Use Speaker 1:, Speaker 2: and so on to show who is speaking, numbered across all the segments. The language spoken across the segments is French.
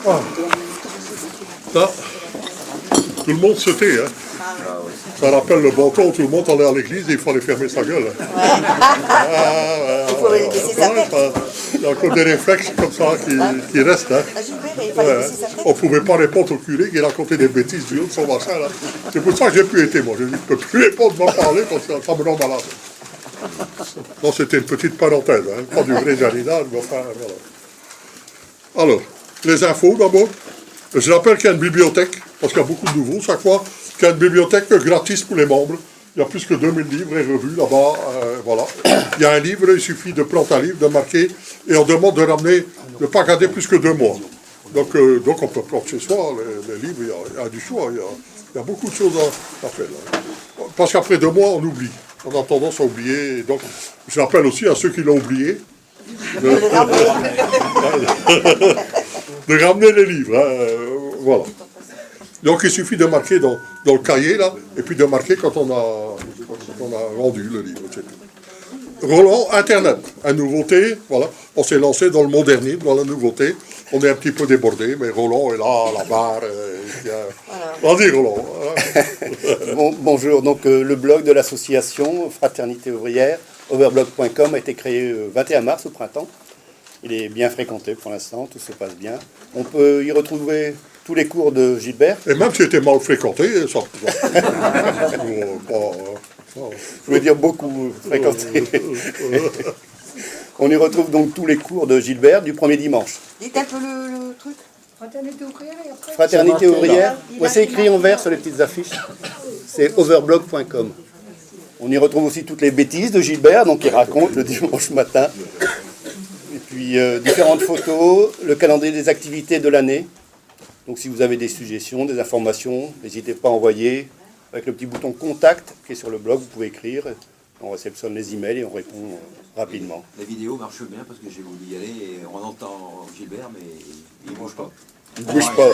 Speaker 1: Ah. Là, tout le monde se tait, hein. Ça rappelle le bon temps où tout le monde allait à l'église et il fallait fermer sa gueule.
Speaker 2: Il faut laisser sa tête.
Speaker 1: Il y a encore des réflexes comme ça qui restent. Hein.
Speaker 2: Il fallait laisser sa tête.
Speaker 1: On ne pouvait pas répondre au curé qui racontait des bêtises du haut de son machin. Là. C'est pour ça que j'ai pu être moi. Je ne peux plus répondre, m'en parler parce que ça me rend malade. Non, c'était une petite parenthèse, hein. Pas du vrai jardinage, mais enfin, voilà. Alors, les infos d'abord. Je rappelle qu'il y a une bibliothèque, parce qu'il y a beaucoup de nouveaux chaque fois, qu'il y a une bibliothèque gratis pour les membres. Il y a plus que 2000 livres et revues là-bas. Voilà. Il y a un livre, il suffit de planter un livre, de marquer, et on demande de ramener, de ne pas garder plus que 2 mois. Donc on peut prendre chez soi les livres, il y a du choix, il y a beaucoup de choses à faire. Là. Parce qu'après 2 mois, on oublie. On a tendance à oublier. Donc, je rappelle aussi à ceux qui l'ont oublié de ramener les livres. Hein, voilà. Donc il suffit de marquer dans le cahier, là, et puis de marquer quand on a rendu le livre, etc. Roland, Internet, une nouveauté, voilà. On s'est lancé dans le modernisme, dans la nouveauté. On est un petit peu débordé, mais Roland est là, à la barre. Vas-y, Roland.
Speaker 3: Bonjour, donc le blog de l'association Fraternité Ouvrière, overblog.com, a été créé le 21 mars au printemps. Il est bien fréquenté pour l'instant, tout se passe bien. On peut y retrouver tous les cours de Gilbert.
Speaker 1: Et même si c'était mal fréquenté, ça...
Speaker 3: Je voulais dire beaucoup fréquenté. On y retrouve donc tous les cours de Gilbert du premier dimanche.
Speaker 2: Dites un peu le truc.
Speaker 4: Fraternité ouvrière et après.
Speaker 3: Fraternité ouvrière, ouais, c'est écrit en vert sur les petites affiches. C'est overblog.com. On y retrouve aussi toutes les bêtises de Gilbert, donc il raconte le dimanche matin. Et puis différentes photos, le calendrier des activités de l'année. Donc si vous avez des suggestions, des informations, n'hésitez pas à envoyer. Avec le petit bouton contact qui est sur le blog, vous pouvez écrire. On réceptionne les emails et on répond rapidement.
Speaker 5: La vidéo marche bien parce que j'ai voulu y aller et on entend Gilbert, mais il ne bouge pas.
Speaker 3: Il ne bouge pas.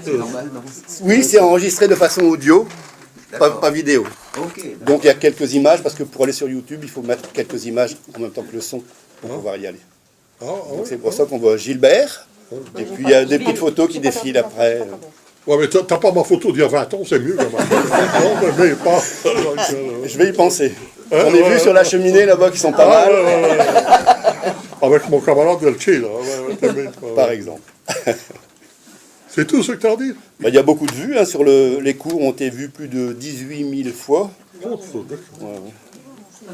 Speaker 5: C'est normal, non?
Speaker 3: Oui, c'est enregistré de façon audio, pas vidéo.
Speaker 5: Okay,
Speaker 3: donc il y a quelques images, parce que pour aller sur YouTube, il faut mettre quelques images en même temps que le son pour pouvoir y aller. Donc c'est pour ça qu'on voit Gilbert, et puis il y a des petites photos qui défilent après.
Speaker 1: Ouais, mais t'as pas ma photo d'il y a 20 ans, c'est mieux. Non, mais pas.
Speaker 3: Je vais y penser. On est vu sur la cheminée là-bas qui sont pas mal.
Speaker 1: Avec mon camarade Delche, là.
Speaker 3: Par exemple.
Speaker 1: C'est tout ce que tu as à dire?
Speaker 3: Il y a beaucoup de vues. Hein, sur les cours ont été vus plus de 18 000 fois.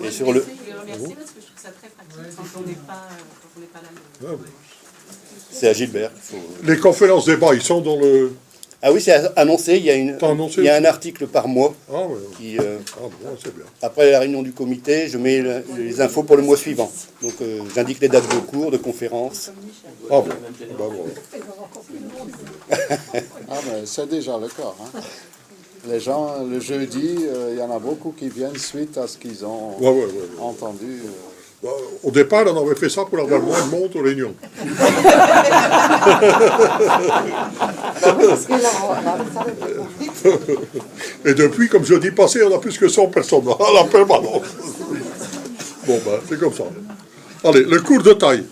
Speaker 3: Et sur le...
Speaker 6: Merci parce que je trouve ça très pratique quand on n'est pas là.
Speaker 3: C'est à Gilbert qu'il faut...
Speaker 1: Les conférences débat, ils sont dans le...
Speaker 3: Ah oui, c'est annoncé. Il y a, il y a un article par mois.
Speaker 1: Ah ouais.
Speaker 3: Qui,
Speaker 1: bon, c'est bien.
Speaker 3: après la réunion du comité, je mets les infos pour le mois suivant. Donc j'indique les dates de cours, de conférences.
Speaker 1: Ah bon, ben voilà.
Speaker 7: Ben, c'est déjà le cas. Hein. Les gens, le jeudi, il y en a beaucoup qui viennent suite à ce qu'ils ont entendu.
Speaker 1: Au départ, on avait fait ça pour avoir moins de monde aux réunions. Et depuis, comme jeudi passé, on a plus que 100 personnes à la permanence. Bon, ben, c'est comme ça. Allez, le cours de taille.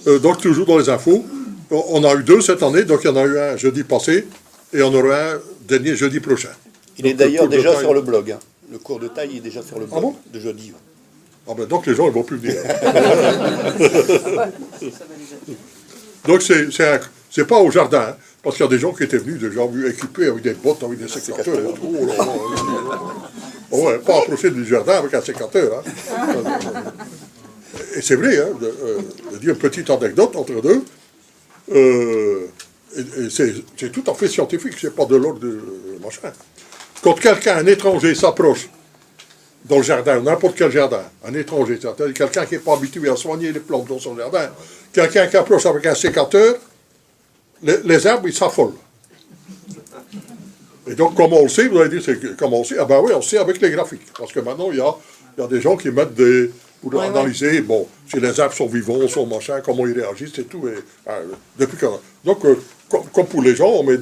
Speaker 1: Donc, toujours dans les infos. On a eu 2 cette année, donc il y en a eu un jeudi passé, et on aura un dernier jeudi prochain.
Speaker 3: Il est d'ailleurs déjà sur le blog. Hein. Le cours de taille est déjà sur le blog de jeudi.
Speaker 1: Ah ben donc les gens ils vont plus venir. Donc c'est pas au jardin, hein, parce qu'il y a des gens qui étaient venus déjà équipés avec des bottes, avec des sécateurs. Ouais, pas approcher du jardin avec un sécateur. Hein. Et c'est vrai, hein, je dis une petite anecdote entre deux. Et c'est tout à fait scientifique, c'est pas de l'ordre de machin. Quand quelqu'un, un étranger, s'approche dans le jardin, n'importe quel jardin, un étranger, c'est-à-dire quelqu'un qui n'est pas habitué à soigner les plantes dans son jardin, quelqu'un qui approche avec un sécateur, les arbres, ils s'affolent. Et donc, comment on le sait, vous allez dire, comment on sait? Ah ben oui, on sait avec les graphiques, parce que maintenant, il y a des gens qui mettent pour analyser, bon, si les arbres sont vivants, sont machin, comment ils réagissent et tout. Depuis donc, comme pour les gens, on met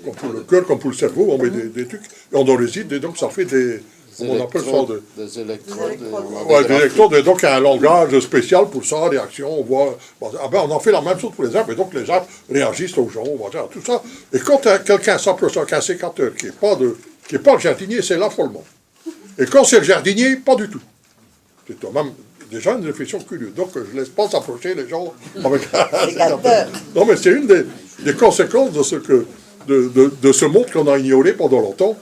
Speaker 1: comme pour le cœur, comme pour le cerveau, on met des trucs, et on en réside, et donc ça fait comment on appelle ça,
Speaker 7: des électrodes.
Speaker 2: Des électrodes.
Speaker 7: On a des
Speaker 1: ouais, des
Speaker 7: graphiques.
Speaker 1: électrodes, et donc il y a un langage spécial pour ça, réaction, on voit, bon, ah ben, on en fait la même chose pour les arbres, et donc les arbres réagissent aux gens, on va dire, tout ça. Et quand quelqu'un s'approche avec un sécateur qui n'est pas le jardinier, c'est l'affolement. Et quand c'est le jardinier, pas du tout. C'est quand même déjà une réflexion curieuse. Donc je ne laisse pas s'approcher les gens avec un sécateur. Non, mais c'est une des conséquences de ce monde qu'on a ignoré pendant longtemps.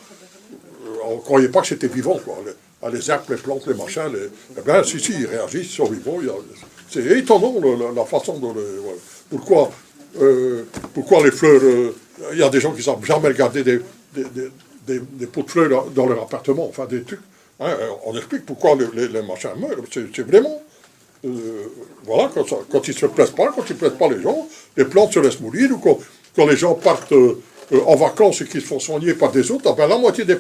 Speaker 1: On ne croyait pas que c'était vivant, quoi. Les arbres, les plantes, les machins, eh bien, si, ils réagissent, ils sont vivants. C'est étonnant, la façon dont... Pourquoi les fleurs... Il y a des gens qui ne savent jamais regarder des pots de fleurs dans leur appartement, enfin, des trucs. Hein, on explique pourquoi les machins meurent. C'est vraiment... voilà, quand ils ne se plaisent pas, quand ils ne plaisent pas les gens, les plantes se laissent mourir, ou quand les gens partent en vacances et qu'ils se font soigner par des autres, ben, la moitié des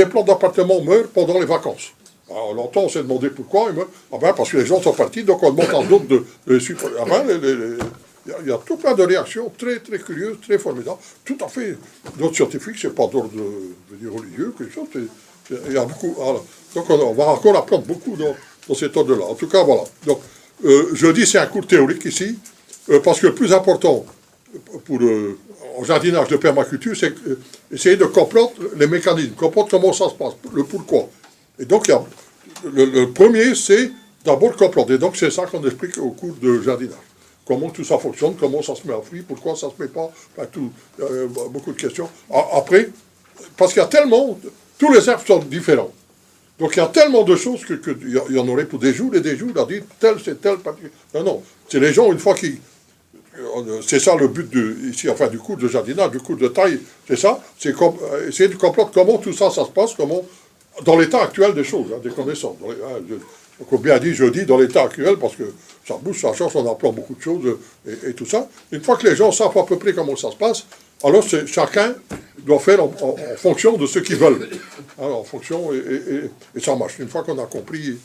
Speaker 1: plantes d'appartements meurent pendant les vacances. Alors longtemps on s'est demandé pourquoi ils meurent. Ah ben, parce que les gens sont partis, donc on demande à d'autres de les suivre. Ah ben, il y a tout plein de réactions très très curieuses, très formidables, tout à fait. D'autres scientifiques, c'est pas d'ordre religieux, quelque chose. Il y a beaucoup. Voilà. Donc on va encore apprendre beaucoup dans cet ordre-là. En tout cas, voilà. Donc je dis c'est un cours théorique ici, parce que le plus important pour en jardinage de permaculture, c'est essayer de comprendre les mécanismes, comprendre comment ça se passe, le pourquoi. Et donc, le premier, c'est d'abord comprendre. Et donc, c'est ça qu'on explique au cours de jardinage. Comment tout ça fonctionne, comment ça se met en fruit, pourquoi ça se met pas, enfin, beaucoup de questions. Après, parce qu'il y a tellement, tous les arbres sont différents. Donc, il y a tellement de choses qu'il y en aurait pour des jours et des jours, à dire tel, c'est tel, non, c'est les gens, une fois qu'ils... C'est ça le but ici, enfin, du cours de jardinage, du cours de taille, c'est ça, c'est essayer de comprendre comment tout ça, ça se passe, comment, dans l'état actuel des choses, hein, des connaissances. Comme bien dit, je dis dans l'état actuel, parce que ça bouge, ça change, on apprend beaucoup de choses et tout ça. Une fois que les gens savent à peu près comment ça se passe, alors chacun doit faire en fonction de ce qu'ils veulent. Hein, en fonction, et ça marche. Une fois qu'on a compris,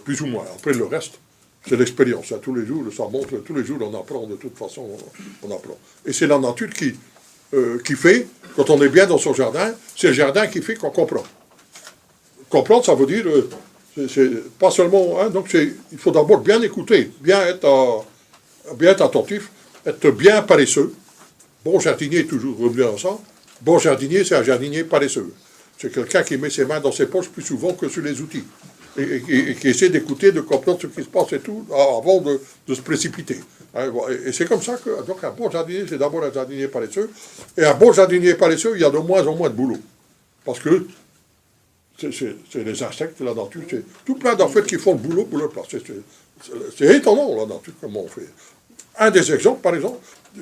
Speaker 1: plus ou moins. Après, le reste, c'est l'expérience. Hein. Tous les jours, ça montre, tous les jours, on apprend, de toute façon, on apprend. Et c'est la nature qui fait, quand on est bien dans son jardin, c'est le jardin qui fait qu'on comprend. Comprendre, ça veut dire, c'est pas seulement, hein, donc il faut d'abord bien écouter, bien être attentif, être bien paresseux. Bon jardinier est toujours revenu à ça. Bon jardinier, c'est un jardinier paresseux. C'est quelqu'un qui met ses mains dans ses poches plus souvent que sur les outils. Et qui essaie d'écouter, de comprendre ce qui se passe et tout, avant de se précipiter. Et c'est comme ça que, donc un bon jardinier, c'est d'abord un jardinier paresseux. Et un bon jardinier paresseux, il y a de moins en moins de boulot. Parce que c'est les insectes, la nature, c'est tout plein d'enfants qui font le boulot pour leur place. C'est étonnant, la nature, comment on fait. Un des exemples, par exemple,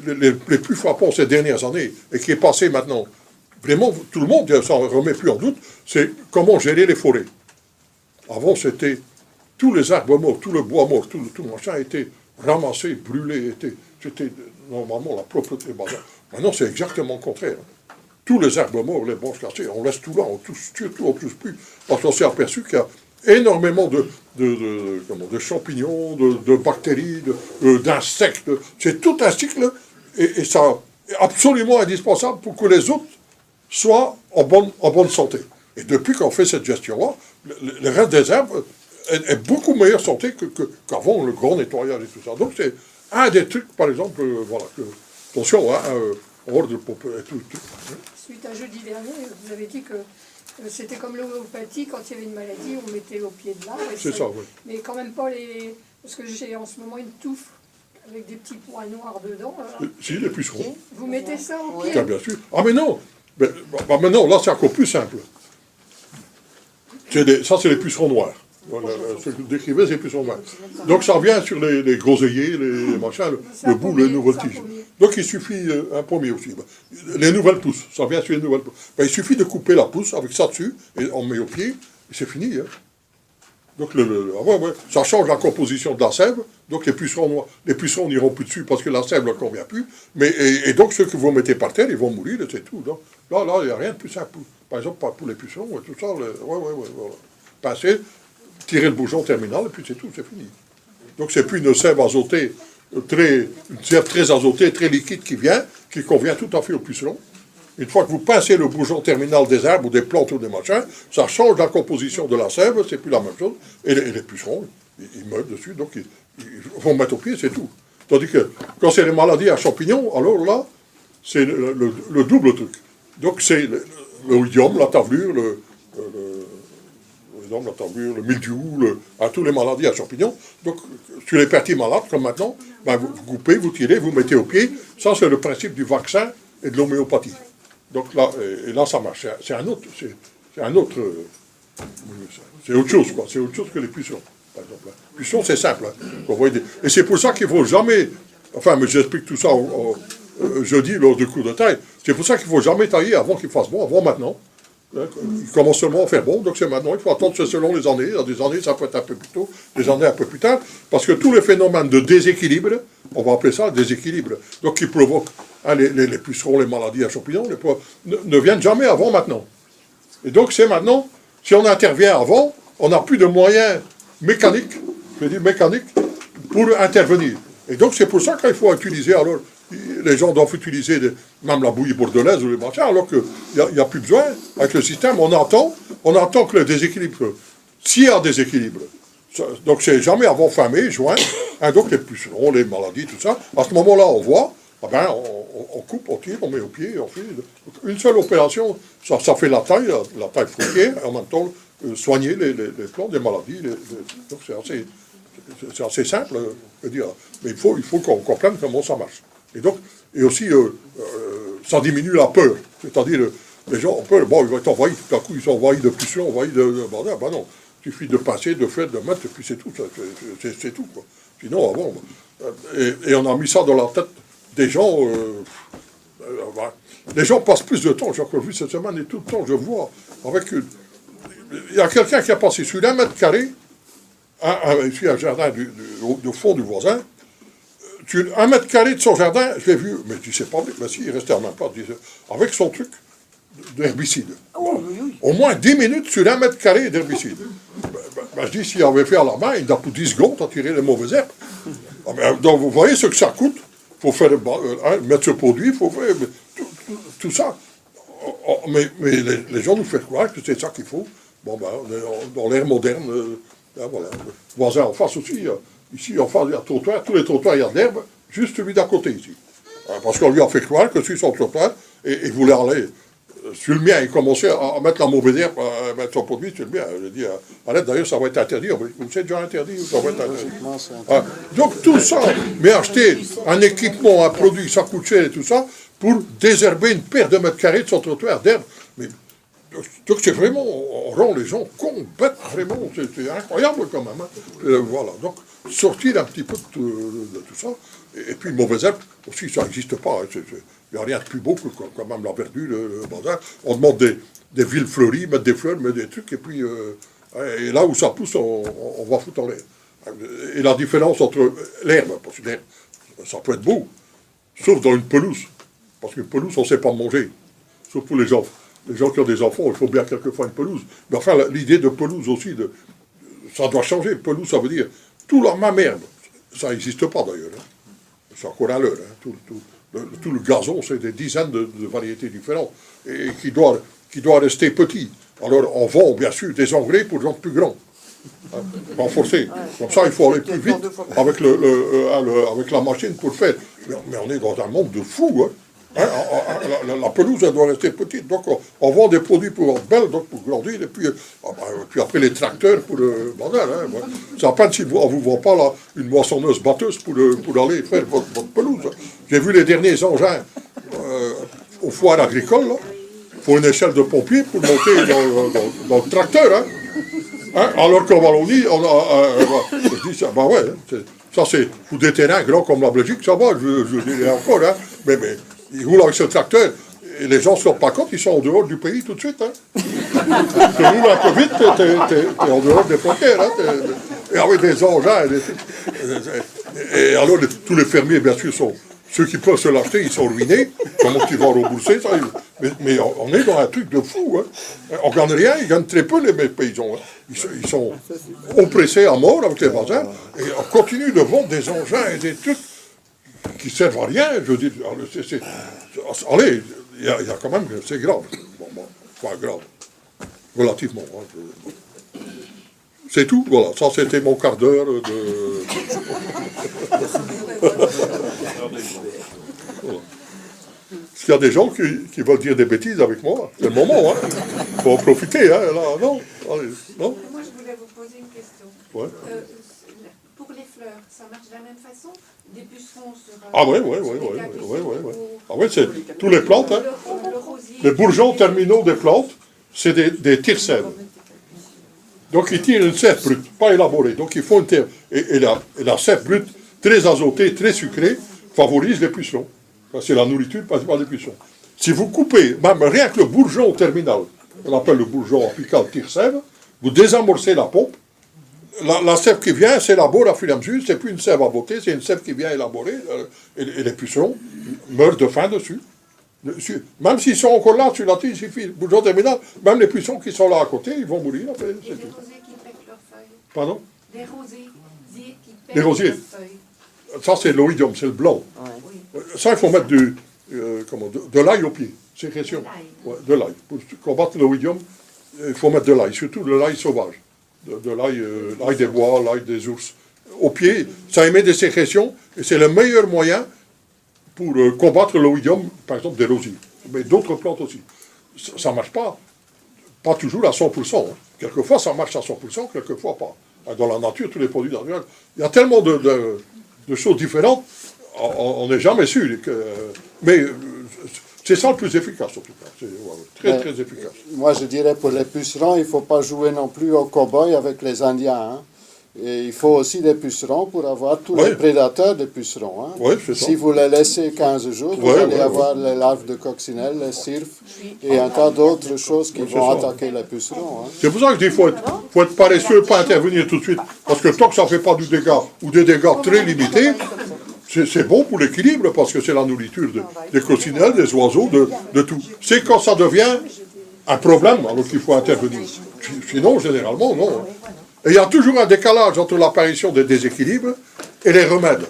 Speaker 1: les plus frappants ces dernières années, et qui est passé maintenant, vraiment, tout le monde ne s'en remet plus en doute, c'est comment gérer les forêts. Avant, c'était tous les arbres morts, tout le bois mort, tout machin était ramassé, brûlé, c'était normalement la propreté. Maintenant, c'est exactement le contraire. Tous les arbres morts, les branches cassées, on laisse tout là, on touche plus, parce qu'on s'est aperçu qu'il y a énormément de champignons, de bactéries, d'insectes. C'est tout un cycle, et ça est absolument indispensable pour que les autres soient en bonne santé. Et depuis qu'on fait cette gestion-là, le reste des arbres est beaucoup meilleure santé qu'avant le grand nettoyage et tout ça. Donc c'est un des trucs, par exemple, voilà, attention, hein, ordre pour et tout.
Speaker 4: Suite à jeudi dernier, vous avez dit que c'était comme l'homéopathie, quand il y avait une maladie, on mettait au pied de l'arbre.
Speaker 1: C'est ça, oui.
Speaker 4: Mais quand même pas les... Parce que j'ai en ce moment une touffe avec des petits points noirs dedans.
Speaker 1: Si, les pucerons.
Speaker 4: Vous mettez ça au pied?
Speaker 1: Bien, bien sûr. Ah mais non, maintenant, là c'est encore plus simple. Ça c'est les pucerons noirs. Voilà, ce que vous décrivez, c'est les pucerons noirs. Donc ça vient sur les groseilliers, les machins, le bout, les nouvelles tiges. Donc il suffit, un pommier aussi. Les nouvelles pousses, ça vient sur les nouvelles pousses. Il suffit de couper la pousse avec ça dessus, et on met au pied, et c'est fini. Hein. Donc ça change la composition de la sève, donc les pucerons n'iront plus dessus parce que la sève ne leur convient plus, et donc ceux que vous mettez par terre, ils vont mourir, et c'est tout. Donc, là, il n'y a rien de plus simple. Par exemple, pour les pucerons, tout ça, voilà. Pincer, tirer le bouchon terminal, et puis c'est tout, c'est fini. Donc c'est plus une sève azotée, très azotée, très liquide qui convient tout à fait aux pucerons. une fois que vous pincez le bourgeon terminal des arbres ou des plantes ou des machins, ça change la composition de la sève, c'est plus la même chose. Et les pucerons, ils meurent dessus, donc ils vont mettre au pied, c'est tout. Tandis que quand c'est les maladies à champignons, alors là, c'est le double truc. Donc c'est le oïdium, la tavelure, le mildiou, tous les maladies à champignons. Donc, sur les petits malades, comme maintenant, ben, vous coupez, vous tirez, vous mettez au pied. Ça, c'est le principe du vaccin et de l'homéopathie. Donc là, et là, ça marche. C'est un autre... c'est autre chose, quoi. C'est autre chose que les pucerons, par exemple. Les pucerons, c'est simple. Hein. Et c'est pour ça qu'il ne faut jamais... Enfin, mais j'explique tout ça jeudi, lors du cours de taille. C'est pour ça qu'il ne faut jamais tailler avant qu'il fasse bon, avant maintenant. Il commence seulement à faire bon, donc c'est maintenant. Il faut attendre selon les années. Dans des années, ça peut être un peu plus tôt, des années un peu plus tard. Parce que tous les phénomènes de déséquilibre, on va appeler ça déséquilibre, donc qui provoquent les pucerons, les maladies à champignons, ne viennent jamais avant maintenant. Et donc c'est maintenant, si on intervient avant, on n'a plus de moyens mécaniques, pour intervenir. Et donc c'est pour ça qu'il faut utiliser, alors, les gens doivent utiliser même la bouillie bordelaise ou les machins, alors qu'il n'y a plus besoin. Avec le système, on attend que le déséquilibre, s'il y a déséquilibre, donc c'est jamais avant fin mai, juin, hein, donc les pucerons, les maladies, tout ça, à ce moment-là, on voit, on coupe, on tire, on met au pied, on fait. Donc, une seule opération, ça fait la taille fruitière, et en même temps, soigner les plantes, les maladies, donc c'est assez simple, je veux dire, mais il faut qu'on comprenne comment ça marche. Et aussi, ça diminue la peur. C'est-à-dire, les gens ont peur, bon, ils vont être envahis, tout à coup, ils sont envahis de pucerons, envahis de bordel. Ben non, il suffit de passer, de faire, de mettre, et puis c'est tout, c'est tout, quoi. Sinon, avant, et on a mis ça dans la tête des gens, les gens passent plus de temps, j'ai encore vu cette semaine, et tout le temps, je vois, il y a quelqu'un qui a passé sur 1 mètre carré, ici, un jardin du fond du voisin, sur 1 mètre carré de son jardin, je l'ai vu, mais je dis, c'est pas vrai, mais si, il restait en même pas, avec son truc d'herbicide. Au moins 10 minutes sur 1 mètre carré d'herbicide. Je dis, s'il avait fait à la main, il a pour 10 secondes à tirer les mauvaises herbes. Donc vous voyez ce que ça coûte. Il faut faire, mettre ce produit, il faut faire tout ça. Mais les gens nous font croire que c'est ça qu'il faut. Bon, dans l'ère moderne, voilà. Le voisin en face aussi, ici en face, il y a un trottoir, tous les trottoirs, il y a de l'herbe, juste celui d'à côté ici. Parce qu'on lui a fait croire que sur son trottoir, et il voulait aller sur le mien, il commençait à mettre la mauvaise herbe, à mettre son produit sur le mien. Je dis, arrête, d'ailleurs, ça va être interdit. C'est déjà interdit, ça va être interdit. Donc tout ça, mais acheter un équipement, un produit, ça coûte cher et tout ça, pour désherber une paire de mètres carrés de son trottoir d'herbe. Mais donc c'est vraiment, on rend les gens cons, bêtes, vraiment, c'est incroyable quand même. Hein. Voilà, donc sortir un petit peu de tout ça. Et puis mauvaise herbe, aussi ça n'existe pas. Hein. Il n'y a rien de plus beau que quand même la verdure, le bazar. On demande des villes fleuries, mettre des fleurs, mettre des trucs, et puis et là où ça pousse, on va foutre en l'air. Et la différence entre l'herbe, parce que l'herbe, ça peut être beau, sauf dans une pelouse. Parce qu'une pelouse, on ne sait pas manger. Sauf pour les gens. Les gens qui ont des enfants, il faut bien quelquefois une pelouse. Mais enfin, l'idée de pelouse aussi, ça doit changer. Pelouse, ça veut dire tout la même herbe. Ça n'existe pas d'ailleurs. Hein. C'est encore à l'heure. Hein. Tout le gazon, c'est des dizaines de variétés différentes. Et qui doit rester petit. Alors, on vend bien sûr des engrais pour gens plus grands. Hein, renforcer. Comme ça, il faut aller plus vite avec, avec la machine pour le faire. Mais on est dans un monde de fous. Hein. Hein, la pelouse, elle doit rester petite. Donc, on vend des produits pour être belle, donc pour grandir. Et puis, après, les tracteurs pour le bordel. Hein, c'est à peine si on ne vous vend pas là, une moissonneuse batteuse pour aller faire votre pelouse. Hein. J'ai vu les derniers engins aux foires agricoles. Là. Il faut une échelle de pompier pour monter dans le tracteur. Hein. Hein, alors qu'en Wallonie, on a... je dis ça, ouais, ça c'est pour des terrains grands comme la Belgique, ça va, je dirais encore, hein, mais ils roulent avec ce tracteur, et les gens ne se rendent pas compte, ils sont en dehors du pays tout de suite. Hein. Tu roules un peu vite, t'es en dehors des frontières, hein, et avec des engins, et alors tous les fermiers, bien sûr, ceux qui peuvent se l'acheter, ils sont ruinés. Comment tu vas rembourser ça? Mais on est dans un truc de fou. Hein. On ne gagne rien, ils gagnent très peu les paysans. Hein. Ils sont oppressés à mort avec les voisins. Et on continue de vendre des engins et des trucs qui ne servent à rien. Je veux dire, allez, il y a quand même, c'est grave. Bon, pas grave. Relativement. Hein, c'est tout, voilà. Ça, c'était mon quart d'heure de... Voilà. S'il y a des gens qui veulent dire des bêtises avec moi, c'est le moment, hein. Faut en profiter, hein. Là, non. Allez, non.
Speaker 8: Moi, je voulais vous poser une question.
Speaker 1: Ouais.
Speaker 8: Pour les fleurs, ça marche de la même façon? Des pucerons sur...
Speaker 1: Ah oui. Ah oui, c'est tous les plantes, hein. Les bourgeons terminaux des plantes, c'est des tire-sèves. Donc ils tirent une sève brute, pas élaborée. Donc il faut une terre. Et la sève brute, très azotée, très sucrée, favorise les pucerons. C'est la nourriture principale des pucerons. Si vous coupez, même rien que le bourgeon terminal, on appelle le bourgeon apical tire-sève, vous désamorcez la pompe. La sève qui vient s'élabore à fur et à mesure, c'est plus une sève à botter, c'est une sève qui vient élaborer, et les pucerons meurent de faim dessus. Même s'ils sont encore là, sur la tige, il suffit, le bourgeon terminal, même les pucerons qui sont là à côté, ils vont mourir. Après,
Speaker 8: et des rosiers qui pètent leurs feuilles.
Speaker 1: Pardon?
Speaker 8: Des rosiers qui pètent
Speaker 1: Des rosiers.
Speaker 8: leurs feuilles.
Speaker 1: Ça, c'est l'oïdium, c'est le blanc.
Speaker 8: Oui.
Speaker 1: Ça, il faut mettre de l'ail au pied, sécrétion. Ouais, de l'ail. Pour combattre l'oïdium, il faut mettre de l'ail, surtout de l'ail sauvage. De l'ail des bois, l'ail des ours. Au pied, ça émet des sécrétions, et c'est le meilleur moyen pour combattre l'oïdium, par exemple des rosiers. Mais d'autres plantes aussi. Ça ne marche pas toujours à 100%. Hein. Quelquefois, ça marche à 100%, quelquefois pas. Dans la nature, tous les produits naturels. Il y a tellement de choses différentes, on n'est jamais sûr. Mais c'est ça le plus efficace, en tout cas. C'est très efficace.
Speaker 7: Moi, je dirais pour les pucerons, il ne faut pas jouer non plus au cow-boy avec les Indiens. Hein. Et il faut aussi des pucerons pour avoir tous les prédateurs des pucerons. Hein.
Speaker 1: Oui, c'est ça.
Speaker 7: Si vous les laissez 15 jours, vous allez avoir les larves de coccinelle, les cirfes et un tas d'autres choses qui vont attaquer les pucerons. Hein.
Speaker 1: C'est pour ça que je dis qu'il faut être paresseux, pas intervenir tout de suite. Parce que tant que ça ne fait pas du dégât ou des dégâts très limités, c'est bon pour l'équilibre parce que c'est la nourriture des coccinelles, des oiseaux, de tout. C'est quand ça devient un problème alors qu'il faut intervenir. Sinon, généralement, non. Et il y a toujours un décalage entre l'apparition des déséquilibres et les remèdes.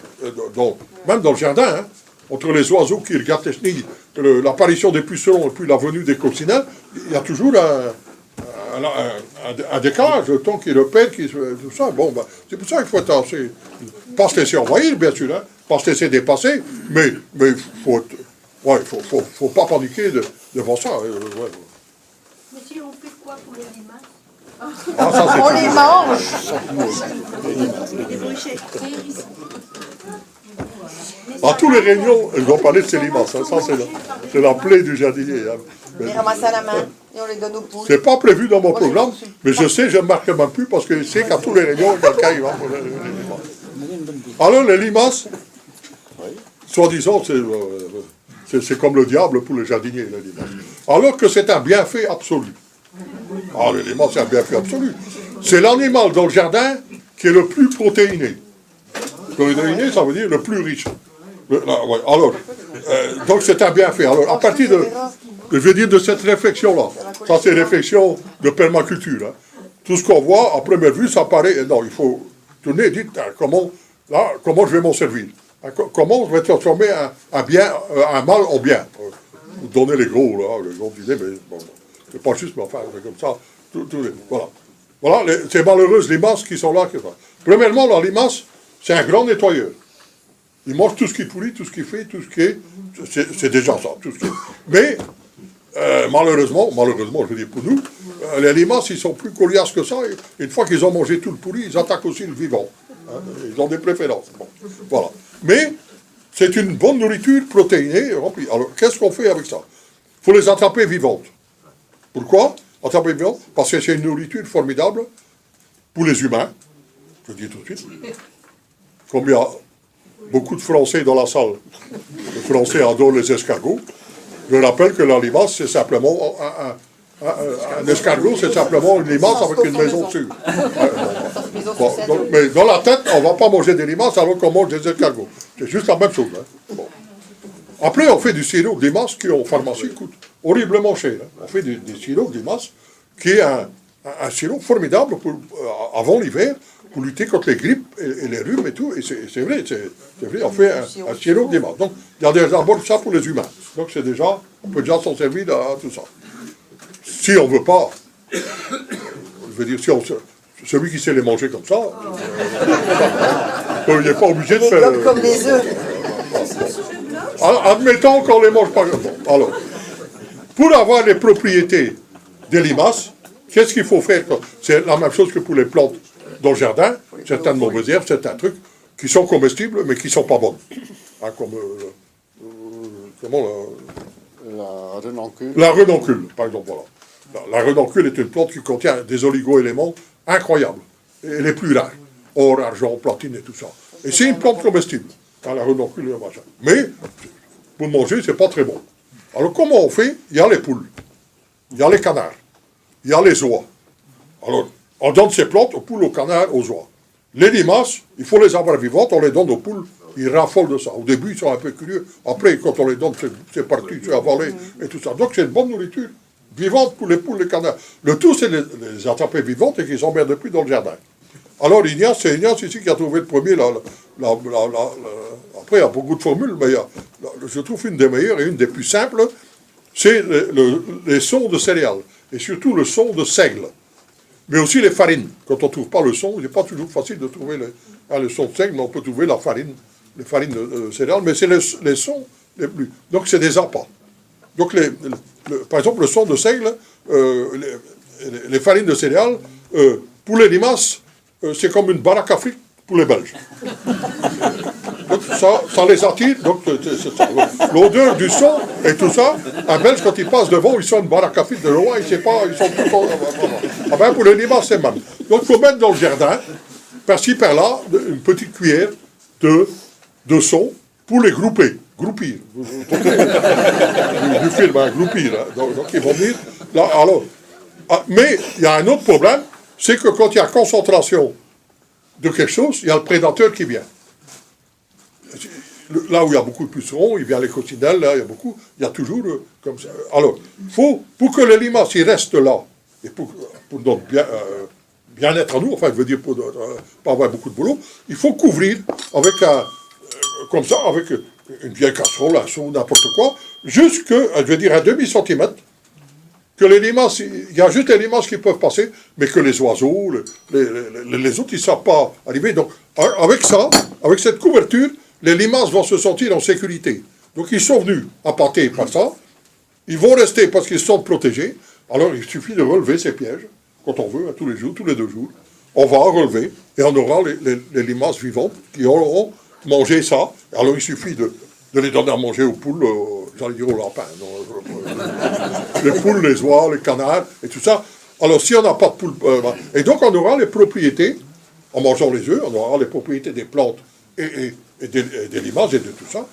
Speaker 1: Donc, même dans le jardin, hein, entre les oiseaux qui regardent les chenilles, l'apparition des pucerons et puis la venue des coccinelles, il y a toujours un décalage, le temps qui repère, tout ça. Bon, c'est pour ça qu'il faut être assez... Pas se laisser envahir, bien sûr, hein, pas se laisser dépasser, mais il faut pas paniquer devant ça.
Speaker 8: Monsieur, on fait quoi pour les limaces?
Speaker 1: Ah, ça,
Speaker 2: On les mange.
Speaker 1: À tous les réunions, ils vont parler de ces limaces. Hein. Ça, c'est la plaie du jardinier. Hein.
Speaker 2: On les ramasse à la main et on les donne aux poules.
Speaker 1: C'est pas prévu dans mon programme, mais je sais, je ne marque même plus parce que je sais qu'à tous les réunions, quelqu'un il va pour les limaces. Alors, les limaces, soi-disant, c'est comme le diable pour les jardiniers, les limaces. Alors que c'est un bienfait absolu. Ah, les limaces, c'est un bienfait absolu. C'est l'animal dans le jardin qui est le plus protéiné. Protéiné, ça veut dire le plus riche. Alors, donc c'est un bienfait. Alors, à partir de cette réflexion-là, ça c'est réflexion de permaculture. Hein. Tout ce qu'on voit, à première vue, ça paraît... Non, il faut tourner et dire, comment je vais m'en servir. Comment je vais transformer un mal en bien. Vous donnez les gros idées, mais bon, c'est pas juste, mais enfin, c'est comme ça. Voilà, ces malheureuses limaces qui sont là. Premièrement, la limace, c'est un grand nettoyeur. Il mange tout ce qui pourrit, tout ce qui fait, tout ce qui est... C'est déjà ça, tout ce qui est... Mais, malheureusement, je veux dire pour nous, les limaces, ils sont plus coriaces que ça. Et une fois qu'ils ont mangé tout le pourri, ils attaquent aussi le vivant. Hein, ils ont des préférences. Bon, voilà. Mais, c'est une bonne nourriture protéinée, remplie. Alors, qu'est-ce qu'on fait avec ça? Il faut les attraper vivantes. Pourquoi? Attraper vivantes? Parce que c'est une nourriture formidable pour les humains. Je dis tout de suite. Comme il y a beaucoup de Français dans la salle, les Français adorent les escargots. Je rappelle que la limace, c'est simplement un escargot, c'est simplement une limace avec une maison dessus. Mais dans la tête, on ne va pas manger des limaces alors qu'on mange des escargots. C'est juste la même chose. Hein. Bon. Après, on fait du sirop de limace qui, en pharmacie, coûte horriblement cher. Hein. On fait des sirops de limace qui est un sirop formidable avant l'hiver pour lutter contre les grippes et les rhumes et tout. Et c'est vrai, on fait un sirop de limace. Donc, il y a d'abord ça pour les humains. Donc, c'est déjà On peut déjà s'en servir à tout ça. Si on ne veut pas, je veux dire, celui qui sait les manger comme ça, il n'est pas obligé de
Speaker 2: Les
Speaker 1: faire...
Speaker 2: blocs comme les œufs.
Speaker 1: Admettons qu'on ne les mange pas comme ça. Alors, pour avoir les propriétés des limaces, qu'est-ce qu'il faut faire? C'est la même chose que pour les plantes dans le jardin, certaines mauvaises herbes, certains trucs qui sont comestibles, mais qui ne sont pas bonnes. Hein, comme,
Speaker 7: La renoncule.
Speaker 1: la renoncule, par exemple, voilà. La renoncule est une plante qui contient des oligo-éléments incroyables, et les plus rares. Or, argent, platine et tout ça. Et c'est une plante comestible, hein, la renoncule et le machin. Mais, pour manger, c'est pas très bon. Alors, comment on fait? Il y a les poules, il y a les canards, il y a les oies. Alors, on donne ces plantes aux poules, aux canards, aux oies. Les limaces, il faut les avoir vivantes, on les donne aux poules, ils raffolent de ça. Au début, ils sont un peu curieux. Après, quand on les donne, c'est parti, c'est avalé et tout ça. Donc, c'est une bonne nourriture vivante pour les poules, les canards. Le tout, c'est les attraper vivantes et qu'ils s'emmerdent plus dans le jardin. Alors, c'est Ignace ici qui a trouvé le premier. Après, il y a beaucoup de formules, mais je trouve une des meilleures et une des plus simples, c'est les sons de céréales. Et surtout le son de seigle. Mais aussi les farines. Quand on ne trouve pas le son, il n'est pas toujours facile de trouver le son de seigle, mais on peut trouver la farine, les farines de céréales, mais c'est les sons les plus. Donc c'est des appâts. Donc par exemple, le son de seigle, les farines de céréales, pour les limaces, c'est comme une baraque à frites pour les Belges. Donc ça les attire, donc l'odeur du son et tout ça, un Belge quand il passe devant, il sent une baraque à frites de loin, il ne sait pas, ils sont tout contents. Ah ben pour les limaces, c'est même. Donc il faut mettre dans le jardin, par-ci par-là, une petite cuillère de son pour les groupir. Du film, hein, groupir. Hein. Donc ils vont venir. Là, alors, mais il y a un autre problème, c'est que quand il y a concentration de quelque chose, il y a le prédateur qui vient. Là où il y a beaucoup de pucerons, il vient les coccinelles, là, il y a toujours comme ça. Alors, pour que les limaces ils restent là, et pour notre bien-être à nous, enfin, je veux dire, pour pas avoir beaucoup de boulot, il faut couvrir avec comme ça, avec une vieille casserole, un seau, n'importe quoi, jusque, je veux dire, un demi-centimètre, que les limaces, il y a juste les limaces qui peuvent passer, mais que les oiseaux, les autres, ils ne savent pas arriver. Donc, avec ça, avec cette couverture, les limaces vont se sentir en sécurité. Donc, ils sont venus appâter par ça, ils vont rester parce qu'ils sont protégés. Alors, il suffit de relever ces pièges, quand on veut, tous les jours, tous les 2 jours. On va relever, et on aura les limaces vivantes qui auront mangé ça. Alors, il suffit de les donner à manger aux poules, j'allais dire aux lapins. Les poules, les oies, les canards, et tout ça. Alors, si on n'a pas de poules... et donc, on aura les propriétés, en mangeant les œufs, on aura les propriétés des plantes et des limaces et de tout ça.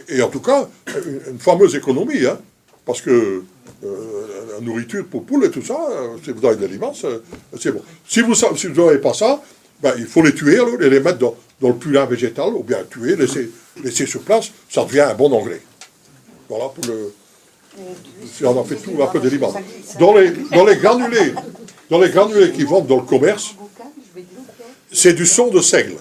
Speaker 1: Et en tout cas, une fameuse économie, hein, parce que la nourriture pour poules et tout ça, si vous avez des limaces, c'est bon. Si vous n'avez pas ça, ben, il faut les tuer alors, et les mettre dans le purin végétal, ou bien tuer, laisser sur place, ça devient un bon engrais. Voilà pour le... Si on en fait tout, un peu des limaces. Dans les granulés qui vendent dans le commerce, c'est du son de seigle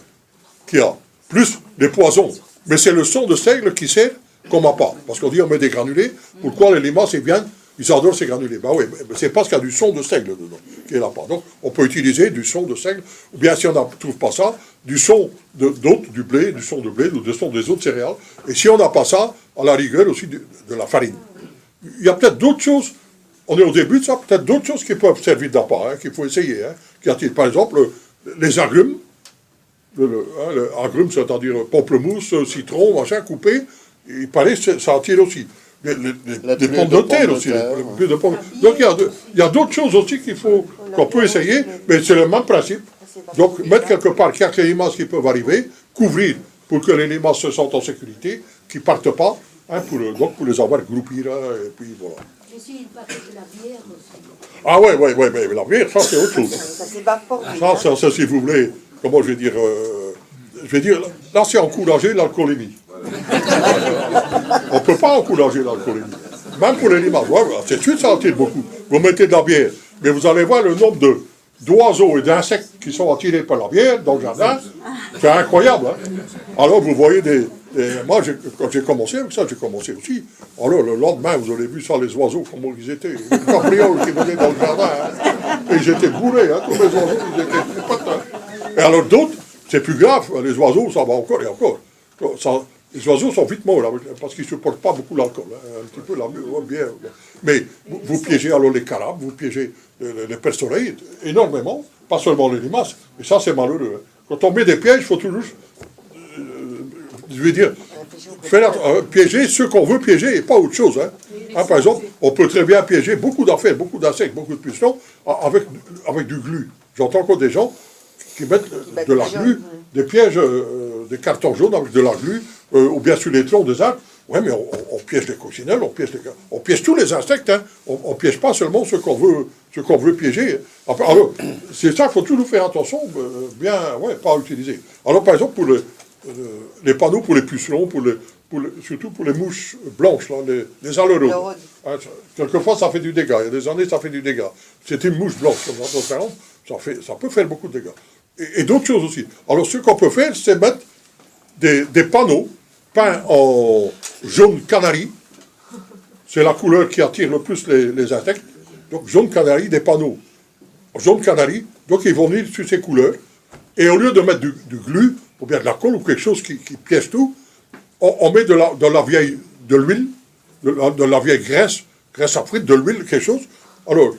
Speaker 1: qu'il y a, plus des poisons. Mais c'est le son de seigle qui sert comme appât. Parce qu'on dit on met des granulés, pourquoi les limaces ils viennent, ils adorent ces granulés. Ben oui, c'est parce qu'il y a du son de seigle dedans, qui est l'appât. Donc on peut utiliser du son de seigle, ou bien si on ne trouve pas ça, du son d'autres, du blé, du son de blé, ou du son des autres céréales. Et si on n'a pas ça, à la rigueur aussi de la farine. Il y a peut-être d'autres choses, on est au début de ça, peut-être d'autres choses qui peuvent servir d'appât, hein, qu'il faut essayer. Hein. Par exemple, les agrumes, agrumes, c'est-à-dire pamplemousse, citron, machin, coupé, il paraît que ça attire aussi. Des pommes de terre aussi. Donc il y a d'autres choses aussi qu'on peut essayer, mais c'est le même principe. Donc mettre quelque part qu'il y a que les limaces qui peuvent arriver, couvrir pour que les limaces se sentent en sécurité, qu'ils ne partent pas, hein, pour les avoir groupir, et puis voilà.
Speaker 8: Aussi, il parle de la bière aussi.
Speaker 1: Ah ouais, mais la bière, ça c'est autre chose.
Speaker 2: Ça s'évapore.
Speaker 1: Ça, si vous voulez, comment je vais dire, là c'est encourager l'alcoolémie. On ne peut pas encourager l'alcoolémie. Même pour les limaces. Ouais, c'est sûr, ça attire beaucoup. Vous mettez de la bière, mais vous allez voir le nombre d'oiseaux et d'insectes qui sont attirés par la bière dans le jardin. C'est incroyable. Hein? Alors, vous voyez moi, quand j'ai commencé avec ça, j'ai commencé aussi. Alors, le lendemain, vous avez vu ça, les oiseaux, comment ils étaient. Les caprioles qui venaient dans le jardin. Hein? Et ils étaient bourrés, hein, tous les oiseaux, ils étaient potins. Et alors, d'autres, c'est plus grave. Les oiseaux, ça va encore et encore. Les oiseaux sont vite morts, parce qu'ils ne supportent pas beaucoup l'alcool. Hein, un petit peu la bière. Mais vous piégez alors les carabes, vous piégez les perce-oreilles énormément, pas seulement les limaces. Et ça, c'est malheureux. Hein. Quand on met des pièges, il faut toujours, je veux dire, piéger ceux qu'on veut piéger et pas autre chose. Hein. Hein, par exemple, on peut très bien piéger beaucoup d'affaires, beaucoup d'insectes, beaucoup de pucerons avec du glu. J'entends encore des gens qui mettent de la glu, des pièges, des cartons jaunes avec de la glu, ou bien sur les troncs des arbres. Oui, mais on piège les coccinelles, on piège tous les insectes. Hein. On ne piège pas seulement ceux qu'on veut piéger. Alors, c'est ça qu'il faut toujours faire attention, pas utiliser. Alors, par exemple, pour les panneaux pour les pucerons, surtout pour les mouches blanches, là, les aleraudes. Hein, quelquefois, ça fait du dégât. Il y a des années, ça fait du dégât. C'est une mouche blanche, comme ça peut faire beaucoup de dégâts. Et d'autres choses aussi. Alors, ce qu'on peut faire, c'est mettre des panneaux peints en jaune canari. C'est la couleur qui attire le plus les insectes. Donc, jaune canari, des panneaux jaune canari. Donc, ils vont venir sur ces couleurs. Et au lieu de mettre du glu, ou bien de la colle, ou quelque chose qui piège tout, on met de l'huile, de la vieille graisse à frite, de l'huile, quelque chose. Alors,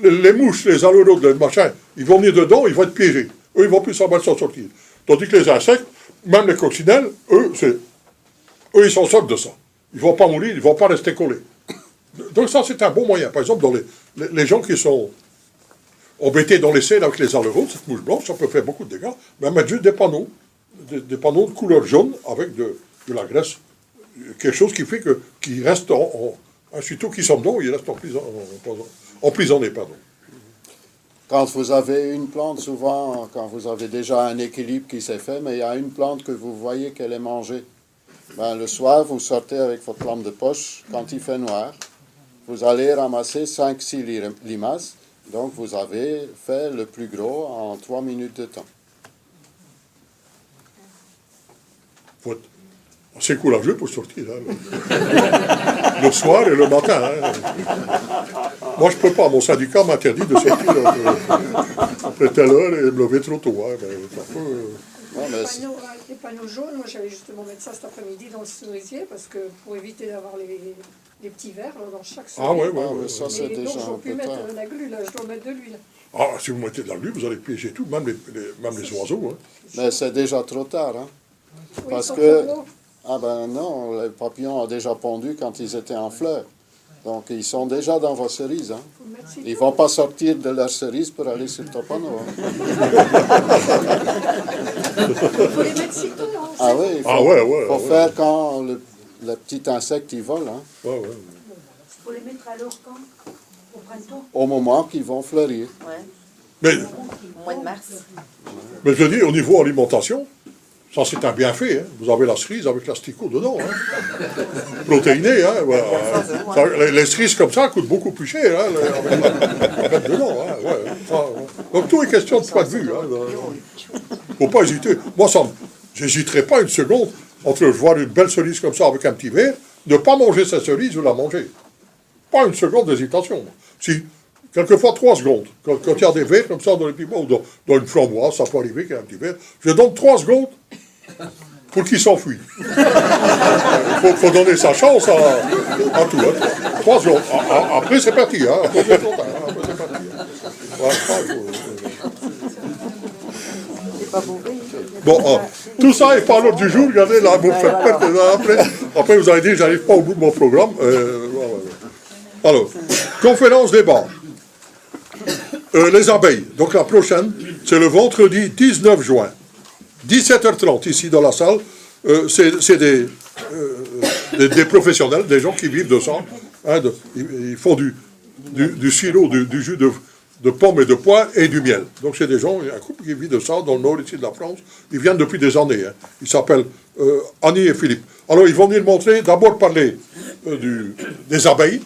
Speaker 1: les mouches, les aleraudes, les machins, ils vont venir dedans, ils vont être piégés. Eux, ils vont plus savoir s'en sortir. Tandis que les insectes, même les coccinelles, eux, ils s'en sortent de ça. Ils ne vont pas mourir, ils ne vont pas rester collés. Donc ça, c'est un bon moyen. Par exemple, dans les gens qui sont embêtés dans les serres avec les aleraudes, cette mouche blanche, ça peut faire beaucoup de dégâts. Mais mettre juste des panneaux de couleur jaune avec de la graisse, quelque chose qui fait qu'ils restent surtout qu'ils sont dedans, ils restent emprisonnés.
Speaker 7: Quand vous avez une plante, souvent, quand vous avez déjà un équilibre qui s'est fait, mais il y a une plante que vous voyez qu'elle est mangée. Ben, le soir, vous sortez avec votre lampe de poche, quand il fait noir, vous allez ramasser 5-6 limaces, donc vous avez fait le plus gros en 3 minutes de temps.
Speaker 1: C'est courageux pour sortir, hein, le soir et le matin. Hein. Moi, je ne peux pas. Mon syndicat m'interdit de sortir après telle heure et me lever trop tôt. Hein,
Speaker 4: les panneaux jaunes, moi j'allais justement mettre ça cet après-midi dans le cerisier parce que pour éviter d'avoir les petits verres là, dans chaque cerisier.
Speaker 1: Ah ouais,
Speaker 7: ça c'est déjà
Speaker 4: donc je ne
Speaker 7: un
Speaker 4: peux
Speaker 7: peu
Speaker 4: plus
Speaker 7: tard.
Speaker 4: mettre la glu, là, je dois mettre de l'huile.
Speaker 1: Ah, si vous mettez de la glu, vous allez piéger tout, même les oiseaux. Hein.
Speaker 7: Mais c'est déjà trop tard, hein,
Speaker 4: Oui,
Speaker 7: parce
Speaker 4: ils sont
Speaker 7: que...
Speaker 4: trop gros.
Speaker 7: Ah ben non, les papillons ont déjà pondu quand ils étaient en fleurs. Donc ils sont déjà dans vos cerises. Hein. Ils ne vont pas sortir de leurs cerises pour aller sur ton panneau. Hein.
Speaker 4: Il faut les mettre sitôt. Hein.
Speaker 7: Ah oui, il faut faire quand le petit insecte il vole. Hein.
Speaker 8: Il faut les mettre alors quand? Au printemps?
Speaker 7: Au moment qu'ils vont fleurir.
Speaker 2: Ouais.
Speaker 1: Mais,
Speaker 2: Au mois de mars.
Speaker 1: mais je dis, au niveau alimentation, ça c'est un bienfait. Hein. Vous avez la cerise avec l'asticot dedans. Hein. Protéiné. Hein, voilà. Les cerises comme ça coûtent beaucoup plus cher. Hein, avec dedans. Hein, donc tout est question de point de vue. Il ne faut pas hésiter. Moi, j'hésiterai pas une seconde entre voir une belle cerise comme ça avec un petit verre, ne pas manger cette cerise ou la manger. Pas une seconde d'hésitation. Si, quelquefois 3 secondes. Quand il y a des verres comme ça dans les petits ou dans une framboise, ça peut arriver qu'il y ait un petit verre. Je donne 3 secondes pour qu'il s'enfuit. Il faut donner sa chance à tout. Hein. 3 secondes. Après, c'est parti. Hein. Après, c'est trop tard. Après, c'est parti. Voilà, bon, tout ça n'est pas l'ordre du jour. Regardez, là, vous faites peur. Après, vous allez dire, j'arrive pas au bout de mon programme. Alors, conférence débat. Les abeilles. Donc la prochaine, c'est le vendredi 19 juin. 17h30, ici dans la salle. C'est des professionnels, des gens qui vivent de ça. Hein, ils font du sirop, du jus de pommes et de pois et du miel. Donc c'est des gens, un couple qui vit de ça dans le nord ici de la France. Ils viennent depuis des années. Hein. Ils s'appellent Annie et Philippe. Alors ils vont venir montrer, d'abord parler des abeilles.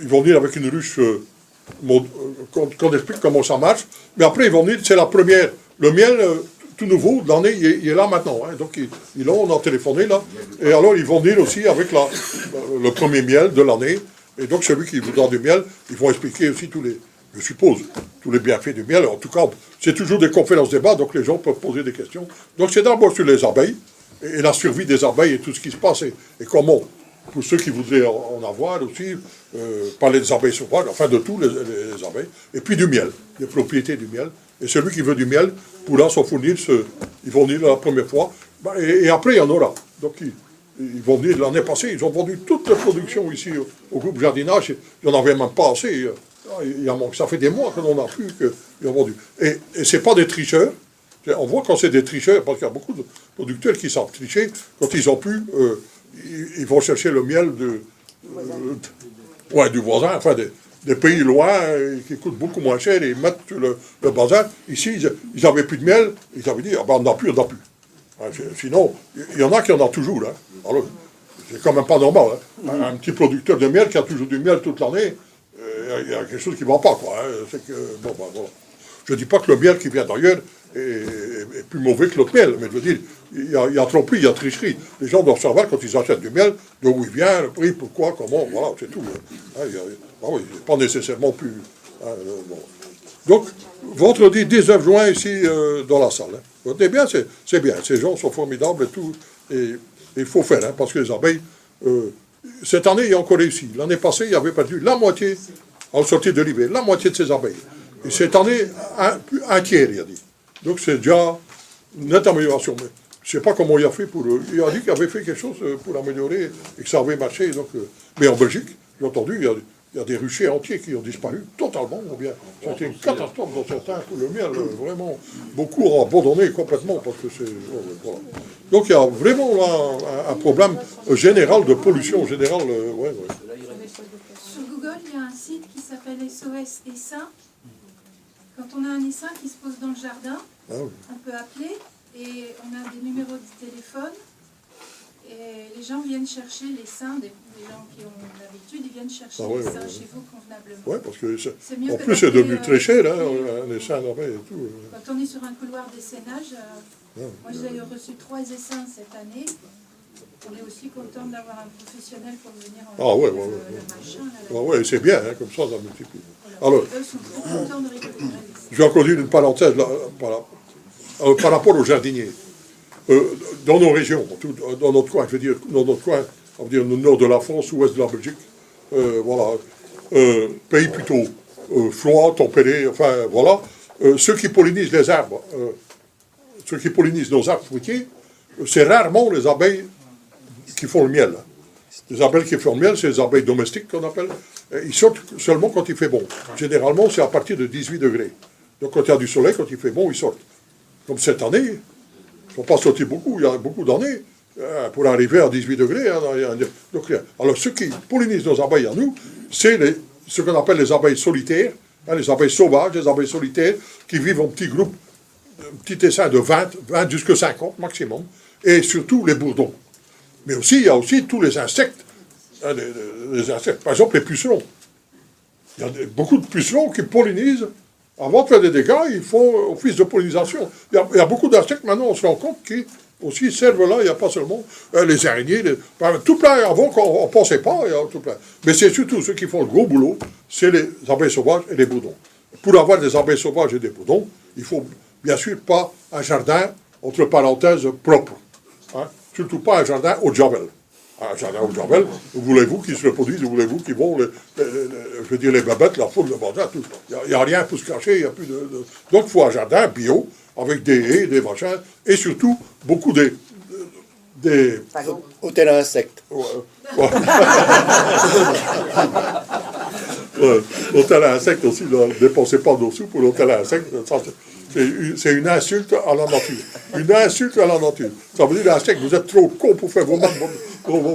Speaker 1: Ils vont venir avec une ruche qu'on explique comment ça marche. Mais après, ils vont venir, c'est la première. Le miel, tout nouveau, de l'année, il est là maintenant. Hein. Donc, on a téléphoné là. Et alors, ils vont venir aussi avec le premier miel de l'année. Et donc, celui qui vous donne du miel, ils vont expliquer aussi je suppose, tous les bienfaits du miel. En tout cas, c'est toujours des conférences débats, donc les gens peuvent poser des questions. Donc, c'est d'abord sur les abeilles, et la survie des abeilles et tout ce qui se passe, et comment, pour ceux qui voudraient en avoir aussi, parler des abeilles sauvages, enfin de tous les abeilles, et puis du miel, les propriétés du miel. Et celui qui veut du miel pourra s'en fournir, ils vont venir la première fois, et après il y en aura. Donc ils vont venir l'année passée, ils ont vendu toute la production ici au groupe jardinage, il n'y en avait même pas assez, il en manque. Ça fait des mois que l'on n'a plus qu'ils ont vendu. Et ce n'est pas des tricheurs, on voit quand c'est des tricheurs, parce qu'il y a beaucoup de producteurs qui savent tricher, quand ils ont pu, ils vont chercher le miel du voisin, enfin des pays loin qui coûtent beaucoup moins cher et ils mettent sur le bazar. Ici, ils n'avaient plus de miel, ils avaient dit, on n'a plus. Sinon, il y en a qui en ont toujours. Hein. Alors, c'est quand même pas normal. Hein. Un petit producteur de miel qui a toujours du miel toute l'année, il y a quelque chose qui ne va pas. Quoi, hein. C'est que, voilà. Je ne dis pas que le miel qui vient d'ailleurs est plus mauvais que l'autre miel, mais je veux dire, il y a tromperie, il y a tricherie. Les gens doivent savoir quand ils achètent du miel, d'où il vient, le prix, pourquoi, comment, voilà, c'est tout. Hein, il n'est pas nécessairement plus... Hein, bon. Donc, vendredi 19 juin, ici, dans la salle. Hein. Votez bien, c'est bien. Ces gens sont formidables et tout. Et il faut faire, hein, parce que les abeilles... cette année, il y a encore réussi. L'année passée, il y avait perdu la moitié, en sortie de l'hiver, la moitié de ses abeilles. Et cette année, un tiers, il a dit. Donc c'est déjà une nette amélioration. Mais je ne sais pas comment il a fait pour... Il a dit qu'il avait fait quelque chose pour améliorer et que ça avait marché. Donc, mais en Belgique, j'ai entendu, il y a des ruchers entiers qui ont disparu totalement. C'était une catastrophe dans certains, pour le miel, vraiment. Beaucoup ont abandonné complètement parce que c'est... Voilà. Donc il y a vraiment là un problème général de pollution générale.
Speaker 8: Sur Google, il y a un site qui s'appelle SOS Essaim. Quand on a un essaim qui se pose dans le jardin, on peut appeler et on a des numéros de téléphone. Et les gens viennent chercher l'essaim, des gens qui ont l'habitude, ils viennent chercher l'essaim chez vous convenablement.
Speaker 1: Oui, parce que en plus c'est devenu très cher, hein, un essaim d'abeilles et tout.
Speaker 8: Quand on est sur un couloir d'essaimage, moi j'ai reçu 3 essaims cette année. On est aussi content d'avoir un professionnel pour venir enlever le machin.
Speaker 1: Oui, c'est bien, hein, comme ça multiplie.
Speaker 8: Voilà.
Speaker 1: Alors,
Speaker 8: Eux sont trop contents de récupérer l'essaim.
Speaker 1: je vais encore dire une parenthèse là, par rapport aux jardiniers. Dans nos régions, dans notre coin, je veux dire, dans notre coin, on va dire le nord de la France, ouest de la Belgique, voilà, pays plutôt froid, tempéré, enfin voilà, ceux qui pollinisent les arbres, ceux qui pollinisent nos arbres fruitiers, c'est rarement les abeilles qui font le miel. Les abeilles qui font le miel, c'est les abeilles domestiques qu'on appelle. Ils sortent seulement quand il fait bon. Généralement, c'est à partir de 18 degrés. Donc quand il y a du soleil, quand il fait bon, ils sortent. Comme cette année, ils ne sont pas sortis beaucoup, il y a beaucoup d'années, pour arriver à 18 degrés. Hein, donc, alors ceux qui pollinisent nos abeilles à nous, c'est ce qu'on appelle les abeilles solitaires, hein, les abeilles sauvages, les abeilles solitaires, qui vivent en petits groupes, un petit essaim de 20 jusqu'à 50 maximum, et surtout les bourdons. Mais aussi, il y a aussi tous les insectes, hein, les insectes, par exemple les pucerons. Il y a beaucoup de pucerons qui pollinisent. Avant de faire des dégâts, ils font office de pollinisation. Il y a beaucoup d'insectes, maintenant on se rend compte, qui aussi servent là, il n'y a pas seulement les araignées, tout plein, avant qu'on ne pensait pas, il y a tout plein. Mais c'est surtout ceux qui font le gros boulot, c'est les abeilles sauvages et les bourdons. Pour avoir des abeilles sauvages et des bourdons, il faut bien sûr pas un jardin, entre parenthèses, propre. Hein? Surtout pas un jardin au javel. Un jardin au javel, voulez-vous qu'ils se reproduisent, voulez-vous qu'ils vont, je veux dire, les babettes, la faune, le bazar, tout. Il n'y a rien pour se cacher, il n'y a plus de... Donc il faut un jardin bio, avec des haies, des machins, et surtout beaucoup des
Speaker 3: hôtel à insectes.
Speaker 1: L'hôtel à insectes aussi, ne dépensez pas nos sous pour l'hôtel à insectes. C'est une insulte à la nature. Une insulte à la nature. Ça veut dire, l'insecte, vous êtes trop con pour faire vos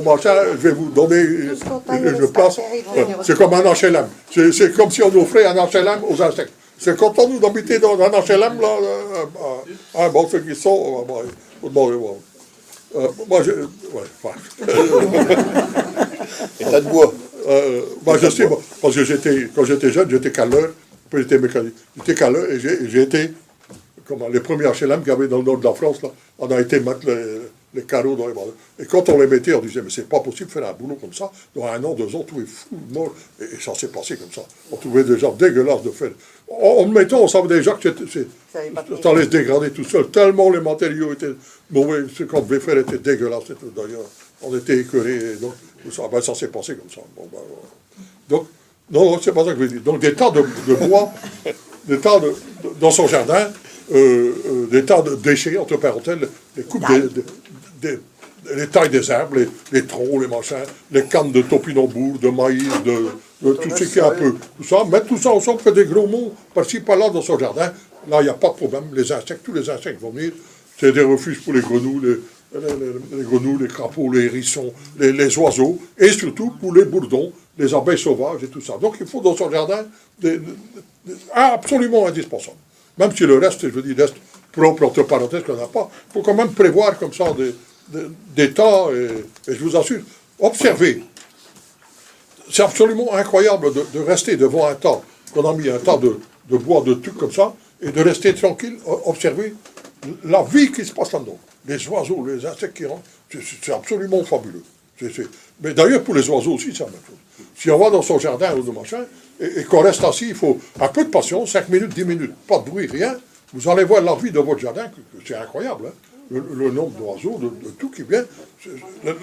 Speaker 1: machins, je vais vous donner une place. C'est comme un HLM. C'est comme si on offrait un HLM aux insectes. C'est content, nous, d'habiter dans un HLM, là, bon, ceux qui sont... moi,
Speaker 3: Et tas de bois.
Speaker 1: Je sais, moi, parce que quand j'étais jeune, j'étais caleur, puis j'étais mécanique. J'étais caleur et j'ai été, comme les premiers HLM qu'il y avait dans le nord de la France, là, on a été mettre les carreaux dans les bordels. Et quand on les mettait, on disait, mais c'est pas possible de faire un boulot comme ça. Dans 1 an, 2 ans, tout est fou, mort. Et ça s'est passé comme ça. On trouvait des gens dégueulasses de faire. En le mettant, on savait déjà que ça allait se dégrader tout seul, tellement les matériaux étaient mauvais, ce qu'on devait faire était dégueulasse. Et tout. D'ailleurs, on était écœurés. Donc, ça s'est passé comme ça. Bon, voilà. Donc, non, c'est pas ça que je veux dire. Donc, des tas de bois, des tas dans son jardin, des tas de déchets, entre parenthèses, les coupes les tailles des arbres, les troncs, les machins, les cannes de topinambour, de maïs, de tout ce qui est un peu, tout ça, mettre tout ça ensemble, fait des gros mots, par-ci, par-là, dans son jardin, là, il n'y a pas de problème, les insectes, tous les insectes vont venir, c'est des refuges pour les grenouilles, les crapauds, les hérissons, les oiseaux, et surtout pour les bourdons, les abeilles sauvages et tout ça. Donc il faut dans son jardin absolument indispensable. Même si le reste, je veux dire, reste propre, entre parenthèses, qu'on n'a pas, il faut quand même prévoir comme ça des tas, et je vous assure, observez. C'est absolument incroyable de rester devant un tas, qu'on a mis un tas de bois, de trucs comme ça, et de rester tranquille, observer la vie qui se passe là-dedans. Les oiseaux, les insectes qui rentrent, c'est absolument fabuleux. Mais d'ailleurs, pour les oiseaux aussi, c'est la même chose. Si on va dans son jardin ou de machin, et qu'on reste assis, il faut un peu de patience, 5 minutes, 10 minutes, pas de bruit, rien, vous allez voir la vie de votre jardin, c'est incroyable, hein. Le nombre d'oiseaux, de tout qui vient.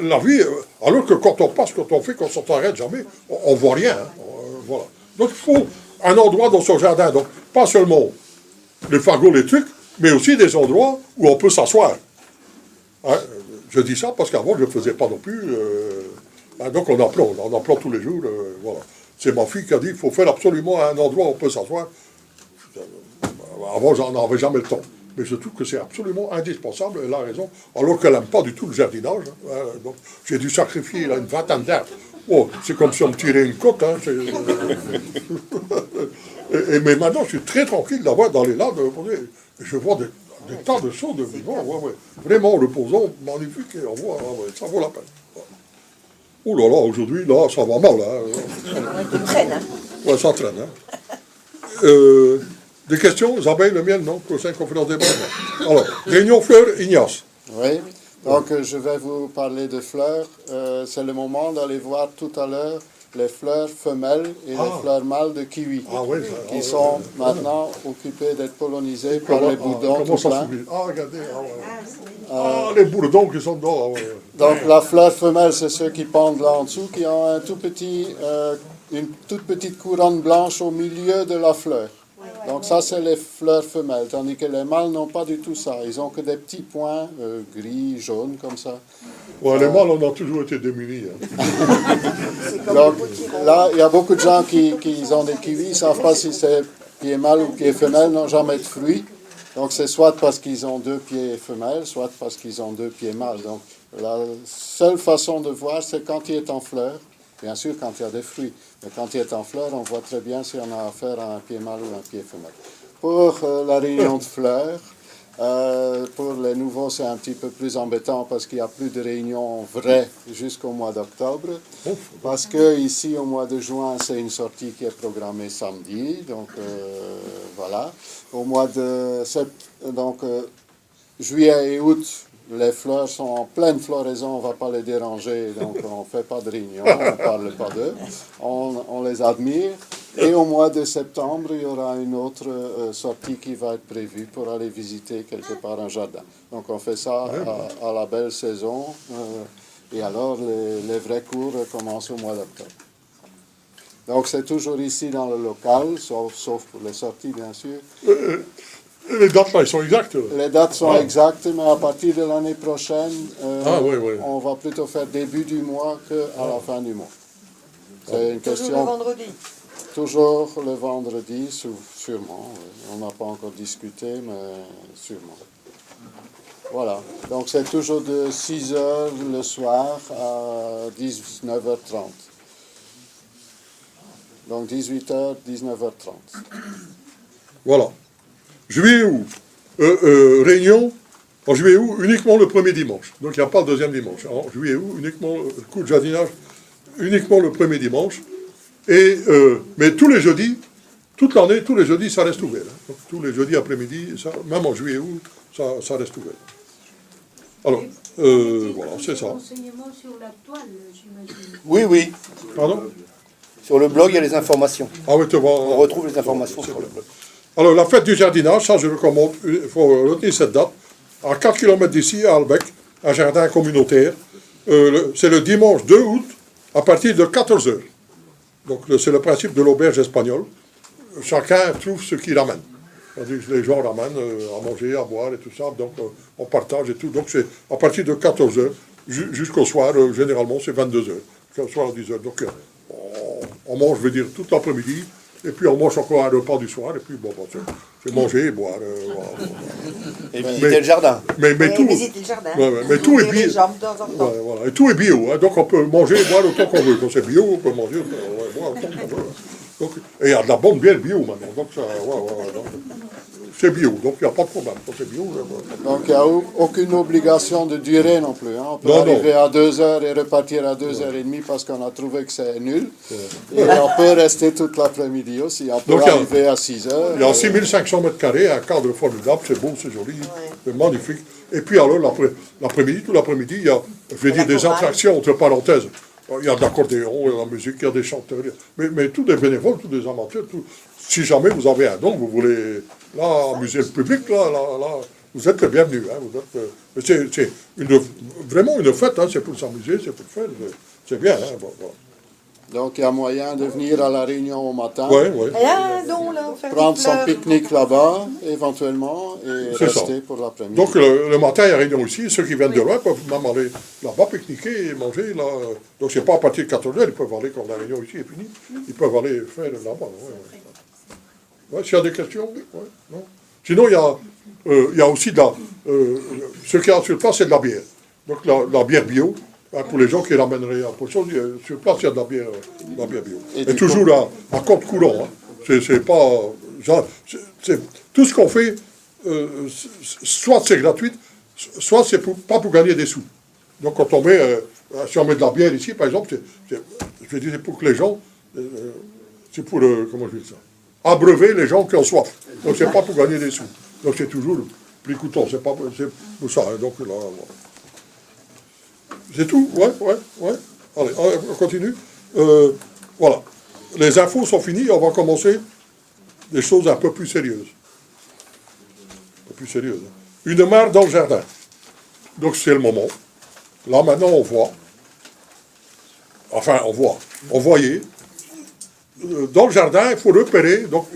Speaker 1: La vie, alors que quand on passe, quand on fait, qu'on ne s'arrête jamais, on ne voit rien. Hein, voilà. Donc il faut un endroit dans son jardin, donc pas seulement les fagots, les trucs, mais aussi des endroits où on peut s'asseoir. Hein, je dis ça parce qu'avant, je ne le faisais pas non plus. Donc on apprend tous les jours. Voilà. C'est ma fille qui a dit qu'il faut faire absolument un endroit où on peut s'asseoir. Avant, j'en avais jamais le temps. Mais je trouve que c'est absolument indispensable, elle a raison, alors qu'elle n'aime pas du tout le jardinage. Hein. Donc j'ai dû sacrifier là, une vingtaine d'arbres. Oh, c'est comme si on me tirait une côte. Hein, mais maintenant, je suis très tranquille d'avoir dans les lacs. Je vois des tas de choses de vivants, vraiment reposants, magnifiques, et on voit, ça vaut la peine. Oh là là, aujourd'hui, là, ça va mal. Hein.
Speaker 2: Ça traîne. Hein.
Speaker 1: Ouais, ça traîne. Hein. Des questions, Isabelle, le miel, non? Prochaine conférence des banques. Alors, réunion fleurs, Ignace.
Speaker 7: Oui, donc je vais vous parler de fleurs. C'est le moment d'aller voir tout à l'heure les fleurs femelles et les fleurs mâles de kiwi, qui sont maintenant occupées d'être pollinisées par les bourdons.
Speaker 1: Comment ça se fait? Regardez. Les bourdons qui sont dedans.
Speaker 7: Donc la fleur femelle, c'est ceux qui pendent là en dessous, qui ont une toute petite couronne blanche au milieu de la fleur. Donc ça, c'est les fleurs femelles, tandis que les mâles n'ont pas du tout ça. Ils n'ont que des petits points gris, jaunes, comme ça.
Speaker 1: Ouais, les mâles, on a toujours été démunis. Hein.
Speaker 7: Donc là, il y a beaucoup de gens qui ont des kiwis, ils ne savent pas si c'est pied mâle ou pied femelle, n'ont jamais de fruits. Donc c'est soit parce qu'ils ont 2 pieds femelles, soit parce qu'ils ont 2 pieds mâles. Donc la seule façon de voir, c'est quand il est en fleur. Bien sûr, quand il y a des fruits. Mais quand il est en fleur, on voit très bien si on a affaire à un pied mâle ou un pied femelle. Pour la réunion de fleurs, pour les nouveaux, c'est un petit peu plus embêtant parce qu'il n'y a plus de réunions vraies jusqu'au mois d'octobre. Parce que ici, au mois de juin, c'est une sortie qui est programmée samedi. Donc, voilà. Au mois de juillet et août, les fleurs sont en pleine floraison, on ne va pas les déranger, donc on ne fait pas de réunion, on ne parle pas d'eux, on les admire. Et au mois de septembre, il y aura une autre sortie qui va être prévue pour aller visiter quelque part un jardin. Donc on fait ça à la belle saison, et alors les vrais cours commencent au mois d'octobre. Donc c'est toujours ici dans le local, sauf pour les sorties bien sûr.
Speaker 1: Les dates, là, elles sont exactes.
Speaker 7: Les dates sont exactes, mais à partir de l'année prochaine, on va plutôt faire début du mois qu'à la fin du mois. C'est une question.
Speaker 2: Toujours le vendredi.
Speaker 7: Toujours le vendredi, sûrement. On n'a pas encore discuté, mais sûrement. Voilà. Donc c'est toujours de 6h le soir à 19h30. Donc 18h, 19h30.
Speaker 1: Voilà. Juillet août, réunion, en juillet août, uniquement le premier dimanche. Donc il n'y a pas le deuxième dimanche. En juillet août, uniquement le coup de jardinage uniquement le premier dimanche. Mais tous les jeudis, toute l'année, tous les jeudis, ça reste ouvert. Hein. Donc, tous les jeudis après-midi, même en juillet et août, ça reste ouvert. Alors, voilà, c'est ça.
Speaker 9: Enseignement sur la toile, j'imagine.
Speaker 3: Oui, oui.
Speaker 1: Pardon?
Speaker 3: Sur le blog, il y a les informations.
Speaker 1: Ah oui, tu vois.
Speaker 3: On retrouve les informations sur le blog.
Speaker 1: Alors, la fête du jardinage, ça, je recommande, il faut retenir cette date, à 4 km d'ici, à Albec, un jardin communautaire. C'est le dimanche 2 août, à partir de 14 h. Donc, c'est le principe de l'auberge espagnole. Chacun trouve ce qu'il ramène. C'est-à-dire que les gens ramènent à manger, à boire et tout ça, donc on partage et tout. Donc, c'est à partir de 14 h jusqu'au soir, généralement, c'est 22 h. Jusqu'au soir à 10 h. Donc, on mange, je veux dire, toute l'après-midi. Et puis on mange encore un repas du soir, et puis bon, c'est manger et boire. Voilà.
Speaker 3: Et visiter le jardin.
Speaker 1: Mais tout,
Speaker 2: visiter le jardin.
Speaker 1: mais tout est bio.
Speaker 2: Les jambes de temps en temps.
Speaker 1: Voilà. Et tout est bio, hein, donc on peut manger et boire autant qu'on veut. Quand c'est bio, on peut manger et boire autant qu'on veut. Donc, et il y a de la bonne bière bio maintenant, donc ça, donc, c'est bio, donc il n'y a pas de problème. Quand c'est bio,
Speaker 7: Donc il n'y a aucune obligation de durée non plus. Hein. On peut arriver à 2 h et repartir à 2 h 30 parce qu'on a trouvé que c'est nul. Et on peut rester toute l'après-midi aussi. On peut arriver à 6 h.
Speaker 1: Il y a 6500 mètres carrés, un cadre formidable, c'est beau, c'est joli, c'est magnifique. Et puis alors, l'après-midi, tout l'après-midi, il y a, je vais dire, des attractions, entre parenthèses. Il y a de l'accordéon, il y a de la musique, il y a des chanteurs. Mais tous des bénévoles, tous des amateurs. Si jamais vous avez un don, vous voulez là, amuser le public, là, vous êtes le bienvenu. Hein, c'est vraiment une fête, hein, c'est pour s'amuser, c'est pour faire. C'est bien. Hein, bon, voilà.
Speaker 7: Donc il y a moyen de venir à la réunion au matin,
Speaker 2: Prendre
Speaker 7: son pique-nique là-bas, éventuellement, et rester pour l'après-midi.
Speaker 1: Donc le matin, il y a réunion ici. Ceux qui viennent de loin peuvent même aller là-bas, pique-niquer et manger. Là. Donc c'est pas à partir de 14 h, ils peuvent aller quand la réunion ici est finie. Ils peuvent aller faire là-bas. Ouais, s'il y a des questions, non. Sinon, il y a aussi de la... ce qu'il y a sur place, c'est de la bière. Donc la bière bio. Pour les gens qui ramèneraient un peu de choses, sur place, il y a de la bière bio. Et toujours à compte courant. Hein. C'est pas... tout ce qu'on fait, soit c'est gratuit, soit c'est pas pour gagner des sous. Donc quand on met... si on met de la bière ici, par exemple, je vais dire, c'est pour que les gens... c'est pour... comment je dis ça? Abreuver les gens qui ont soif. Donc c'est pas pour gagner des sous. Donc c'est toujours le prix coûtant. C'est pour ça. Hein. Donc là... Voilà. C'est tout? Ouais. Allez, on continue. Voilà. Les infos sont finies, on va commencer des choses un peu plus sérieuses. Une mare dans le jardin. Donc c'est le moment. Là maintenant on voit. Enfin on voit. On voyait. Dans le jardin, il faut repérer. Donc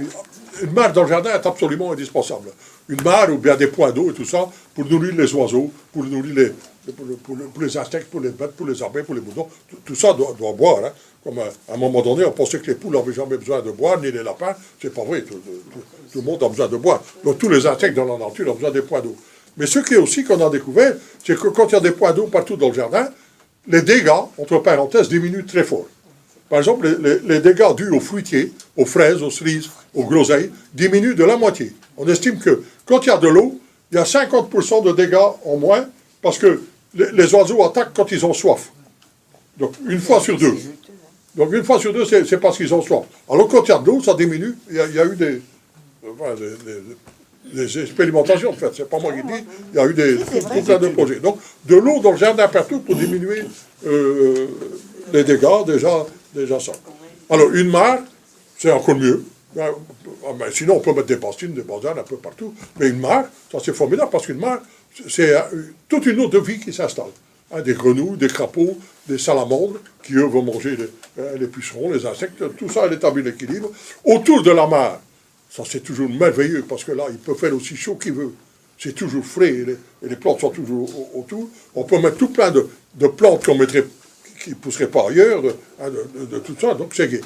Speaker 1: une mare dans le jardin est absolument indispensable. Une mare ou bien des points d'eau et tout ça pour nourrir les oiseaux, pour nourrir pour les insectes, pour les bêtes, pour les abeilles, pour les moutons. Tout ça doit boire. Hein. Comme à un moment donné, on pensait que les poules n'avaient jamais besoin de boire, ni les lapins. C'est pas vrai. Tout le monde a besoin de boire. Donc tous les insectes dans la nature ont besoin des points d'eau. Mais ce qui est aussi qu'on a découvert, c'est que quand il y a des points d'eau partout dans le jardin, les dégâts, entre parenthèses, diminuent très fort. Par exemple, les dégâts dus aux fruitiers, aux fraises, aux cerises, aux groseilles, diminuent de la moitié. On estime que quand il y a de l'eau, il y a 50% de dégâts en moins parce que les oiseaux attaquent quand ils ont soif. Donc, une fois sur deux. Donc, une fois sur deux, c'est parce qu'ils ont soif. Alors, quand il y a de l'eau, ça diminue. Il y a eu des expérimentations, en fait. C'est pas moi qui dis. Il y a eu tout plein de projets. Donc, de l'eau dans le jardin partout pour diminuer les dégâts, déjà ça. Alors, une mare, c'est encore mieux. Mais sinon, on peut mettre des bastines, des basanes un peu partout. Mais une mare, ça c'est formidable parce qu'une mare, c'est toute une autre vie qui s'installe. Hein, des grenouilles, des crapauds, des salamandres, qui eux vont manger les pucerons, les insectes, tout ça, elle établit l'équilibre. Autour de la mare, ça c'est toujours merveilleux parce que là, il peut faire aussi chaud qu'il veut. C'est toujours frais et les plantes sont toujours autour. On peut mettre tout plein de plantes qu'on mettrait, qui ne pousseraient pas ailleurs, de tout ça, donc c'est gai.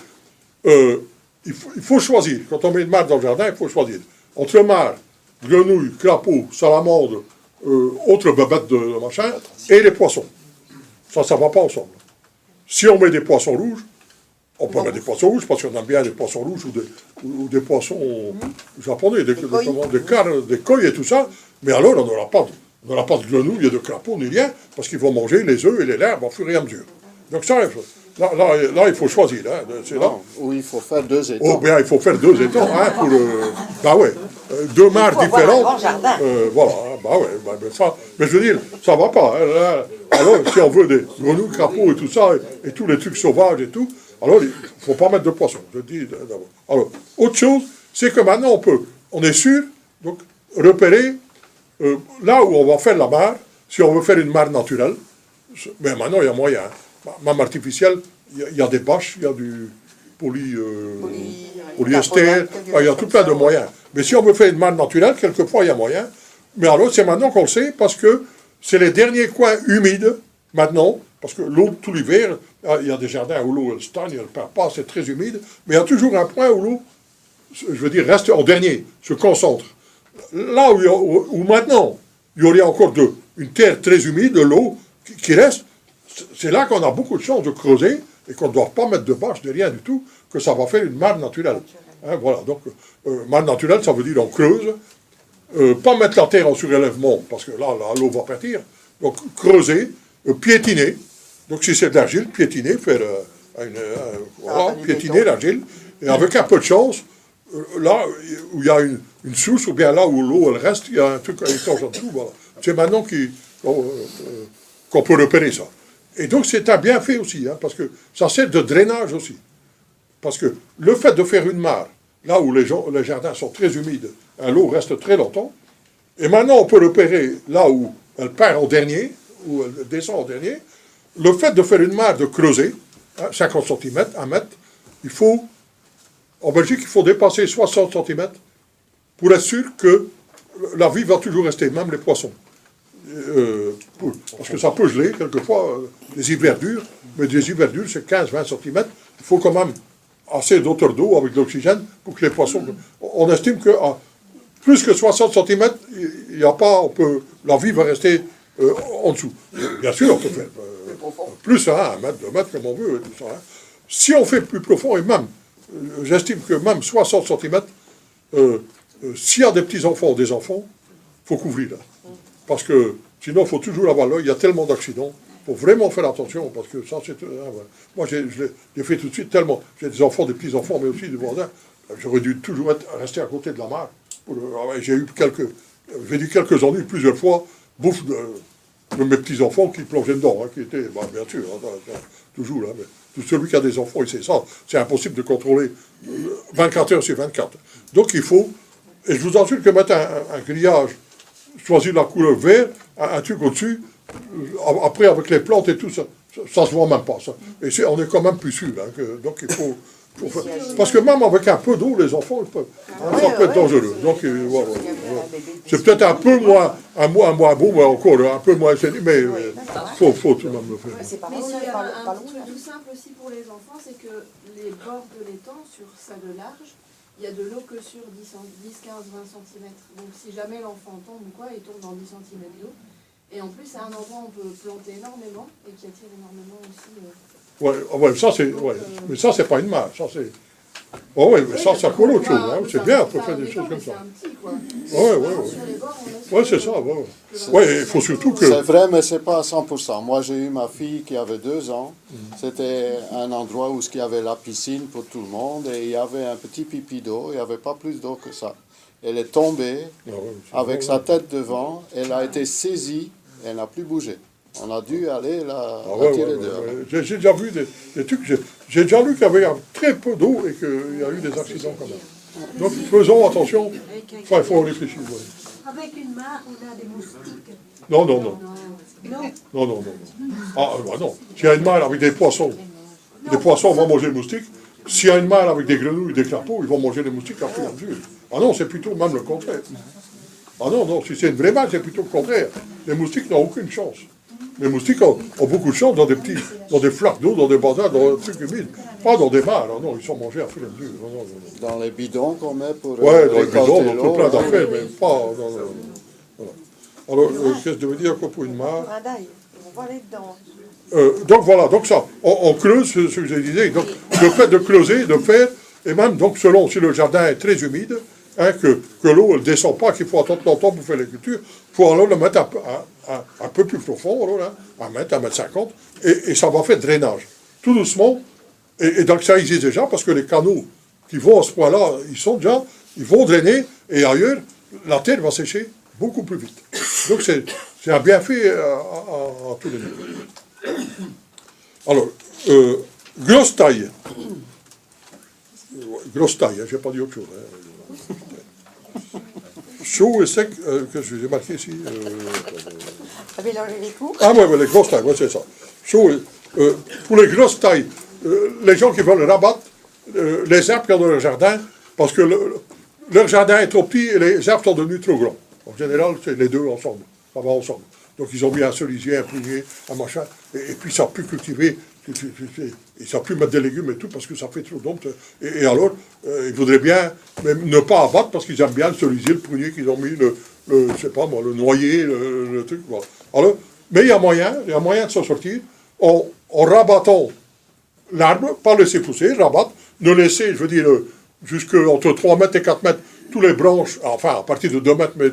Speaker 1: Il faut choisir. Quand on met une mare dans le jardin, il faut choisir. Entre mare, grenouilles, crapauds, salamandres, autres bébêtes de machin, et les poissons. Ça ne va pas ensemble. Si on met des poissons rouges, on peut mettre des poissons rouges, parce qu'on aime bien des poissons rouges ou des poissons japonais, des carres, des koi et tout ça, mais alors on n'aura pas de grenouilles et de crapauds ni rien, parce qu'ils vont manger les œufs et les larves au fur et à mesure. Donc ça, là, il faut choisir. Hein, c'est là.
Speaker 7: Non, ou il faut faire 2 étangs.
Speaker 1: Oh, bien, il faut faire 2 étangs, hein, pour le... Bah ouais, 2 mares
Speaker 2: avoir un
Speaker 1: différentes.
Speaker 2: grand jardin.
Speaker 1: Voilà, hein, bah ouais, mais je veux dire, ça va pas. Hein, là, alors, si on veut des grenouilles, crapauds et tout ça, et tous les trucs sauvages et tout, alors il faut pas mettre de poissons, je dis d'abord. Alors, autre chose, c'est que maintenant, on est sûr, donc, repérer là où on va faire la mare, si on veut faire une mare naturelle, mais maintenant, il y a moyen. Hein. Mare artificielle, il y a des bâches, il y a du polyester, il y a tout plein de moyens. Mais si on veut faire une mare naturelle, quelquefois, il y a moyen. Mais alors, c'est maintenant qu'on le sait, parce que c'est les derniers coins humides, maintenant, parce que l'eau, tout l'hiver, il y a des jardins où l'eau, elle stagne, elle ne perd pas, c'est très humide, mais il y a toujours un point où l'eau, je veux dire, reste en dernier, se concentre. Là où maintenant, il y aurait encore une terre très humide, de l'eau qui reste, c'est là qu'on a beaucoup de chances de creuser et qu'on ne doit pas mettre de bâche, de rien du tout, que ça va faire une mare naturelle. Hein, voilà, donc, mare naturelle, ça veut dire on creuse, pas mettre la terre en surélèvement, parce que là l'eau va partir, donc creuser, piétiner, donc si c'est de l'argile, piétiner, faire voilà, piétiner l'argile, et avec un peu de chance, là où il y a une source, ou bien là où l'eau elle reste, il y a un truc étanche en dessous, voilà. C'est maintenant qu'on peut repérer ça. Et donc c'est un bienfait aussi, hein, parce que ça sert de drainage aussi. Parce que le fait de faire une mare, là où les jardins sont très humides, hein, l'eau reste très longtemps, et maintenant on peut repérer là où elle part en dernier, où elle descend en dernier, le fait de faire une mare, de creuser, hein, 50 cm, 1 mètre, en Belgique, il faut dépasser 60 cm pour être sûr que la vie va toujours rester, même les poissons. Parce que ça peut geler, quelquefois, les hivers durs, mais des hivers durs, c'est 15-20 cm. Il faut quand même assez d'auteur d'eau avec de l'oxygène pour que les poissons... On estime que plus que 60 cm, il n'y a pas... la vie va rester en dessous. Bien sûr, on peut faire plus, hein, 1 mètre, 2 mètres, comme on veut, et tout ça. Hein. Si on fait plus profond, et même, j'estime que même 60 cm, s'il y a des petits-enfants ou des enfants, il faut couvrir. Hein. Parce que sinon, il faut toujours avoir l'œil. Il y a tellement d'accidents. Il faut vraiment faire attention. Parce que ça, c'est... Hein, voilà. Moi, je l'ai fait tout de suite tellement. J'ai des enfants, des petits-enfants, mais aussi des voisins. J'aurais dû toujours rester à côté de la mare. J'ai eu quelques ennuis plusieurs fois. Bouffe de mes petits-enfants qui plongeaient dedans. Hein, qui étaient, bien sûr, hein, toujours. Hein, mais tout celui qui a des enfants, il sait ça. C'est impossible de contrôler 24 heures sur 24. Donc, il faut... Et je vous assure que mettre un grillage, choisir la couleur vert, un truc au-dessus, après avec les plantes et tout, ça se voit même pas. Ça. Et on est quand même plus sûr. Hein, donc il faut parce que même avec un peu d'eau, les enfants, ça peut être dangereux. Donc voilà. C'est peut-être un peu moins bon, mais encore un peu moins saisi, mais faut tout de même le faire.
Speaker 9: Mais il y a un truc tout simple aussi pour les enfants, c'est que les bords de l'étang, sur ça de large, il y a de l'eau que sur 10, 15, 20 cm. Donc si jamais l'enfant tombe ou quoi, il tombe dans 10 cm d'eau. Et en plus, c'est un endroit où on peut planter énormément et qui attire énormément aussi.
Speaker 1: Ouais, ça c'est. Ouais. Mais ça, c'est pas une mare. Ça, c'est. Oh, ouais, mais ça colle autre chose. Hein. C'est bien, on peut faire des choses comme ça. Ouais, c'est ça. Ouais, il faut surtout que.
Speaker 7: C'est vrai, mais c'est pas à 100%. Moi, j'ai eu ma fille qui avait 2 ans. C'était un endroit où il y avait la piscine pour tout le monde et il y avait un petit pipi d'eau. Il n'y avait pas plus d'eau que ça. Elle est tombée avec sa tête devant. Elle a été saisie. Elle n'a plus bougé. On a dû aller la tirer dehors.
Speaker 1: J'ai déjà vu des trucs. J'ai déjà lu qu'il y avait très peu d'eau et qu'il y a eu des accidents quand même. Donc faisons attention. Enfin, il faut réfléchir. Ouais.
Speaker 9: Avec une mare, on a des moustiques.
Speaker 1: Non. Ah, non. S'il y a une mare avec des poissons vont manger les moustiques. S'il y a une mare avec des grenouilles, des crapauds, ils vont manger les moustiques après en mesure. Ah non, c'est plutôt même le contraire. Ah non, si c'est une vraie mare, c'est plutôt le contraire. Les moustiques n'ont aucune chance. Les moustiques ont beaucoup de chance dans des flaques d'eau, dans des bazins, dans des trucs humides. Pas dans des mares, non, ils sont mangés à fur et à mesure. Non.
Speaker 7: Dans les bidons qu'on met pour
Speaker 1: dans les bidons, dans tout plein d'affaires, mais pas... Voilà. Alors, qu'est-ce que je veux dire pour une mare?
Speaker 2: On va aller dedans.
Speaker 1: Donc voilà, donc ça, on creuse, ce que je disais, donc le fait de creuser, de faire, et même donc selon si le jardin est très humide, hein, que l'eau ne descend pas, qu'il faut attendre longtemps pour faire les cultures, il faut alors le mettre un peu plus profond, alors, là, 1 mètre, 1 mètre 50, et ça va faire drainage. Tout doucement, et donc ça existe déjà, parce que les canaux qui vont à ce point-là, ils vont drainer, et ailleurs, la terre va sécher beaucoup plus vite. Donc c'est un bienfait à tous les niveaux. Alors, grosse taille. Grosse taille, je n'ai pas dit autre chose. Chaud et sec, que je vous ai marqué ici.
Speaker 2: Mélanger les coups.
Speaker 1: Ah ouais, les grosses tailles, ouais, c'est ça. Chaud, pour les grosses tailles, les gens qui veulent rabattre les arbres qui ont dans leur jardin, parce que leur jardin est trop petit et les arbres sont devenus trop grands. En général, c'est les deux ensemble. Ça va ensemble. Donc ils ont mis un cerisier, un prunier, un machin, et puis ça a pu cultiver, et ça a pu mettre des légumes et tout, parce que ça fait trop d'ombre. Et alors, ils voudraient bien même ne pas abattre, parce qu'ils aiment bien le cerisier, le prunier qu'ils ont mis, je sais pas moi, le noyer, le truc, voilà. Alors, mais il y a moyen de s'en sortir, en rabattant l'arbre, pas laisser pousser, rabattre, ne laisser, je veux dire, jusqu'entre 3 mètres et 4 mètres, tous les branches, enfin, à partir de 2 mètres, mais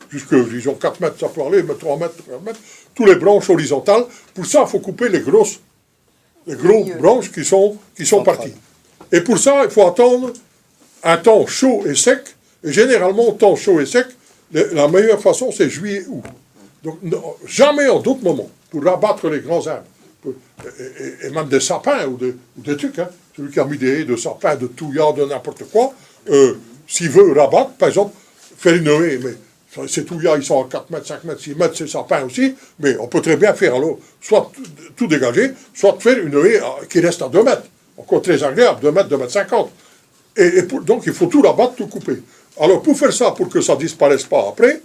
Speaker 1: jusque, disons, 4 mètres, ça peut aller, mais 3 mètres, 4 mètres, tous les branches horizontales. Pour ça, il faut couper les grosses branches qui sont parties. Et pour ça, il faut attendre un temps chaud et sec. Et généralement, temps chaud et sec, la meilleure façon, c'est juillet-août. Donc, jamais en d'autres moments, pour rabattre les grands arbres, et même des sapins ou des trucs, hein. Celui qui a mis des haies de sapins, de touillards, de n'importe quoi, s'il veut rabattre, par exemple, faire une haie, mais ces touillards, ils sont à 4 mètres, 5 mètres, 6 mètres, ces sapins aussi, mais on peut très bien faire alors, soit tout dégager, soit faire une haie qui reste à 2 mètres. Encore très agréable, 2 mètres, 2 mètres 50. Donc il faut tout rabattre, tout couper. Alors pour faire ça, pour que ça ne disparaisse pas après,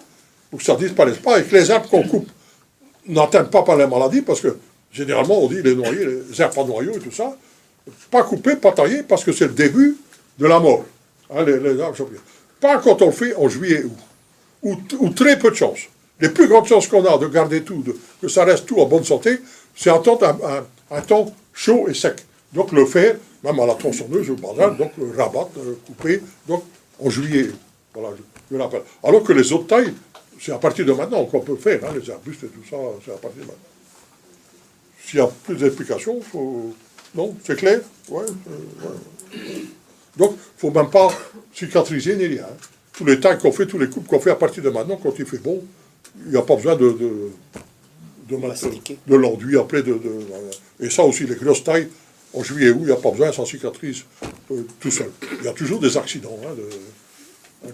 Speaker 1: pour que ça ne disparaisse pas, et que les arbres qu'on coupe n'atteignent pas par les maladies, parce que généralement on dit les noyers, les arbres à noyaux et tout ça, pas couper, pas tailler, parce que c'est le début de la mort. Hein, les arbres, pas quand on le fait en juillet ou très peu de chance. Les plus grandes chances qu'on a de garder tout, que ça reste tout en bonne santé, c'est attendre un temps chaud et sec. Donc le faire, même à la tronçonneuse ou au bazar, donc le rabattre, couper, donc en juillet. Voilà, je l'appelle. Alors que les autres tailles, c'est à partir de maintenant qu'on peut le faire, hein, les arbustes et tout ça, c'est à partir de maintenant. S'il y a plus d'explications, il faut... Non, c'est clair? Ouais, Donc, il ne faut même pas cicatriser ni rien. Tous les tailles qu'on fait, tous les coupes qu'on fait à partir de maintenant, quand il fait bon, il n'y a pas besoin de l'enduit après. Et ça aussi, les grosses tailles, en juillet et août, il n'y a pas besoin, ça cicatrise tout seul. Il y a toujours des accidents.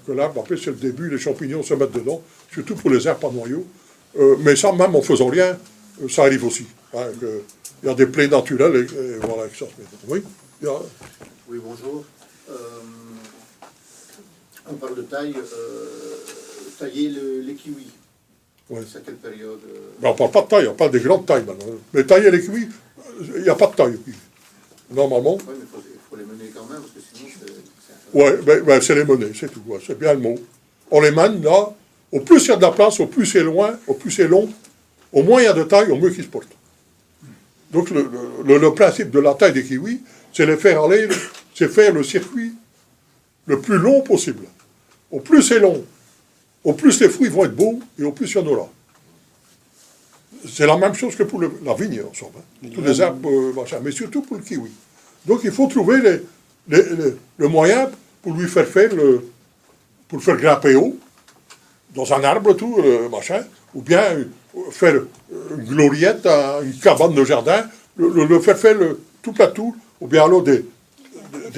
Speaker 1: Que l'arbre, après, c'est le début, les champignons se mettent dedans, surtout pour les herbes à noyaux. Mais ça, même en faisant rien, ça arrive aussi. Hein, il y a des plaies naturelles, et voilà, que ça se met. Oui,
Speaker 7: Oui, bonjour. On parle de taille, tailler les kiwis.
Speaker 1: Ouais.
Speaker 7: C'est à quelle période
Speaker 1: Ben, on ne parle pas de taille, on parle des grandes tailles maintenant. Mais tailler les kiwis, il n'y a pas de taille. Normalement.
Speaker 7: Oui, mais il faut les mener quand même, parce que sinon c'est...
Speaker 1: Oui, ben, c'est les mener, c'est tout. Ouais, c'est bien le mot. On les mène là. Au plus il y a de la place, au plus c'est loin, au plus c'est long, au moins il y a de taille, au mieux qu'ils se portent. Donc le principe de la taille des kiwis, c'est les faire aller, c'est faire le circuit le plus long possible. Au plus c'est long, au plus les fruits vont être beaux et au plus il y en aura. C'est la même chose que pour la vigne, en somme. Hein. Tous les arbres, machin, mais surtout pour le kiwi. Donc il faut trouver le moyen pour lui faire pour le faire grimper haut, dans un arbre, tout, machin, ou bien faire une gloriette, une cabane de jardin, le faire toute la tour, ou bien alors des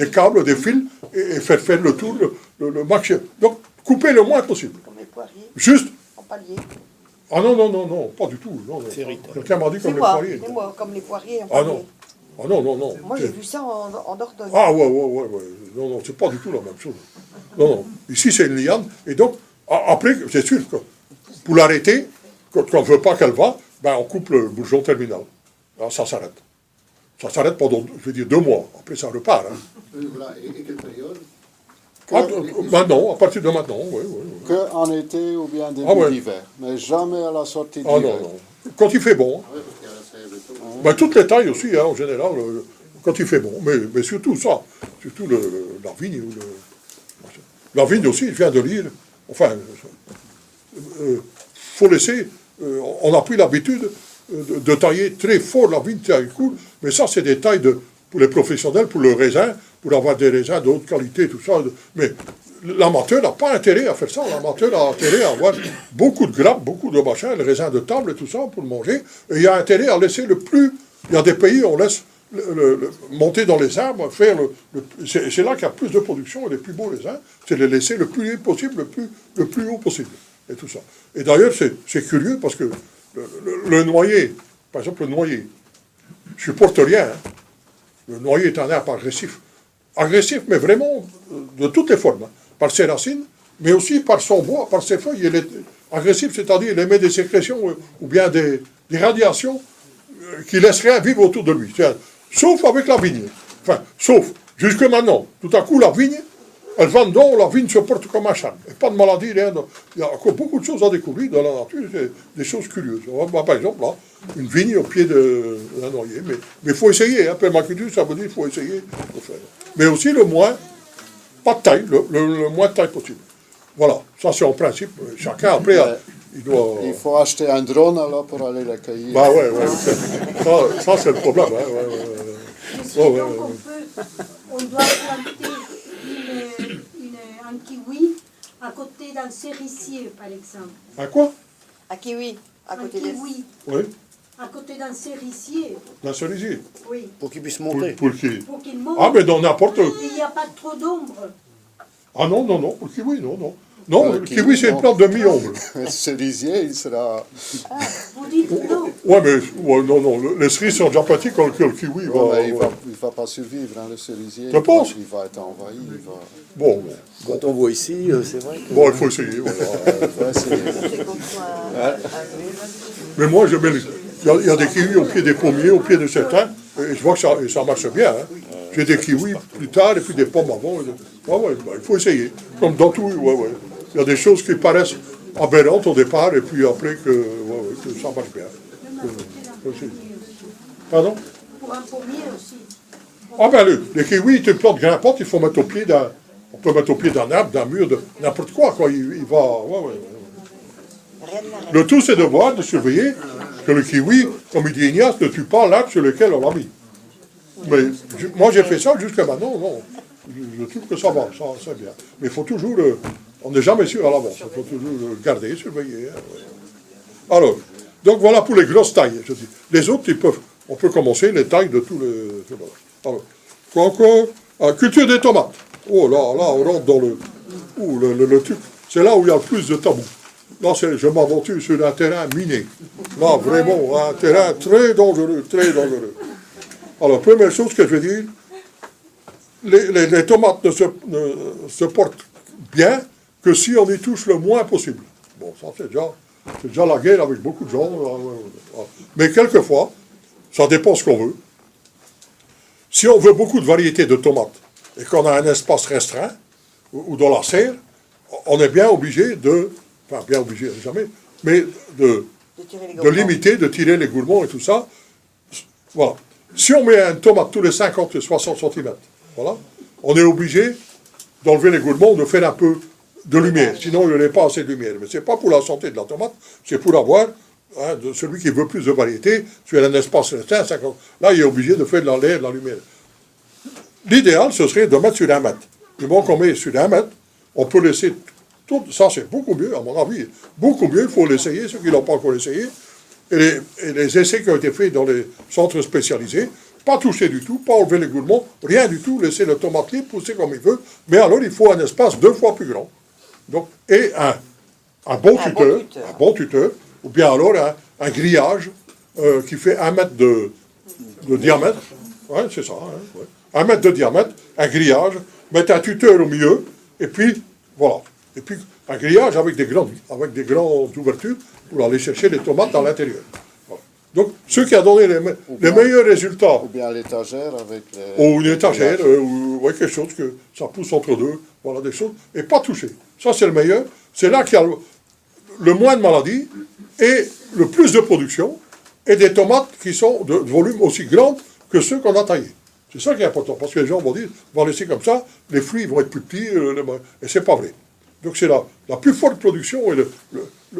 Speaker 1: câbles, des fils, et faire le tour, le maximum. Donc, couper le moins possible.
Speaker 2: Comme les poiriers.
Speaker 1: Juste.
Speaker 2: En palier.
Speaker 1: Ah non, pas du tout. Quelqu'un m'a dit comme les poiriers.
Speaker 2: C'est moi, comme les poiriers en
Speaker 1: Ah
Speaker 2: palier.
Speaker 1: non.
Speaker 2: Moi, j'ai vu ça en Dordogne.
Speaker 1: Ah ouais. Non, c'est pas du tout la même chose. Non. Ici, c'est une liane, et donc, après, c'est sûr que pour l'arrêter, quand on ne veut pas qu'elle va, ben on coupe le bourgeon terminal. Alors, ça s'arrête. Ça s'arrête pendant, je veux dire, 2 mois. Après, ça repart. Hein.
Speaker 7: Voilà, et quelle période
Speaker 1: Maintenant, à partir de maintenant, oui.
Speaker 7: Que en été ou bien début d'hiver, mais jamais à la sortie d'hiver.
Speaker 1: Ah non. Quand il fait bon.
Speaker 7: Oui, parce qu'il y a la sève et tout.
Speaker 1: Ben, toutes les tailles aussi, hein, en général, quand il fait bon. Mais surtout ça, surtout la vigne. La vigne aussi, je viens de lire. Enfin, faut laisser on a pris l'habitude de tailler très fort la vigne, très cool, mais ça, c'est des tailles pour les professionnels, pour le raisin, pour avoir des raisins de haute qualité, tout ça. Mais l'amateur n'a pas intérêt à faire ça. L'amateur a intérêt à avoir beaucoup de grappes, beaucoup de machins, le raisin de table et tout ça pour le manger. Et il y a intérêt à laisser le plus... Il y a des pays où on laisse monter dans les arbres, faire c'est là qu'il y a plus de production et les plus beaux raisins, c'est de les laisser le plus possible, le plus haut possible. Et tout ça. Et d'ailleurs, c'est curieux parce que le noyer, par exemple le noyer, je supporte rien. Hein. Le noyer est un arbre agressif. Agressif, mais vraiment de toutes les formes. Hein. Par ses racines, mais aussi par son bois, par ses feuilles. Il est agressif, c'est-à-dire il émet des sécrétions ou bien des radiations qui ne laissent rien vivre autour de lui. Sauf avec la vigne. Enfin, sauf, jusque maintenant. Tout à coup, la vigne, elle va dedans, la vigne se porte comme un charme. Et pas de maladie, rien. Il y a encore beaucoup de choses à découvrir dans la nature, des choses curieuses. Par exemple, là, une vigne au pied d'un noyer. Mais il faut essayer. Hein. Permaculture, ça veut dire qu'il faut essayer de faire. Mais aussi le moins, pas de taille, le moins de taille possible. Voilà, ça c'est en principe. Chacun après, il doit...
Speaker 7: Il faut acheter un drone alors pour aller la cueillir.
Speaker 1: Bah ouais. Ça c'est le problème.
Speaker 10: Donc on doit planter un kiwi à côté d'un cerisier, par exemple.
Speaker 1: Un quoi?
Speaker 2: Un kiwi, à côté
Speaker 10: Un kiwi,
Speaker 1: Oui,
Speaker 10: à côté d'un cerisier.
Speaker 1: d'un cerisier.
Speaker 10: Oui,
Speaker 3: Pour qu'il puisse monter.
Speaker 1: Pour qui?
Speaker 10: pour qu'il monte.
Speaker 1: Ah, mais dans n'importe...
Speaker 10: Il n'y a pas trop d'ombre.
Speaker 1: Ah non, pour le kiwi, non. Non, le kiwi c'est une plante de mi-ombre.
Speaker 7: Le cerisier, il sera...
Speaker 10: Vous dites non.
Speaker 1: Ouais, mais non, les cerises sont déjà petits quand le kiwi va...
Speaker 7: Ouais, mais il va pas survivre, hein, le cerisier.
Speaker 1: Je pense.
Speaker 7: Il va être envahi.
Speaker 1: Bon,
Speaker 3: Quand on voit ici, c'est vrai que...
Speaker 1: bon, il faut essayer. Voilà.
Speaker 2: C'est comme ça,
Speaker 1: Mais moi, il y a des kiwis au pied des pommiers, au pied de certains, et je vois que ça marche bien. Hein. J'ai des kiwis plus tard, et puis des pommes avant. Il faut essayer. Comme dans tout, il y a des choses qui paraissent aberrantes au départ, et puis après que ça marche bien. Pardon?
Speaker 10: Pour un pommier aussi.
Speaker 1: Ah ben, les kiwis, c'est une plante grimpante, il faut mettre au pied d'un... On peut mettre au pied d'un arbre, d'un mur, de n'importe quoi. Il va...
Speaker 2: rien ne l'arrête.
Speaker 1: Le tout, c'est de voir, de surveiller que le kiwi, comme il dit Ignace, ne tue pas l'arbre sur lequel on l'a mis. Mais moi, j'ai fait ça jusqu'à maintenant, non. Je trouve que ça va, ça c'est bien. Mais il faut toujours... on n'est jamais sûr à l'avance. Il faut toujours le garder, surveiller. Hein, ouais. Alors, donc voilà pour les grosses tailles, je dis. Les autres, on peut commencer les tailles de tous les... Alors, quoi encore? Culture des tomates. Oh là, on rentre dans le truc. C'est là où il y a le plus de tabous. Là, je m'aventure sur un terrain miné. Là, vraiment, un terrain très dangereux, très dangereux. Alors, première chose que je veux dire, les tomates ne se portent bien que si on y touche le moins possible. Bon, ça, c'est déjà la guerre avec beaucoup de gens. Mais quelquefois, ça dépend ce qu'on veut. Si on veut beaucoup de variétés de tomates et qu'on a un espace restreint, ou dans la serre, on est bien obligé enfin bien obligé, jamais, mais de limiter, de tirer les gourmands et tout ça. Voilà. Si on met une tomate tous les 50 et 60 cm, voilà, on est obligé d'enlever les gourmands, de faire un peu de lumière, sinon il n'y aurait pas assez de lumière. Mais ce n'est pas pour la santé de la tomate, c'est pour avoir... de celui qui veut plus de variété, sur un espace restreint, 50, là, il est obligé de faire de l'air, de la lumière. L'idéal, ce serait de mettre sur 1 mètre. Du moment qu'on met sur 1 mètre, on peut laisser tout, ça c'est beaucoup mieux, à mon avis, beaucoup mieux, il faut l'essayer, ceux qui ne l'ont pas encore essayé, et les essais qui ont été faits dans les centres spécialisés, pas toucher du tout, pas enlever les gourmands, rien du tout, laisser le tomate libre pousser comme il veut, mais alors il faut un espace 2 fois plus grand. Donc, et un bon tuteur, ou bien alors un grillage qui fait 1 mètre de diamètre. Ouais, c'est ça. Hein, ouais. 1 mètre de diamètre, un grillage, mettre un tuteur au milieu, et puis, voilà. Et puis, un grillage avec des grandes ouvertures pour aller chercher les tomates dans l'intérieur. Voilà. Donc, ce qui a donné les meilleurs résultats.
Speaker 7: Ou bien l'étagère avec les...
Speaker 1: Ou une étagère, ou quelque chose que ça pousse entre deux. Voilà, des choses. Et pas toucher. Ça, c'est le meilleur. C'est là qu'il y a le moins de maladies et le plus de production, et des tomates qui sont de volume aussi grand que ceux qu'on a taillés. C'est ça qui est important, parce que les gens vont dire, on va laisser comme ça, les fruits vont être plus petits, et c'est pas vrai. Donc c'est la plus forte production, et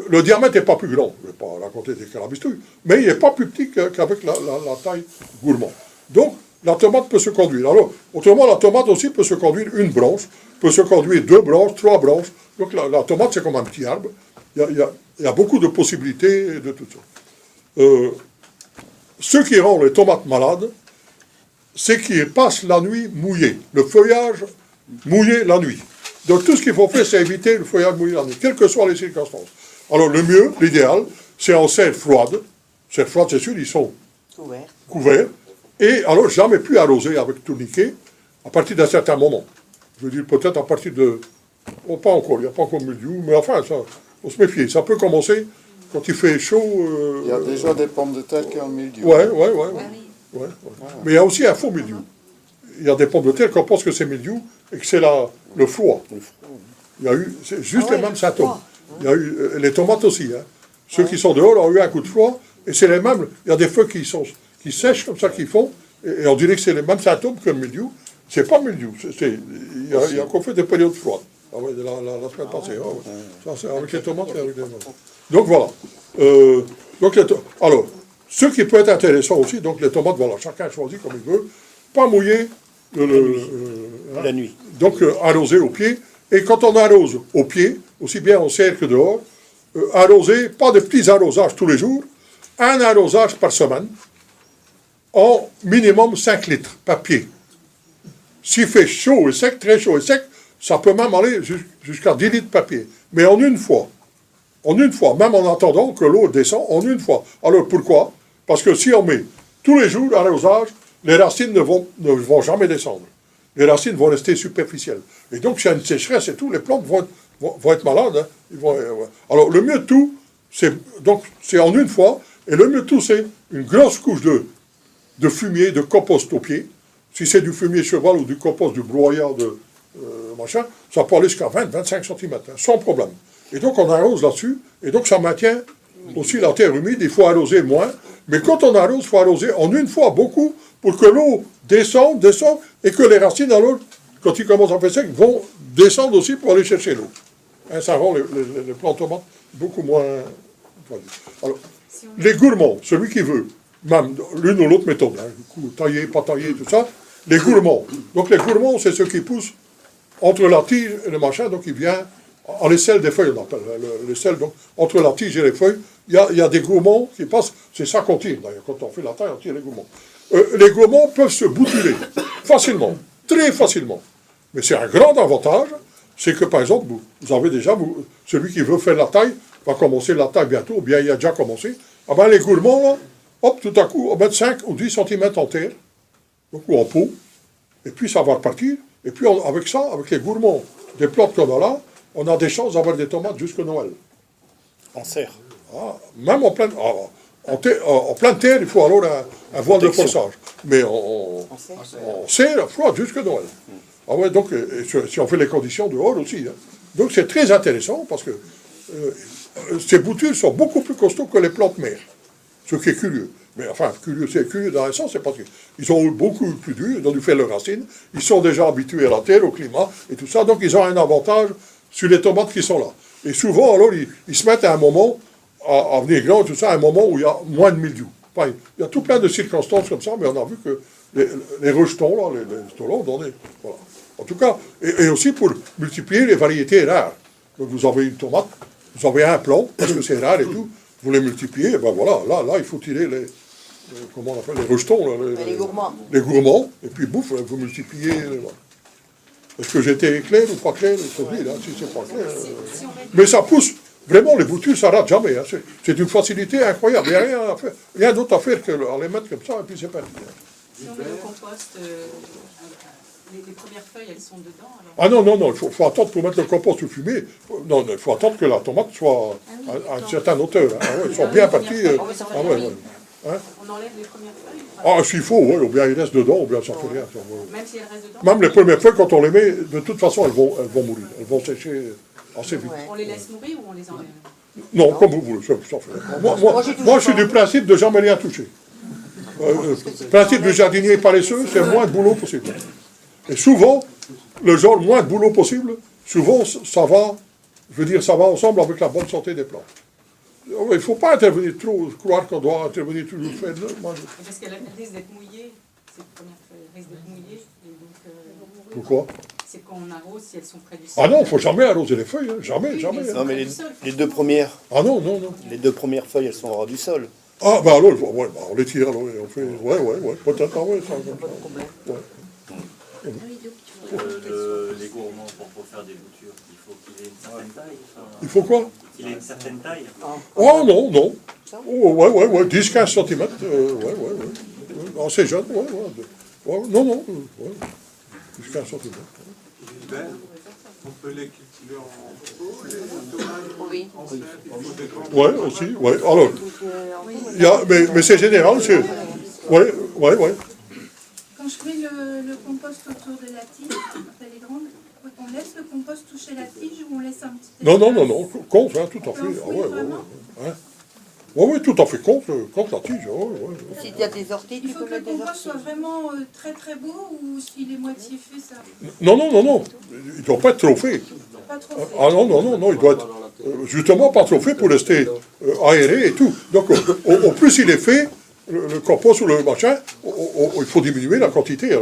Speaker 1: le diamètre n'est pas plus grand. Je ne vais pas raconter des carabistouilles, mais il n'est pas plus petit qu'avec la taille gourmand. Donc, la tomate peut se conduire. Alors, autrement, la tomate aussi peut se conduire une branche, peut se conduire 2 branches, 3 branches. Donc, la tomate, c'est comme un petit arbre. Il y a beaucoup de possibilités de tout ça. Ce qui rend les tomates malades, c'est qu'ils passent la nuit mouillés. Le feuillage mouillé la nuit. Donc, tout ce qu'il faut faire, c'est éviter le feuillage mouillé la nuit, quelles que soient les circonstances. Alors, le mieux, l'idéal, c'est en serre froide. Serre froide, c'est sûr, ils sont couverts. Et alors, jamais plus arroser avec tourniquet à partir d'un certain moment. Je veux dire, peut-être à partir de... Oh, pas encore, il n'y a pas encore de mildiou, mais enfin, ça, faut se méfier. Ça peut commencer quand il fait chaud...
Speaker 7: Il y a déjà des pommes de terre qui ont le mildiou.
Speaker 1: Ouais. Mais il y a aussi un faux mildiou. Il y a des pommes de terre qu'on pense que c'est mildiou et que c'est le froid. Il y a eu juste les mêmes symptômes. Il y a eu les tomates aussi. Hein. Ceux qui sont dehors ont eu un coup de froid et c'est les mêmes. Il y a des feuilles qui sèchent comme ça, qui font, et on dirait que c'est les mêmes symptômes que le mildiou. C'est pas mildiou. Il y a encore fait des périodes froides. Ah ouais, la semaine passée. Ah ouais. Ça, c'est avec les tomates et avec les tomates. Donc voilà. Alors, ce qui peut être intéressant aussi, donc les tomates, voilà, chacun choisit comme il veut, pas mouiller
Speaker 3: la nuit.
Speaker 1: Donc arroser au pied. Et quand on arrose au pied, aussi bien en serre que dehors, arroser, pas de petits arrosages tous les jours, un arrosage par semaine, en minimum 5 litres par pied. S'il fait chaud et sec, très chaud et sec, ça peut même aller jusqu'à 10 litres par pied. Mais en une fois. En une fois, même en attendant que l'eau descend, en une fois. Alors pourquoi? Parce que si on met tous les jours l'arrosage, les racines ne vont jamais descendre. Les racines vont rester superficielles. Et donc, s'il y a une sécheresse et tout, les plantes vont être malades. Hein. Alors, le mieux de tout, c'est en une fois, et le mieux de tout, c'est une grosse couche de fumier, de compost au pied. Si c'est du fumier cheval ou du compost, du broyat, machin, ça peut aller jusqu'à 20-25 cm, hein, sans problème. Et donc, on arrose là-dessus, et donc ça maintient aussi la terre humide. Il faut arroser moins, mais quand on arrose, il faut arroser en une fois beaucoup, pour que l'eau descende, et que les racines, alors, quand ils commencent à faire sec, vont descendre aussi pour aller chercher l'eau. Hein, ça rend les plantes tomates beaucoup moins... Alors, les gourmands, celui qui veut, même l'une ou l'autre méthode, hein, du coup, tailler, pas tailler, tout ça, les gourmands. Donc les gourmands, c'est ceux qui poussent entre la tige et le machin, donc il vient en l'aisselle des feuilles, on appelle l'aisselle, donc entre la tige et les feuilles, il y a des gourmands qui passent, c'est ça qu'on tire d'ailleurs, quand on fait la taille, on tire les gourmands. Les gourmands peuvent se boutuler facilement, très facilement. Mais c'est un grand avantage, c'est que par exemple, vous avez déjà, celui qui veut faire la taille, va commencer la taille bientôt, ou bien il a déjà commencé, ah ben les gourmands, là, hop, tout à coup, on met 5 ou 10 cm en terre, donc, ou en pot, et puis ça va repartir, et puis avec ça, avec les gourmands des plantes qu'on a là, on a des chances d'avoir des tomates jusqu'à Noël.
Speaker 3: En serre.
Speaker 1: Ah, même en pleine terre, il faut alors un voile de forçage. Mais en serre, froid jusqu'à Noël. Ah ouais, donc, si on fait les conditions dehors aussi. Hein. Donc c'est très intéressant parce que ces boutures sont beaucoup plus costauds que les plantes mères. Ce qui est curieux. Mais enfin, c'est curieux dans un sens, c'est parce qu'ils sont beaucoup plus durs, ils ont dû faire leurs racines, ils sont déjà habitués à la terre, au climat et tout ça, donc ils ont un avantage sur les tomates qui sont là. Et souvent, alors, ils se mettent à un moment, à venir grand, tout ça, à un moment où il y a moins de mildiou. Enfin, il y a tout plein de circonstances comme ça, mais on a vu que les rejetons, là, les stolons, donnaient. Voilà. En tout cas, et aussi pour multiplier les variétés rares. Donc vous avez une tomate, vous avez un plant, parce que c'est rare et tout, vous les multipliez, et ben voilà, là, il faut tirer comment on appelle, les rejetons, là,
Speaker 2: les gourmands.
Speaker 1: Les gourmands, et puis bouffe, vous multipliez. Est-ce que j'étais clair ou pas clair? Il faut dire, hein, si c'est pas clair. Mais ça pousse, vraiment, les boutures, ça rate jamais. Hein. C'est une facilité incroyable. Il n'y a rien d'autre à faire qu'à les mettre comme ça, et puis c'est parti.
Speaker 6: Si on met le compost, les premières feuilles, elles sont dedans alors...
Speaker 1: Ah non, il faut attendre pour mettre le compost ou fumer. Non, il faut attendre que la tomate soit à une certaine hauteur. Hein. Ah ouais, ils sont bien partis. Hein.
Speaker 6: On enlève les premières feuilles?
Speaker 1: Ah, s'il faut, ouais, ou bien ils restent dedans, ou bien ça ne fait rien.
Speaker 6: Même si elles restent dedans?
Speaker 1: Même les premières feuilles, quand on les met, de toute façon, elles vont mourir. Elles vont sécher assez vite.
Speaker 6: On les laisse mourir ou on les enlève?
Speaker 1: Non, comme vous voulez, ça fait. Moi, je suis du principe de jamais rien toucher. Le principe du jardinier paresseux, c'est moins de boulot possible. Et souvent, le genre moins de boulot possible, souvent, ça va Je veux dire, ça va ensemble avec la bonne santé des plantes. Il ne faut pas intervenir trop, croire qu'on doit intervenir toujours faire.
Speaker 6: Parce qu'elle risque d'être mouillée, cette première feuille, elle risque d'être mouillée. Et donc,
Speaker 1: Pourquoi?
Speaker 6: c'est quand on arrose, si elles sont près du sol.
Speaker 1: Ah non, il ne faut jamais arroser les feuilles, hein. Jamais,
Speaker 6: Oui,
Speaker 1: jamais.
Speaker 6: mais
Speaker 1: Hein.
Speaker 3: Non, mais les deux premières.
Speaker 1: Ah non, non, non.
Speaker 3: Les deux premières feuilles, elles sont hors du sol.
Speaker 1: Ah, ben alors, ouais, bah, on les tire, alors, et on fait. Ouais, peut-être, ah ouais, ça. Ouais.
Speaker 11: Les gourmands, pour faire des boutures, il faut qu'il ait une certaine taille.
Speaker 1: Il faut quoi?
Speaker 11: Qu'il ait une certaine taille.
Speaker 1: Oh non, non. Oh, ouais, 10-15 cm. Ouais. Assez jeune, ouais. Non, ouais. 10-15 cm.
Speaker 12: On peut les cultiver en pot, les tomates.
Speaker 2: Oui.
Speaker 1: Ouais, aussi, ouais. Alors, il y a, mais c'est général, c'est. Ouais.
Speaker 8: Quand je mets le compost autour de la tige, quand elle est grande, on laisse le compost toucher la tige ou on laisse un petit
Speaker 1: Non, contre, hein, tout à fait. Ah ouais. Oui, tout à fait, contre la tige. Ouais.
Speaker 2: S'il y a des orties,
Speaker 8: Il
Speaker 2: tu
Speaker 8: faut
Speaker 2: peux
Speaker 8: que le
Speaker 2: mettre des
Speaker 8: compost
Speaker 2: orties.
Speaker 8: soit vraiment très très beau ou s'il est moitié fait, ça
Speaker 1: Non. Il ne doit pas être trop fait.
Speaker 8: pas trop fait.
Speaker 1: Ah non, il doit être justement pas trop fait pour rester aéré et tout. Donc, au plus il est fait, le compost ou le machin, il faut diminuer la quantité.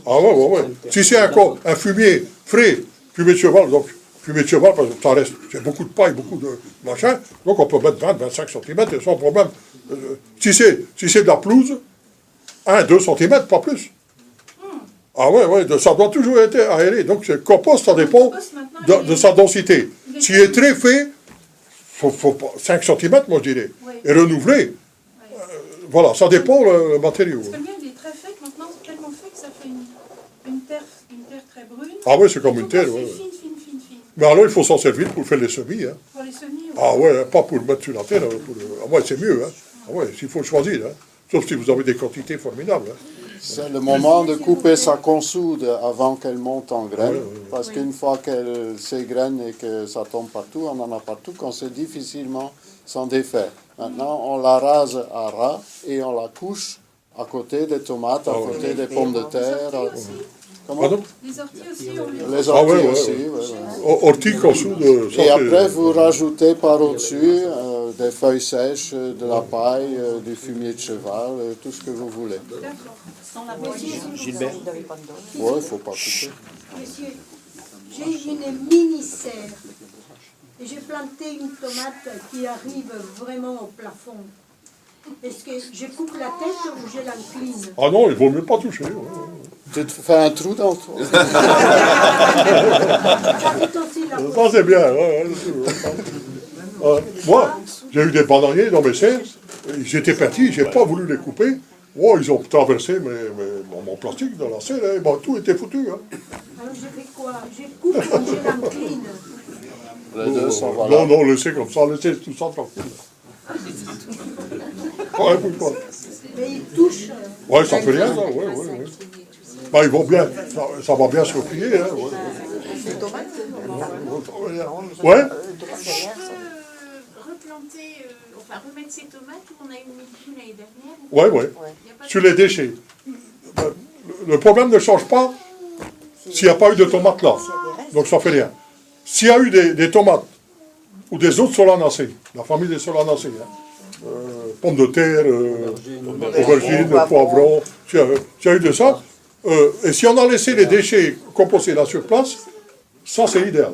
Speaker 1: Ah ouais. Si c'est un fumier frais, fumier de cheval, donc fumier de cheval, parce que ça reste, c'est beaucoup de paille, beaucoup de machin, donc on peut mettre 20-25 cm et sans problème. Si c'est de la pelouse, 1-2 cm, pas plus. Ah ouais, ça doit toujours être aéré. Donc le compost, ça dépend de sa densité. S'il est très fait, faut 5 cm, moi je dirais. Et renouveler. Voilà, ça dépend le matériau.
Speaker 8: Parce que le mien, il est très fait, maintenant c'est tellement fait que ça fait une terre très brune.
Speaker 1: Ah ouais, c'est comme une terre. Ouais.
Speaker 8: Fine.
Speaker 1: Mais alors il faut s'en servir pour faire les semis. Hein.
Speaker 8: Pour les semis,
Speaker 1: Ah ouais, pas pour le mettre sur la terre. Ah ouais, c'est mieux. Hein. Ah ouais, s'il faut choisir. Hein. Sauf si vous avez des quantités formidables. Hein.
Speaker 7: C'est le moment de couper sa consoude avant qu'elle monte en graines. Parce qu'une fois qu'elle s'égrène et que ça tombe partout, on en a partout, qu'on sait difficilement s'en défaire. Maintenant, on la rase à ras et on la couche à côté des tomates, à côté des pommes de terre. Comment?
Speaker 1: Pardon?
Speaker 8: Les orties aussi,
Speaker 7: Les orties aussi,
Speaker 1: orties, consoude.
Speaker 7: Et après, vous rajoutez par au-dessus des feuilles sèches, de la paille, du fumier de cheval, tout ce que vous voulez.
Speaker 3: Gilbert?
Speaker 7: Oui, il ne faut pas couper.
Speaker 10: Monsieur, j'ai une mini-serre et j'ai planté une tomate qui arrive vraiment au plafond. Est-ce que je coupe la tête ou je l'incline?
Speaker 1: Ah non, il vaut mieux pas toucher.
Speaker 7: Tu te fais un trou dans toi.
Speaker 10: Ça
Speaker 1: c'est bien. Moi, j'ai eu des bananiers dans mes serres. Ils étaient petits, j'ai pas voulu les couper. Oh, ils ont traversé mon plastique dans la serre. Et tout était foutu. Hein.
Speaker 10: Alors je fais quoi? Je coupe ou je l'incline?
Speaker 7: Les deux sont valables.
Speaker 1: Non, laissez comme ça, laissez tout ça tranquille. Pourquoi?
Speaker 10: Mais il touche.
Speaker 1: Ouais, ça fait rien, ça, ouais. Bah, ils vont bien, ça va bien se replier, hein, ouais. Ouais.
Speaker 13: Replanter, remettre ces tomates où on a eu une l'année dernière?
Speaker 1: Ouais. Sur les déchets. Le problème ne change pas s'il n'y a pas eu de tomates là. Donc ça fait rien. S'il y a eu des tomates ou des autres solanacées, la famille des solanacées, pommes de terre, aubergines, poivrons, s'il y a eu de ça, et si on a laissé les déchets compostés là sur place, ça c'est idéal.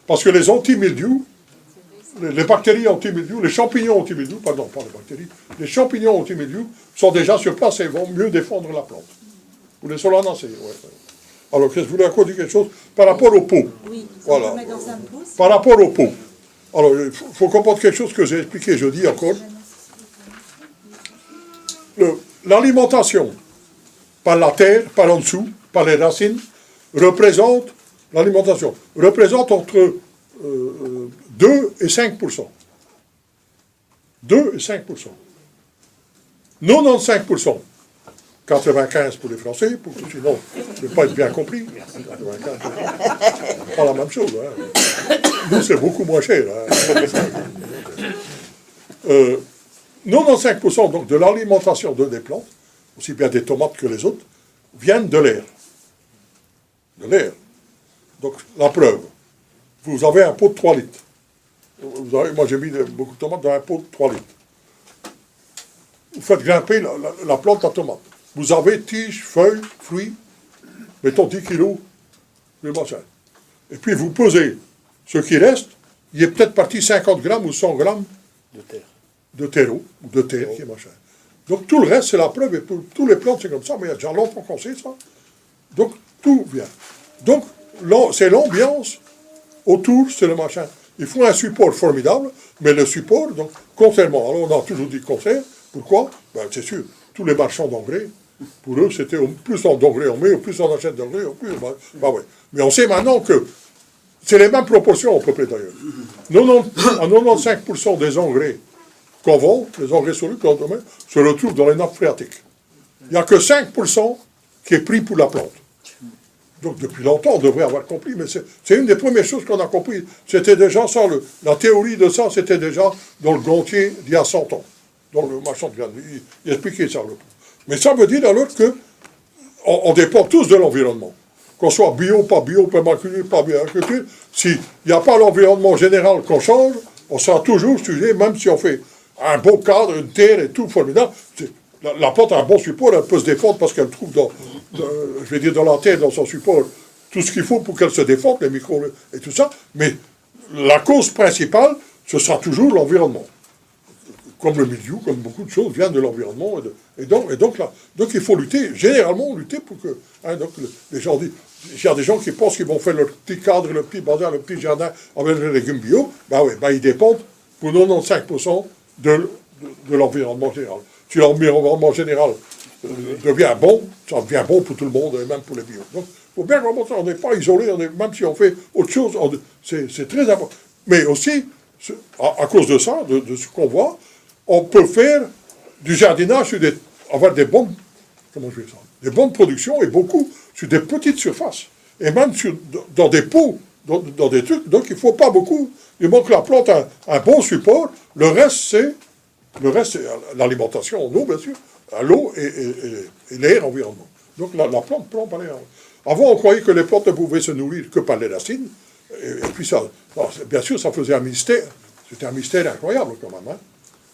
Speaker 1: Parce que les antimildious, les bactéries antimildious, les champignons antimildious, pardon, pas les bactéries, les champignons antimildious sont déjà sur place et vont mieux défendre la plante. Ou les solanacées, ouais. Alors, je voulais encore dire quelque chose par rapport aux pots.
Speaker 10: Oui,
Speaker 1: voilà. Par rapport aux pots. Alors, il faut comprendre quelque chose que j'ai expliqué jeudi encore. L'alimentation par la terre, par en dessous, par les racines, représente entre 2 et 5%. 2 et 5%. 95%. 95 pour les Français, pour que sinon, je ne vais pas être bien compris. 95, c'est pas la même chose. Hein. Nous, c'est beaucoup moins cher. Hein. 95% donc, de l'alimentation des plantes, aussi bien des tomates que les autres, viennent de l'air. De l'air. Donc, la preuve. vous avez un pot de 3 litres. Moi, j'ai mis beaucoup de tomates dans un pot de 3 litres. Vous faites grimper la plante à tomate. Vous avez tiges, feuilles, fruits, mettons 10 kilos de machin. Et puis vous pesez ce qui reste, il est peut-être parti 50 grammes ou 100 grammes de terreau, ou de terre qui est machin. Donc tout le reste, c'est la preuve, et pour tous les plantes, c'est comme ça, mais il y a déjà longtemps qu'on sait ça. Donc tout vient. Donc c'est l'ambiance, autour, c'est le machin. Il faut un support formidable, mais le support, donc, contrairement, alors on a toujours dit concert, pourquoi? Ben, c'est sûr, tous les marchands d'engrais, pour eux, c'était au plus d'engrais on met, au plus on achète d'engrais, au plus... Ben, ouais. Mais on sait maintenant que c'est les mêmes proportions, à peu près d'ailleurs. À 95% des engrais qu'on vend, les engrais solubles qu'on met, se retrouvent dans les nappes phréatiques. Il n'y a que 5% qui est pris pour la plante. Donc depuis longtemps, on devrait avoir compris, mais c'est une des premières choses qu'on a compris. C'était déjà ça, la théorie de ça, c'était déjà dans le Gontier d'il y a 100 ans. Dans le marchand de graines, il expliquait ça. Mais ça veut dire alors que on dépend tous de l'environnement. Qu'on soit bio, permaculture, pas bioagriculture, s'il n'y a pas l'environnement général qu'on change, on sera toujours sujet, même si on fait un beau cadre, une terre et tout formidable. La plante a un bon support, elle peut se défendre parce qu'elle trouve dans la terre, dans son support, tout ce qu'il faut pour qu'elle se défende, les micros et tout ça. Mais la cause principale, ce sera toujours l'environnement. Comme le milieu, comme beaucoup de choses, viennent de l'environnement. Donc il faut lutter, généralement lutter pour que... donc les gens disent, il y a des gens qui pensent qu'ils vont faire leur petit cadre, le petit bazar, le petit jardin avec les légumes bio, ils dépendent pour 95% de l'environnement général. Si l'environnement général devient bon, ça devient bon pour tout le monde, et même pour les bio. Donc, il faut bien comprendre ça, on n'est pas isolé, même si on fait autre chose, c'est très important. Mais aussi, à cause de ça, de ce qu'on voit, on peut faire du jardinage avoir des bonnes, des bonnes productions, et beaucoup sur des petites surfaces. Et même dans des pots, dans des trucs, donc il ne faut pas beaucoup. Il manque la plante un bon support, le reste, c'est l'alimentation en eau, bien sûr, à l'eau et l'air environnement. Donc la plante prend par l'air. Avant, on croyait que les plantes ne pouvaient se nourrir que par les racines. Et puis ça, bien sûr, ça faisait un mystère. C'était un mystère incroyable quand même. Hein.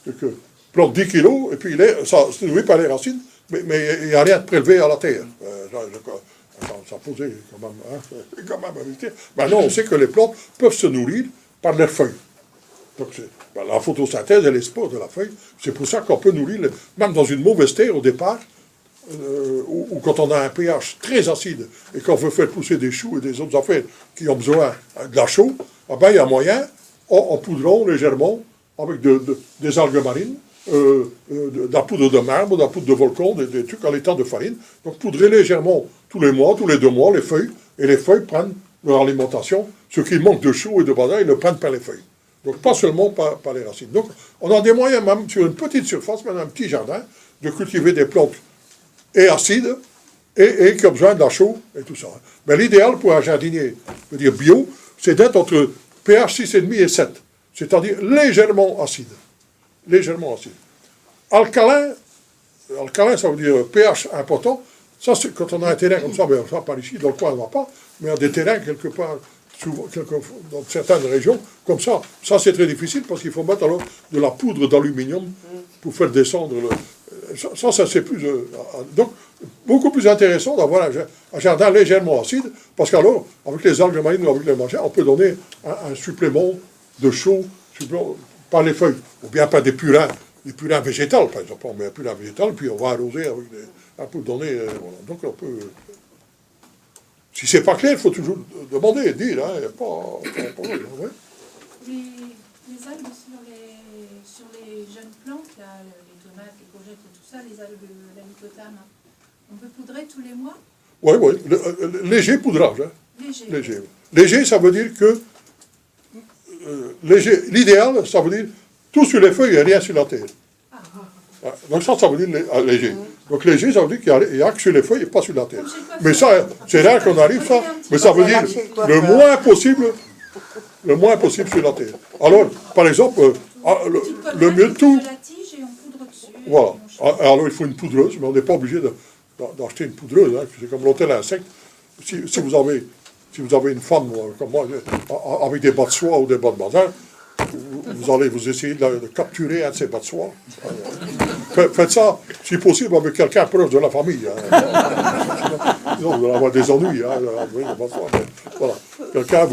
Speaker 1: C'est que plante 10 kilos, et puis ça se nourrit par les racines, mais il n'y a rien de prélevé à la terre. Ça posait quand même un mystère. Maintenant, on sait que les plantes peuvent se nourrir par leurs feuilles. Donc, la photosynthèse, elle est sport de la feuille. C'est pour ça qu'on peut nourrir, même dans une mauvaise terre au départ, ou quand on a un pH très acide et qu'on veut faire pousser des choux et des autres affaires qui ont besoin de la chaux, il y a moyen, en poudrant légèrement avec des algues marines, de la poudre de marbre, de la poudre de volcan, des trucs à l'état de farine. Donc poudrer légèrement tous les mois, tous les 2 mois, les feuilles, et les feuilles prennent leur alimentation. Ce qui manque de chaux et de bazar, ils le prennent par les feuilles. Donc pas seulement par les racines. Donc on a des moyens, même sur une petite surface, même un petit jardin, de cultiver des plantes et acides, et qui ont besoin de la chaux et tout ça. Mais l'idéal pour un jardinier, je veux dire bio, c'est d'être entre pH 6,5 et 7, c'est-à-dire légèrement acide. Légèrement acide. Alcalin, ça veut dire pH important. Ça, c'est quand on a un terrain comme ça, ça par ici, dans le coin, on ne va pas, mais il y a des terrains quelque part, souvent, dans certaines régions, comme ça. Ça, c'est très difficile parce qu'il faut mettre alors de la poudre d'aluminium pour faire descendre le... Ça c'est plus... donc, beaucoup plus intéressant d'avoir un jardin légèrement acide, parce qu'alors, avec les algues marines ou avec les machins, on peut donner un supplément de chaux par les feuilles, ou bien par des purins végétales, par exemple. On met un purin végétal, puis on va arroser avec un peu de données. Voilà. Donc on peut... Si c'est pas clair, il faut toujours demander et dire. Il n'y a pas de problème. Ouais.
Speaker 8: Les algues sur les jeunes plantes, là, les tomates, les courgettes et tout ça, les algues, la mycotame, on peut poudrer tous les mois?
Speaker 1: Oui. Léger poudrage. Hein. Léger, ça veut dire que... l'idéal, ça veut dire tout sur les feuilles et rien sur la terre. Donc ça veut dire léger. Donc léger, ça veut dire qu'il n'y a que sur les feuilles et pas sur la terre. Mais ça, c'est rare qu'on arrive ça, mais ça veut dire le moins possible sur la terre. Alors, par exemple, le mieux de tout... Voilà. Alors il faut une poudreuse, mais on n'est pas obligé d'acheter une poudreuse. Hein. C'est comme l'hôtel à insectes. Si vous avez si vous avez une femme comme moi, avec des bas de soie ou des bas de bazin, vous allez vous essayer de capturer un de ces bas de soie. Faites ça, si possible, avec quelqu'un proche de la famille. Sinon, vous allez avoir des ennuis. Oui, les bas de soie, voilà. Quelqu'un,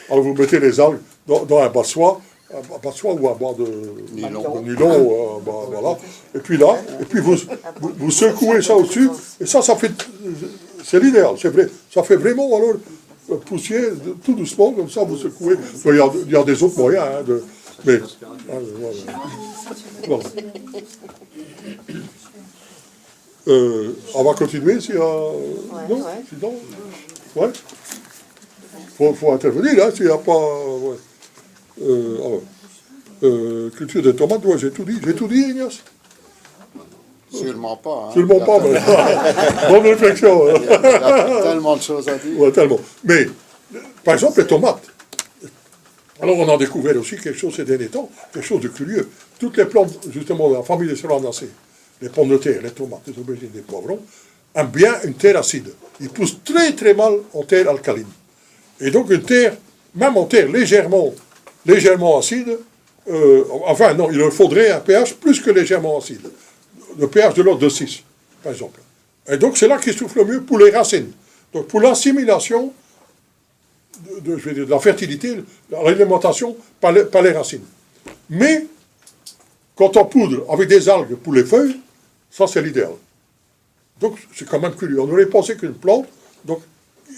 Speaker 1: alors vous mettez les algues dans un bas de soie, ou un bas de nylon, voilà. Et puis là, vous secouez ça au-dessus, et ça fait, c'est l'idéal, c'est vrai. Ça fait vraiment, alors, poussier, tout doucement, comme ça, vous secouez. Il y a des autres moyens, mais, voilà. On va continuer s'il y a... non, sinon, ouais. Faut intervenir, hein, s'il n'y a pas... culture de tomates, ouais, j'ai tout dit, Ignace?
Speaker 7: Sûrement pas. Hein.
Speaker 1: Sûrement pas, mais... bonne réflexion.
Speaker 7: Il y a tellement de choses à dire.
Speaker 1: Ouais, tellement. Mais, par exemple, les tomates. Alors, on a découvert aussi quelque chose ces derniers temps, quelque chose de curieux. Toutes les plantes, justement, de la famille des solanacées, les pommes de terre, les tomates, les aubergines, les poivrons, aiment bien une terre acide. Ils poussent très très mal en terre alcaline. Et donc, une terre, même en terre légèrement acide, enfin, non, il leur faudrait un pH plus que légèrement acide. Le pH de l'ordre de 6, par exemple. Et donc, c'est là qu'il souffle le mieux pour les racines. Donc, pour l'assimilation de la fertilité, l'alimentation par les racines. Mais, quand on poudre avec des algues pour les feuilles, ça, c'est l'idéal. Donc, c'est quand même curieux. On aurait pensé qu'une plante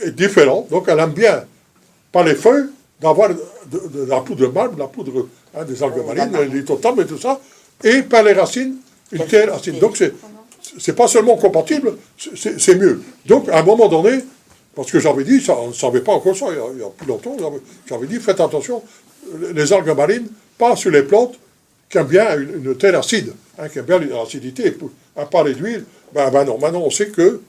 Speaker 1: est différente, donc elle aime bien, par les feuilles, d'avoir de la poudre de marbre, de la poudre des algues marines, les lithotames et tout ça, et par les racines, une terre acide. Donc, c'est pas seulement compatible, c'est mieux. Donc, à un moment donné, parce que j'avais dit, on ne savait pas encore ça, il y a plus longtemps, j'avais dit, faites attention, les algues marines, pas sur les plantes qui aiment bien une terre acide, qui aiment bien l'acidité, à parler d'huile, ben non, maintenant on sait que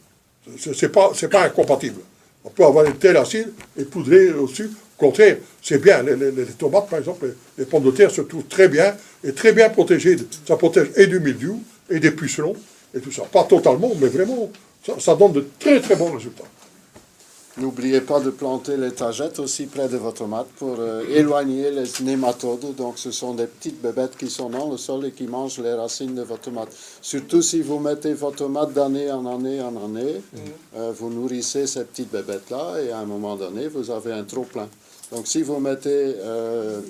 Speaker 1: c'est pas incompatible. On peut avoir une terre acide et poudrer au-dessus. Au contraire, c'est bien. Les tomates, par exemple, les pommes de terre se trouvent très bien et très bien protégées. Ça protège et du mildiou et des pucerons et tout ça. Pas totalement, mais vraiment, ça donne de très très bons résultats.
Speaker 7: N'oubliez pas de planter les tagettes aussi près de vos tomates pour éloigner les nématodes. Donc ce sont des petites bébêtes qui sont dans le sol et qui mangent les racines de vos tomates. Surtout si vous mettez vos tomates d'année en année en année, vous nourrissez ces petites bébêtes-là et à un moment donné, vous avez un trop-plein. Donc si vous mettez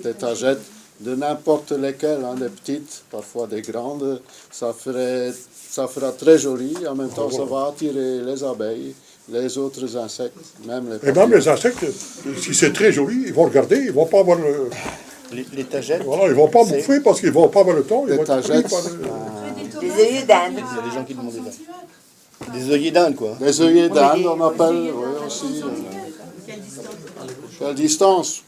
Speaker 7: des tagettes de n'importe lesquelles, des petites, parfois des grandes, ça fera très joli. En même temps, ça va attirer les abeilles, les autres insectes, même les papillons.
Speaker 1: Et même les insectes, si c'est très joli, ils vont regarder, ils ne vont pas avoir le...
Speaker 3: Les tagettes.
Speaker 1: Voilà, ils ne vont pas bouffer parce qu'ils ne vont pas avoir le temps.
Speaker 7: Les tagettes.
Speaker 2: Des œillets d'Inde.
Speaker 3: Il y a des gens qui demandent ça. Des œillets d'Inde, quoi.
Speaker 7: Des œillets d'Inde, on appelle, oui, aussi. Quelle distance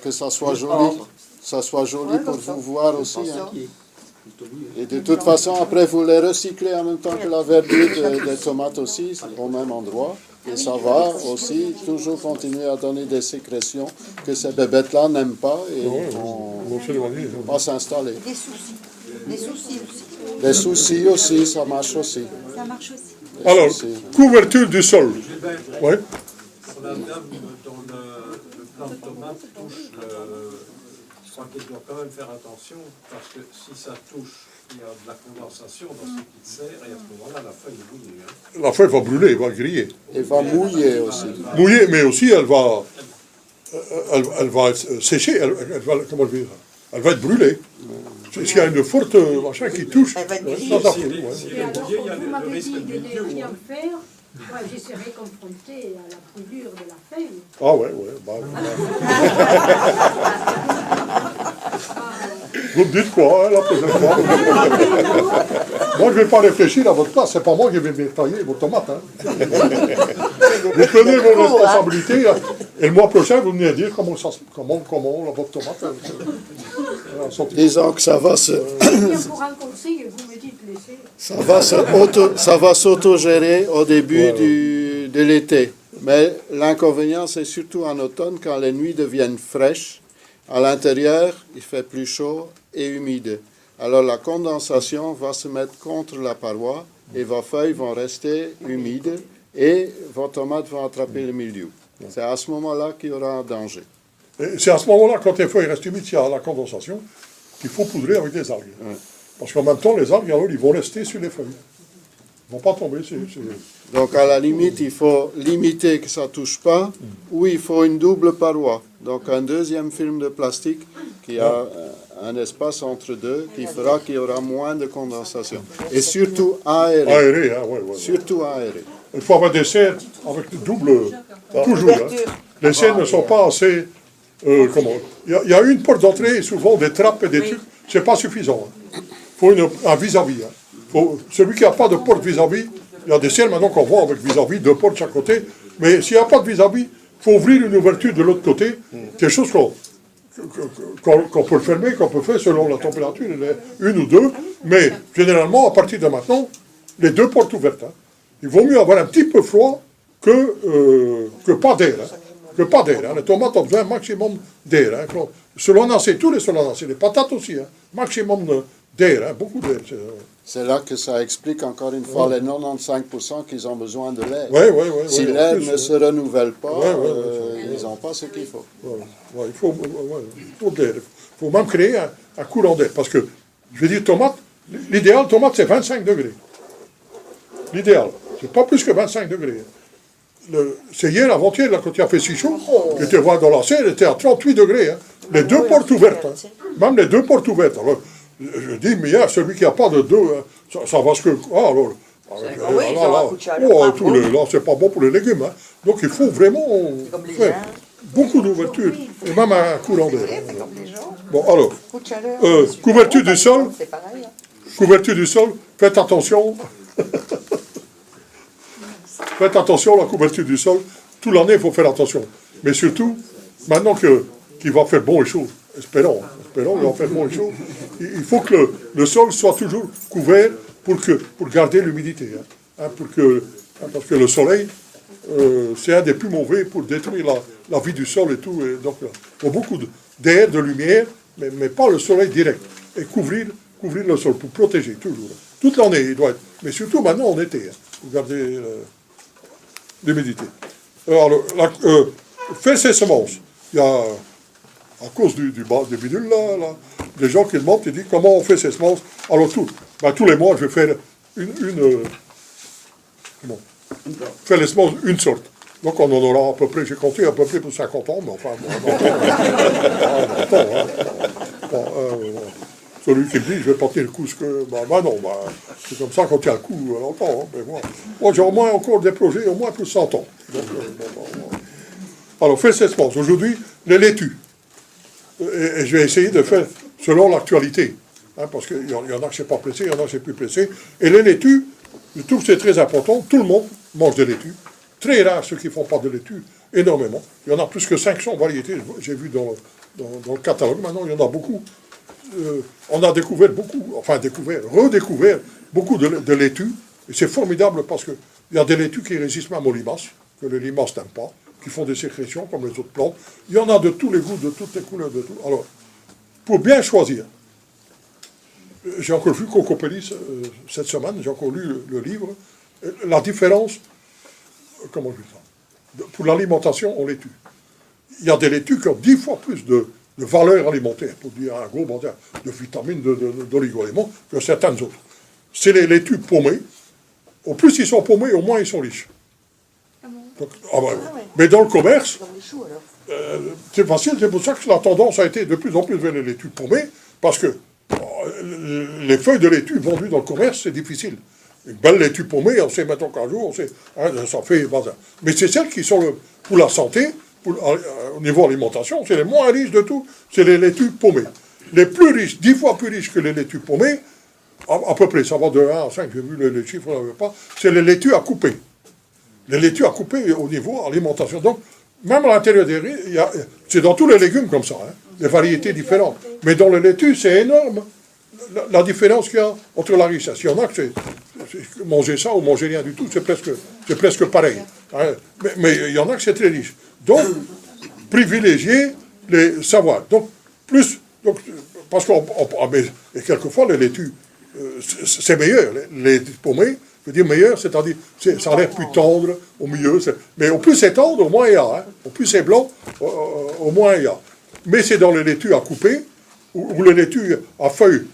Speaker 7: que ça soit joli. Ça soit joli pour vous voir aussi. Hein. Et de toute façon, après, vous les recyclez en même temps que la verdure des tomates aussi, au même endroit. Et ça va aussi toujours continuer à donner des sécrétions que ces bébêtes-là n'aiment pas et vont pas s'installer.
Speaker 2: Des soucis aussi.
Speaker 7: Des soucis aussi, ça marche aussi.
Speaker 2: Ça marche aussi.
Speaker 1: Alors, couverture du sol. Oui.
Speaker 12: La dame dont le plant de tomate touche je crois qu'il doit quand même faire attention, parce que si ça touche, il y a de la condensation dans ce qui sert, et à ce moment-là, la feuille est brûlée. Hein.
Speaker 1: La feuille va brûler, elle va griller.
Speaker 7: Elle va mouiller aussi.
Speaker 1: Mouiller, mais aussi elle va sécher, comment dire, elle va être brûlée. S'il y a une forte machin qui touche, ça brûle.
Speaker 8: Vous m'avez dit de les rien faire. Ouais, je serais confrontée à la brûlure de la feuille.
Speaker 1: Ah ouais. Vous me dites quoi, la prochaine fois? Moi, je ne vais pas réfléchir à votre place. C'est pas moi qui vais tailler vos tomates. Hein. Vous prenez vos responsabilités. Et le mois prochain, vous venez dire comment votre tomate...
Speaker 7: Disons que ça va se...
Speaker 8: Pour un conseil, vous me dites laisser.
Speaker 7: Ça va s'auto-gérer au début de l'été. Mais l'inconvénient, c'est surtout en automne, quand les nuits deviennent fraîches. À l'intérieur, il fait plus chaud et humide. Alors la condensation va se mettre contre la paroi et vos feuilles vont rester humides et vos tomates vont attraper le mildiou. C'est à ce moment-là qu'il y aura un danger.
Speaker 1: Et c'est à ce moment-là, quand les feuilles restent humides, il y a la condensation, qu'il faut poudrer avec des algues.
Speaker 7: Ouais.
Speaker 1: Parce qu'en même temps, les algues, alors, ils vont rester sur les feuilles. Ils ne vont pas tomber.
Speaker 7: Donc à la limite, il faut limiter que ça ne touche pas, ou il faut une double paroi. Donc un deuxième film de plastique qui a un espace entre deux qui fera qu'il y aura moins de condensation. Et surtout aéré.
Speaker 1: Aéré, hein, ouais.
Speaker 7: Surtout aéré.
Speaker 1: Il faut avoir des serres avec double... toujours. Hein. Les serres ne sont pas assez... comment il y a une porte d'entrée, souvent des trappes et des trucs. C'est pas suffisant. Il faut un vis-à-vis. Hein. Celui qui n'a pas de porte vis-à-vis, il y a des serres maintenant qu'on voit avec vis-à-vis, deux portes de chaque côté. Mais s'il n'y a pas de vis-à-vis, il faut ouvrir une ouverture de l'autre côté. Quelque chose qu'on peut le fermer, qu'on peut faire selon la température, une ou deux. Mais généralement, à partir de maintenant, les deux portes ouvertes. Hein. Il vaut mieux avoir un petit peu froid que pas d'air. Hein. Que pas d'air. Hein. Les tomates ont besoin un maximum d'air. Hein. Solanacées, tous les solanacées, les patates aussi. Hein. Maximum d'air, hein. Beaucoup d'air.
Speaker 7: C'est là que ça explique encore une fois les 95% qu'ils ont besoin de l'air. Si
Speaker 1: Ouais,
Speaker 7: l'air ne se renouvelle pas, ils n'ont pas ce qu'il faut.
Speaker 1: Il faut d'air. Il faut même créer un courant d'air. Parce que, je vais dire, tomate, l'idéal, tomate, c'est 25 degrés. L'idéal. C'est pas plus que 25 degrés. C'est hier, avant-hier, là, quand il a fait si chaud, j'étais voir dans la serre, il était à 38 degrés. Hein. Les deux portes ouvertes. Hein. Même les deux portes ouvertes. Alors, je dis, mais là, celui qui n'a pas de deux, ça va ce que... Ah, alors, là, c'est pas bon pour les légumes. Hein. Donc, il faut vraiment faire beaucoup d'ouverture, et même un courant d'air. Bon, alors, couverture du sol. Couverture du sol, faites attention. Faites attention à la couverture du sol. Toute l'année, il faut faire attention. Mais surtout, maintenant qu'il va faire bon et chaud, espérons, il va faire bon et chaud, il faut que le sol soit toujours couvert pour garder l'humidité. Hein, parce que le soleil, c'est un des plus mauvais pour détruire la vie du sol et tout. Et donc, il faut beaucoup d'air, de lumière, mais pas le soleil direct. Et couvrir le sol pour protéger toujours. Toute l'année, il doit être. Mais surtout maintenant en été, hein, pour garder l'humidité. Alors, faire ses semences. Il y a, à cause du bidule, là, des gens qui demandent, ils disent comment on fait ses semences. Alors, tous les mois, je vais faire faire les semences une sorte. Donc, on en aura à peu près, j'ai compté à peu près pour 50 ans, mais enfin, celui qui me dit, je vais porter le coup, non, c'est comme ça quand il y a le coup, longtemps. Hein, mais moi j'ai au moins encore des projets, au moins pour 100 ans. Donc, alors, faites ces semences. Aujourd'hui, les laitues. Et je vais essayer de faire selon l'actualité. Hein, parce qu'il y en a que c'est pas pressé, il y en a que c'est plus pressé. Et les laitues, je trouve que c'est très important. Tout le monde mange des laitues. Très rare ceux qui ne font pas de laitues, énormément. Il y en a plus que 500 variétés. J'ai vu dans le catalogue, maintenant il y en a beaucoup. On a redécouvert beaucoup de laitues. Et c'est formidable parce qu'il y a des laitues qui résistent même aux limaces, que les limaces n'aiment pas, qui font des sécrétions comme les autres plantes. Il y en a de tous les goûts, de toutes les couleurs, de tout. Alors, pour bien choisir, j'ai encore vu Cocopellis cette semaine, j'ai encore lu le livre, la différence, comment je dis ça, pour l'alimentation en laitue. Il y a des laitues qui ont 10 fois plus de valeur alimentaire, pour dire un gros bandage de vitamines, d'oligo-éléments, que certaines autres. C'est les laitues paumées. Au plus ils sont paumés, au moins ils sont riches. Donc, mais dans le commerce, c'est facile, c'est pour ça que la tendance a été de plus en plus vers les laitues paumées, parce que les feuilles de laitue vendues dans le commerce, c'est difficile. Une belle laitue paumée, on sait maintenant qu'un jour, ça fait bazar. Mais c'est celles qui sont pour la santé, au niveau alimentation, c'est les moins riches de tout, c'est les laitues paumées. Les plus riches, 10 fois plus riches que les laitues paumées, à peu près, ça va de 1 à 5, j'ai vu les chiffres, on n'avait pas, c'est les laitues à couper. Les laitues à couper au niveau alimentation. Donc, même à l'intérieur des riz, c'est dans tous les légumes comme ça, hein, des variétés différentes. Mais dans les laitues, c'est énorme, la différence qu'il y a entre la richesse. Il y en a que c'est manger ça ou manger rien du tout, c'est presque pareil. Hein. Mais il y en a que c'est très riche. Donc, privilégier les savoirs. Donc, parce et quelquefois, les laitues, c'est meilleur. Les laitues paumées, Je veux dire meilleur, c'est-à-dire, ça a l'air plus tendre au milieu. Mais au plus c'est tendre, au moins il y a. Hein. Au plus c'est blanc, au moins il y a. Mais c'est dans le laitue à couper, ou le laitue à feuilles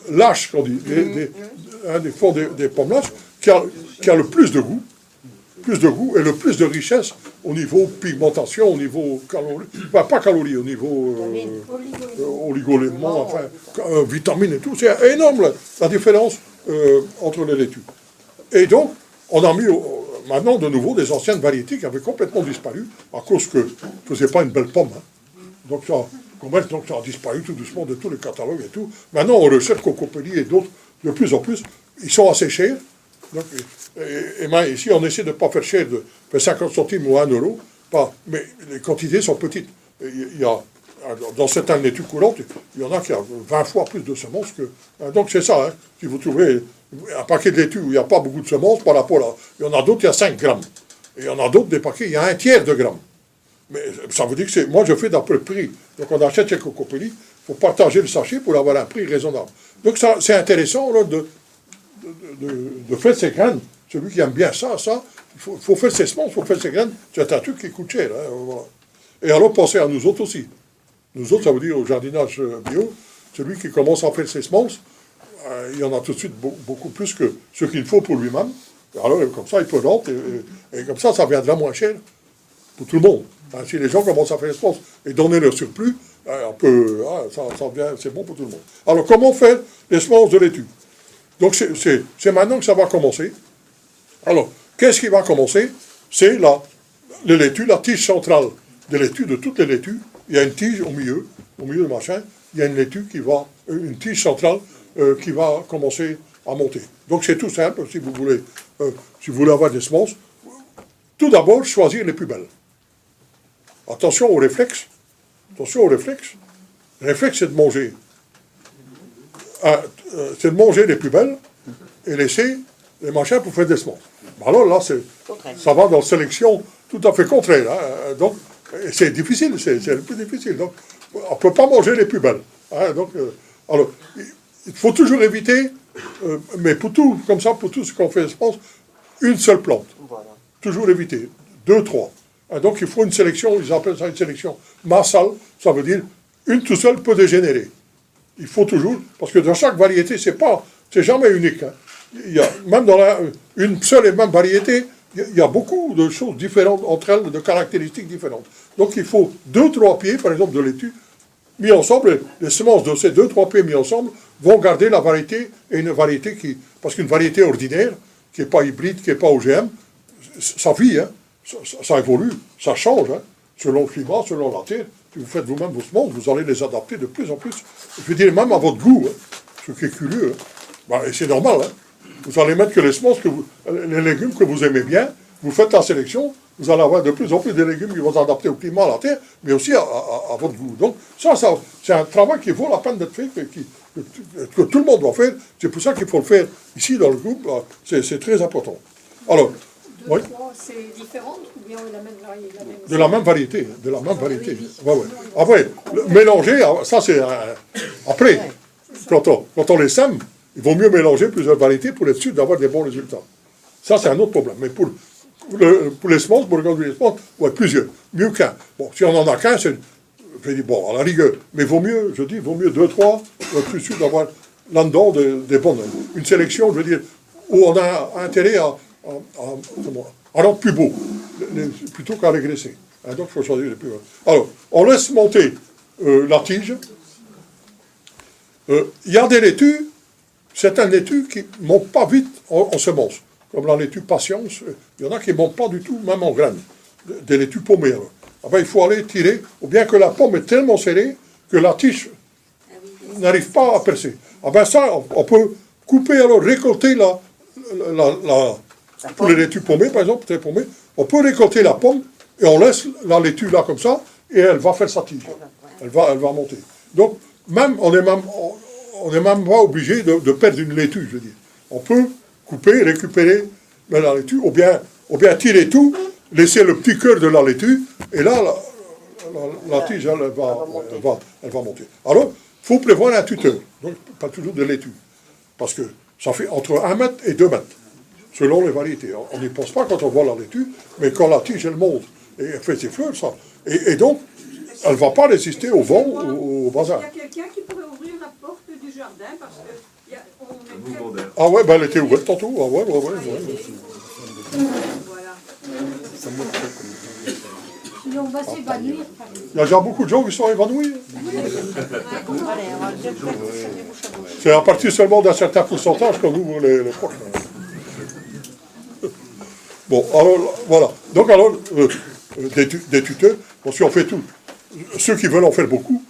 Speaker 1: lâches, qu'on dit, des fonds des pommes lâches, qui a le plus de goût et le plus de richesse au niveau pigmentation, au niveau calories, enfin, pas calories, au niveau oligoéléments, enfin, vitamines et tout. C'est énorme la différence entre les laitues. Et donc, on a mis maintenant de nouveau des anciennes variétés qui avaient complètement disparu à cause que ne faisait pas une belle pomme. Hein. Donc ça a disparu tout doucement de tous les catalogues et tout. Maintenant, on recherche Cocopelli et d'autres de plus en plus. Ils sont assez chers. Donc, et ici, on essaie de ne pas faire cher de 50 centimes ou 1 euro. Mais les quantités sont petites. Il y a, dans certaines laitues courantes, il y en a qui ont 20 fois plus de semences que... Donc c'est ça, hein. Si vous trouvez un paquet de laitue où il n'y a pas beaucoup de semences, par rapport à... Il y en a d'autres, il y a 5 grammes. Et il y en a d'autres, des paquets, il y a 1/3 de gramme. Mais ça veut dire que moi, je fais d'après le prix. Donc on achète chez Cocopelli, il faut partager le sachet pour avoir un prix raisonnable. Donc c'est intéressant là, de faire ses graines. Celui qui aime bien ça, il faut faire ses semences, il faut faire ses graines. C'est un truc qui coûte cher. Hein, voilà. Et alors, pensez à nous autres aussi. Nous autres, ça veut dire au jardinage bio, celui qui commence à faire ses semences, il y en a tout de suite beaucoup plus que ce qu'il faut pour lui-même. Alors, comme ça, il peut rentrer, et comme ça viendra moins cher pour tout le monde. Hein, si les gens commencent à faire les semences et donner leur surplus, c'est bon pour tout le monde. Alors, comment faire les semences de laitue? Donc, c'est maintenant que ça va commencer. Alors, qu'est-ce qui va commencer? C'est le laitue, la tige centrale de laitue, de toutes les laitues. Il y a une tige au milieu du machin, il y a une laitue une tige centrale qui va commencer à monter. Donc c'est tout simple, si vous voulez avoir des semences. Tout d'abord, choisir les plus belles. Attention au réflexe. Le réflexe, c'est de manger. C'est de manger les plus belles et laisser les machins pour faire des semences. Alors là, ça va dans la sélection tout à fait contraire. Hein. Donc, c'est difficile, c'est le plus difficile. Donc, on ne peut pas manger les plus belles. Hein. Donc, alors, il faut toujours éviter, mais pour tout, comme ça, pour tout ce qu'on fait, je pense, une seule plante. Voilà. Toujours éviter. 2, 3. Hein. Donc, il faut une sélection, ils appellent ça une sélection massale, ça veut dire une tout seule peut dégénérer. Il faut toujours, parce que dans chaque variété, c'est jamais unique. Hein. Il y a, même dans une seule et même variété, il y a beaucoup de choses différentes entre elles, de caractéristiques différentes. Donc il faut 2-3 pieds, par exemple, de laitue, mis ensemble, les semences de ces 2-3 pieds mis ensemble vont garder la variété, et une variété parce qu'une variété ordinaire, qui n'est pas hybride, qui n'est pas OGM, ça vit, hein, ça évolue, ça change, hein, selon le climat, selon la terre. Si vous faites vous-même vos semences, vous allez les adapter de plus en plus, je veux dire même à votre goût, hein, ce qui est curieux. Hein. Et c'est normal, hein. Vous allez mettre que les semences, les légumes que vous aimez bien, vous faites la sélection, vous allez avoir de plus en plus de légumes qui vont s'adapter au climat, à la terre, mais aussi à votre goût. Donc ça c'est un travail qui vaut la peine d'être fait, que tout le monde doit faire. C'est pour ça qu'il faut le faire ici dans le groupe, c'est très important. Alors,
Speaker 4: 2, 3, c'est différent ou bien la même variété?
Speaker 1: De la même variété, de la même variété. Ouais, ouais. Après, mélanger, ça c'est après, quand on les sème, il vaut mieux mélanger plusieurs variétés pour être sûr d'avoir des bons résultats. Ça, c'est un autre problème. Mais pour les semences, pour regarder les semences, ouais, plusieurs. Mieux qu'un. Bon, si on en a qu'un, je dis, bon, à la rigueur. Mais vaut mieux 2, 3, pour être plus sûr d'avoir là-dedans des bonnes. Une sélection, je veux dire, où on a intérêt à rendre plus beau, plutôt qu'à régresser. Hein, donc, il faut choisir les plus beaux. Alors, on laisse monter la tige. Il y a des laitues. Certaines laitues qui ne montent pas vite en semences, comme la laitue patience, il y en a qui ne montent pas du tout, même en graines, des laitues paumées. Enfin, il faut aller tirer, ou bien que la pomme est tellement serrée que la tige n'arrive pas à percer. Ah ça, on peut couper, alors récolter pour les laitues paumées, par exemple, très paumées, on peut récolter la pomme et on laisse la laitue là comme ça, et elle va faire sa tige. Elle va monter. Donc, on n'est même pas obligé de perdre une laitue, je veux dire. On peut couper, récupérer la laitue, ou bien tirer tout, laisser le petit cœur de la laitue, et là, la tige, elle va monter. Alors, il faut prévoir un tuteur, donc pas toujours de laitue, parce que ça fait entre 1 mètre et 2 mètres. selon les variétés. On n'y pense pas quand on voit la laitue, mais quand la tige, elle monte, et elle fait ses fleurs, ça. Et donc, elle ne va pas résister au vent ou au bazar.
Speaker 10: Il y a quelqu'un qui pourrait ouvrir la porte du jardin parce que
Speaker 1: Ah ouais, ben elle était ouverte tantôt. Ah ouais.
Speaker 10: Voilà.
Speaker 8: Sinon, on va s'évanouir.
Speaker 1: Il y a déjà beaucoup de gens qui sont évanouis. C'est à partir seulement d'un certain pourcentage qu'on ouvre les portes. Bon, alors, voilà. Donc, alors, des tuteurs, parce qu'on fait tout. Ceux qui veulent en faire beaucoup,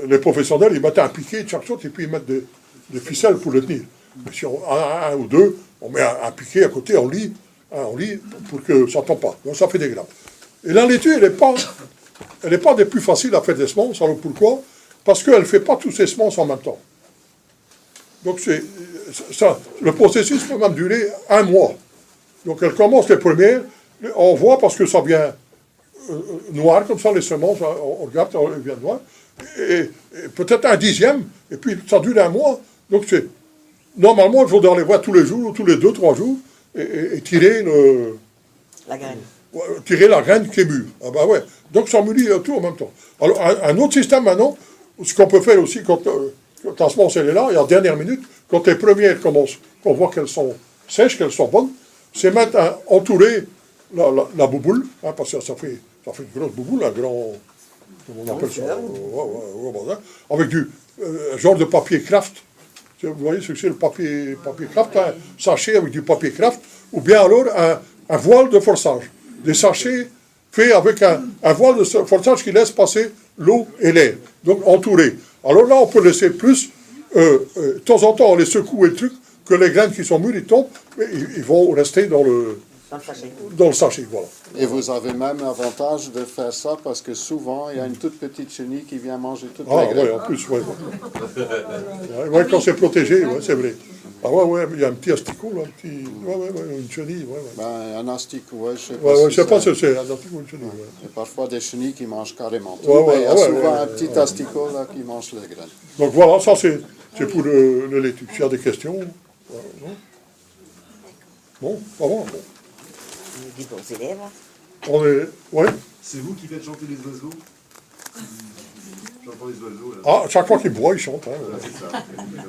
Speaker 1: les professionnels, ils mettent un piquet de chaque chose et puis ils mettent des ficelles pour le tenir. Mais si on a un ou deux, on met un piquet à côté, on lit pour que ça ne tombe pas. Donc, ça fait des grappes. Et la laitue, elle n'est pas des plus faciles à faire des semences. Alors pourquoi? Parce qu'elle ne fait pas tous ses semences en même temps. Donc le processus peut même durer 1 mois. Donc elle commence les premières, on voit parce que ça vient noir, comme ça les semences, on regarde, elles viennent noir, et peut-être un 10e, et puis ça dure 1 mois. Donc normalement, il faudra les voir tous les jours, tous les 2-3 jours, et tirer
Speaker 2: La graine.
Speaker 1: Tirer la graine qui est mûre. Ah bah ouais. Donc ça mûrit tout en même temps. Alors un autre système maintenant, ce qu'on peut faire aussi quand la semence elle est là, et en dernière minute, quand les premières commencent, qu'on voit qu'elles sont sèches, qu'elles sont bonnes, c'est entourer la bouboule, hein, parce que ça fait une grosse bouboule, un grand, comment on appelle ça, avec du genre de papier craft. Vous voyez ce que c'est le papier craft, un sachet avec du papier craft, ou bien alors un voile de forçage. Des sachets faits avec un voile de forçage qui laisse passer l'eau et l'air, donc entouré. Alors là, on peut laisser plus, de temps en temps, on les secoue et le truc, que les graines qui sont mûres, ils tombent, mais ils vont rester dans le sachet. Voilà.
Speaker 7: Et vous avez même l'avantage de faire ça parce que souvent, il y a une toute petite chenille qui vient manger toutes les graines.
Speaker 1: Ah oui, en plus, oui. Ouais, quand c'est protégé, ouais, c'est vrai. Ah ouais, il y a un petit asticot, là, une chenille,
Speaker 7: Ben, un asticot, ouais, je sais pas.
Speaker 1: Je sais pas si c'est un asticot ou une chenille.
Speaker 7: Il y a parfois des chenilles qui mangent carrément tout, mais il y a souvent un petit asticot là qui mange les graines.
Speaker 1: Donc voilà, ça c'est pour le laitue. S'il y a des questions, bon, ça va. Bon.
Speaker 2: Des bons élèves.
Speaker 1: On est, ouais.
Speaker 14: C'est vous qui faites chanter les oiseaux? J'entends les oiseaux là.
Speaker 1: Ah, chaque fois qu'ils boivent, ils chantent. Hein.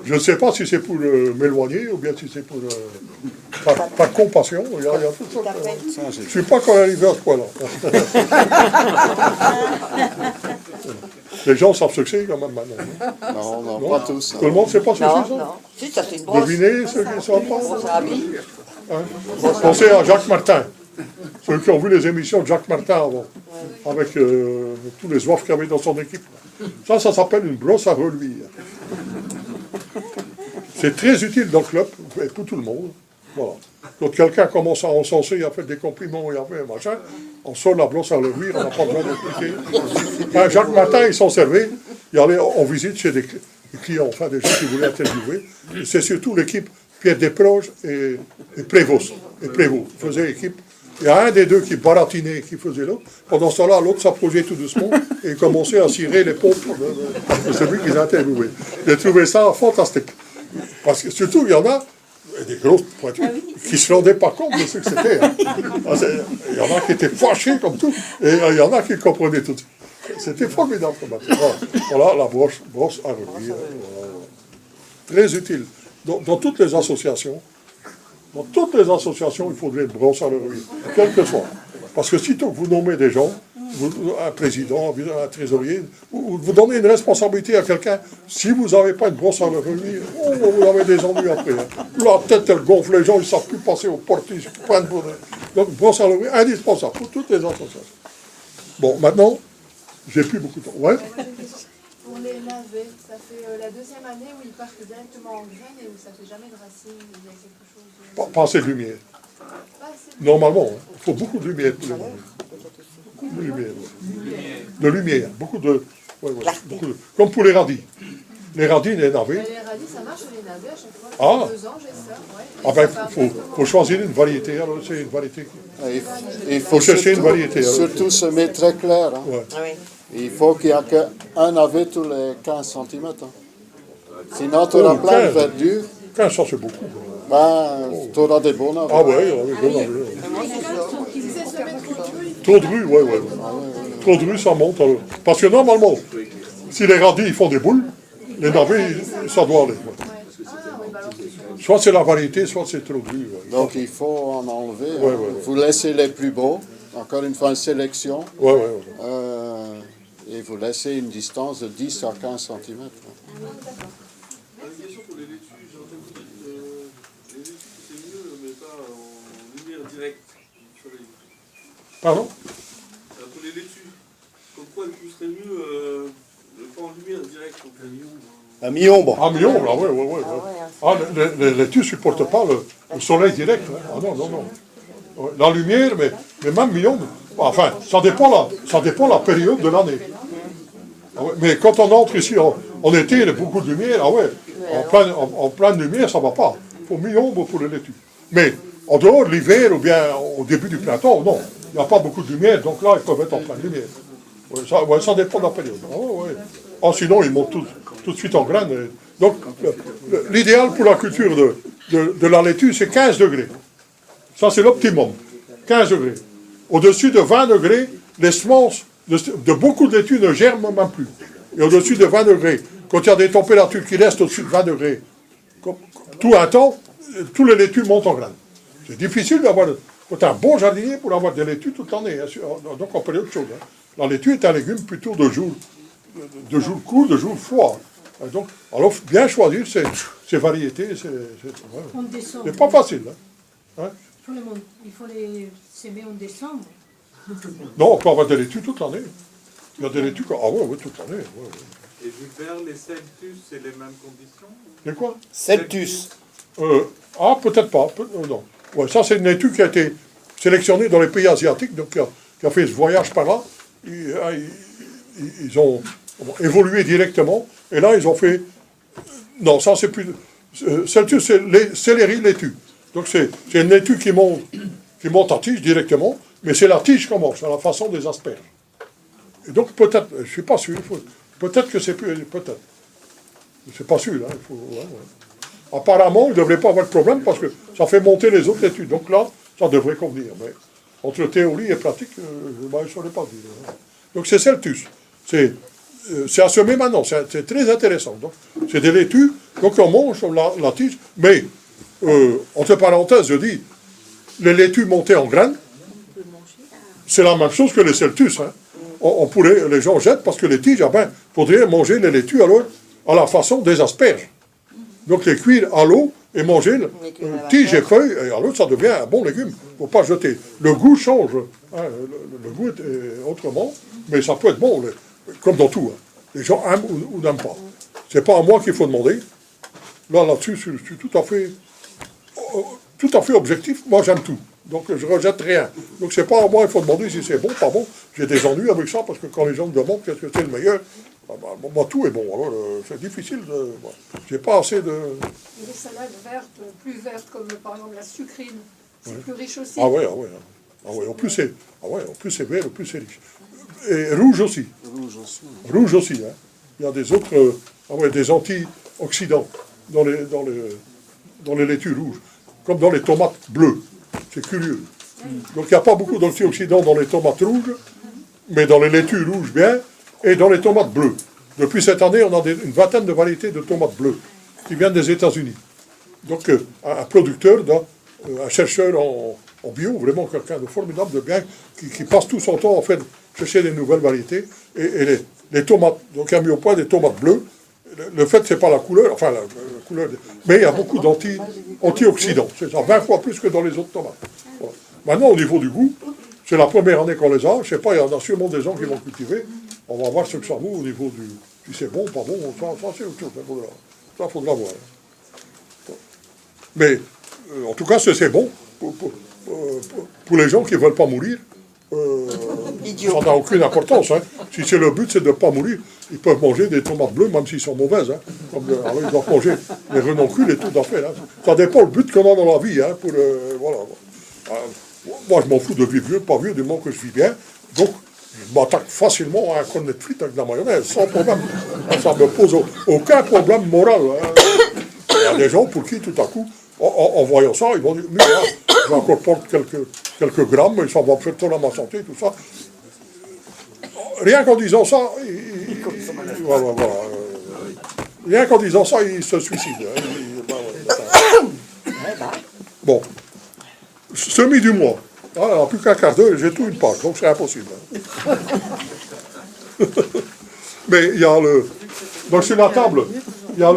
Speaker 1: Je ne sais pas si c'est pour m'éloigner ou bien si c'est pour par compassion. Il y a tout ça. Je ne suis pas encore arrivé à ce point-là. Les gens savent ce que c'est quand même maintenant.
Speaker 7: Non, pas tous.
Speaker 1: Tout le monde ne sait pas ce que c'est ça?
Speaker 2: Non, si, ça c'est une brosse.
Speaker 1: Devinez ceux qui ne savent pas?
Speaker 2: Brosse à habits.
Speaker 1: Hein? Pensez à Jacques Martin. Ceux qui ont vu les émissions de Jacques Martin avant, avec tous les oeufs qu'il y avait dans son équipe. Ça s'appelle une brosse à reluire. C'est très utile dans le club, et pour tout le monde. Voilà. Quand quelqu'un commence à encenser, à faire des compliments, et à faire machin, on sort la brosse à reluire, on n'a pas besoin d'expliquer. Jacques Martin, il s'en servait, il allait en visite chez des clients, enfin des gens qui voulaient interviewer. C'est surtout l'équipe Pierre Desproges et Prévost. Ils faisaient équipe. Il y a un des deux qui baratinait, qui faisait l'autre. Pendant ce temps-là, l'autre s'approchait tout doucement et commençait à cirer les pompes de celui qu'ils interviewaient. J'ai trouvé ça fantastique. Parce que surtout, il y en a des grosses pointures qui ne se rendaient pas compte de ce que c'était. Hein. Il y en a qui étaient fâchés comme tout, et il y en a qui comprenaient tout. C'était formidable comme matière. Voilà la brosse à reluire. Très utile. Dans toutes les associations, il faudrait une brosse à reluire, quel que soit. Parce que sitôt que vous nommez des gens, un président, un trésorier, vous donnez une responsabilité à quelqu'un, si vous n'avez pas une brosse à reluire, vous avez des ennuis après. Hein. La tête, elle gonfle, les gens, ils ne savent plus passer au portiche. Donc, brosse à reluire, indispensable pour toutes les associations. Bon, maintenant, j'ai plus beaucoup de temps. Ouais.
Speaker 9: Pour les navets, ça fait la 2e année où ils partent directement en graines et où ça ne fait jamais de racines, il y a quelque chose de...
Speaker 1: Pas assez de lumière. Normalement, il faut beaucoup de lumière pour les navets. Beaucoup de lumière. De lumière, beaucoup de... Comme pour les radis. Les radis, les navets.
Speaker 9: Les radis, ça marche sur les navets à chaque fois. 2 ans, j'ai ça. Ouais.
Speaker 1: Ah ben, il faut choisir une variété. Alors, c'est une variété qui...
Speaker 7: Il faut
Speaker 1: chercher une variété.
Speaker 7: Surtout semer très clair. Hein.
Speaker 1: Ouais.
Speaker 7: Il faut qu'il n'y ait qu'un navet tous les 15 cm. Hein. Sinon, tu auras plein de verdure.
Speaker 1: 15, ça c'est beaucoup.
Speaker 7: Tu auras des bons avis.
Speaker 1: Ah ouais, il y a des bons avis. Trop de rues, ouais. Trop de rues, ça monte. Alors. Parce que normalement, si les radis ils font des boules, les navets, ça doit aller. Ouais. Soit c'est la variété, soit c'est trop de rues. Ouais.
Speaker 7: Donc il faut en enlever. Vous laissez les plus beaux. Encore une fois, une sélection. Et vous laissez une distance de 10 à 15 cm.
Speaker 14: Une question pour les laitues. J'ai entendu que les laitues, c'est mieux, mais pas en lumière directe du soleil.
Speaker 1: Pardon?
Speaker 14: Pour les laitues, comme quoi il serait mieux pas en lumière directe.
Speaker 3: À mi-ombre.
Speaker 1: À mi-ombre, ah ouais. Ah, les laitues ne supportent pas le soleil direct. Hein. Ah non. Ouais, la lumière, mais même mi-ombre. Enfin, ça dépend la période de l'année. Ah ouais, mais quand on entre ici en été, il y a beaucoup de lumière. Ah ouais, en pleine lumière, ça ne va pas. Il faut mi-ombre pour les laitues. Mais en dehors de l'hiver ou bien au début du printemps, non. Il n'y a pas beaucoup de lumière, donc là, ils peuvent être en pleine lumière. Ouais, ça dépend de la période. Sinon, ils montent tout de suite en graines. Donc, l'idéal pour la culture de la laitue, c'est 15 degrés. Ça, c'est l'optimum. 15 degrés. Au-dessus de 20 degrés, les semences de beaucoup de laitues ne germent même plus. Et au-dessus de 20 degrés, quand il y a des températures qui restent au-dessus de 20 degrés, tout un temps, tous les laitues montent en graines. C'est difficile d'avoir... Quand tu es un bon jardinier pour avoir des laitues toute l'année. Hein, donc en période chaude. Hein. La laitue est un légume plutôt de jours courts, de jours froids. Hein. Donc, alors, bien choisir ces variétés, c'est pas facile. Hein.
Speaker 10: Il faut les s'aimer en décembre.
Speaker 1: Non, on peut avoir des laitues toute l'année. Il y a des laitues... Ah oui, toute l'année.
Speaker 14: Et Gilbert, les celtus, c'est les mêmes conditions?
Speaker 1: C'est quoi?
Speaker 3: Celtus.
Speaker 1: Peut-être pas. Non. Ouais, ça, c'est une laitue qui a été sélectionnée dans les pays asiatiques, donc qui a fait ce voyage par là. Ils ont évolué directement, et là, ils ont fait... Non, ça, c'est plus... Celtus, c'est les céleri laitue. Donc, c'est une laitue qui monte à tige directement, mais c'est la tige qu'on mange, à la façon des asperges. Et donc, peut-être, je ne suis pas sûr, peut-être que c'est plus... Peut-être. Je ne suis pas sûr, hein, il faut... Apparemment, il ne devrait pas avoir de problème parce que ça fait monter les autres études. Donc là, ça devrait convenir. Mais entre théorie et pratique, je ne saurais pas dire. Donc c'est celtus. C'est à semer maintenant. C'est très intéressant. C'est des laitues. Donc on mange la tige. Mais, entre parenthèses, je dis, les laitues montées en graines, c'est la même chose que les celtus. Hein. Les gens jettent parce que les tiges, il faudrait manger les laitues alors à la façon des asperges. Donc les cuire à l'eau et manger tige et feuilles, et alors ça devient un bon légume. Il ne faut pas jeter. Le goût change. Hein, le goût est autrement, mais ça peut être bon, comme dans tout. Hein. Les gens aiment ou n'aiment pas. Ce n'est pas à moi qu'il faut demander. Là-dessus, je suis tout à fait objectif. Moi, j'aime tout. Donc je ne rejette rien. Donc c'est pas à moi qu'il faut demander si c'est bon, pas bon. J'ai des ennuis avec ça, parce que quand les gens me demandent qu'est-ce que c'est le meilleur, moi, tout est bon. Alors, c'est difficile de... J'ai pas assez de...
Speaker 4: Les salades vertes, plus vertes, comme par exemple la sucrine, c'est plus riche aussi.
Speaker 1: Ah ouais. Au plus c'est vert, au plus c'est riche. Et rouge aussi. Rouge aussi. Hein. Il y a des autres... des antioxydants dans les laitues rouges. Comme dans les tomates bleues. C'est curieux. Donc il n'y a pas beaucoup d'antioxydants dans les tomates rouges, mais dans les laitues rouges bien, et dans les tomates bleues. Depuis cette année, on a une vingtaine de variétés de tomates bleues qui viennent des États-Unis. Donc un producteur, un chercheur en bio, vraiment quelqu'un de formidable, de bien, qui passe tout son temps à faire chercher des nouvelles variétés. Et les tomates, donc il a mis au point des tomates bleues. Le fait, c'est pas la couleur, la couleur, mais il y a beaucoup d'antioxydants. C'est ça, 20 fois plus que dans les autres tomates. Voilà. Maintenant, au niveau du goût, c'est la première année qu'on les a. Je sais pas, il y en a sûrement des gens qui vont cultiver. On va voir ce que ça vaut au niveau si c'est bon, pas bon, ça c'est autre chose. Ça, faudra voir. Mais, en tout cas, c'est bon pour les gens qui ne veulent pas mourir. Ça n'a aucune importance. Hein. Si c'est le but, c'est de ne pas mourir, ils peuvent manger des tomates bleues, même s'ils sont mauvaises. Hein. Alors, ils doivent manger les renoncules et tout à fait. Hein. Ça dépend du but qu'on a dans la vie. Hein, moi, je m'en fous de vivre vieux, pas vieux, du moment que je vis bien. Donc, je m'attaque facilement à un cornet de frites avec de la mayonnaise, sans problème. Ça ne me pose aucun problème moral. Hein. Il y a des gens pour qui, tout à coup, en voyant ça, ils vont dire, mais là, je vais encore prendre quelques grammes, mais ça va me faire tourner à ma santé, tout ça. Rien qu'en disant ça, voilà. Rien qu'en disant ça, il se suicide. Bon. Semi du mois. Ah, il n'y a plus qu'un quart d'heure, j'ai tout une page, donc c'est impossible. Mais il y a donc sur la table, il y a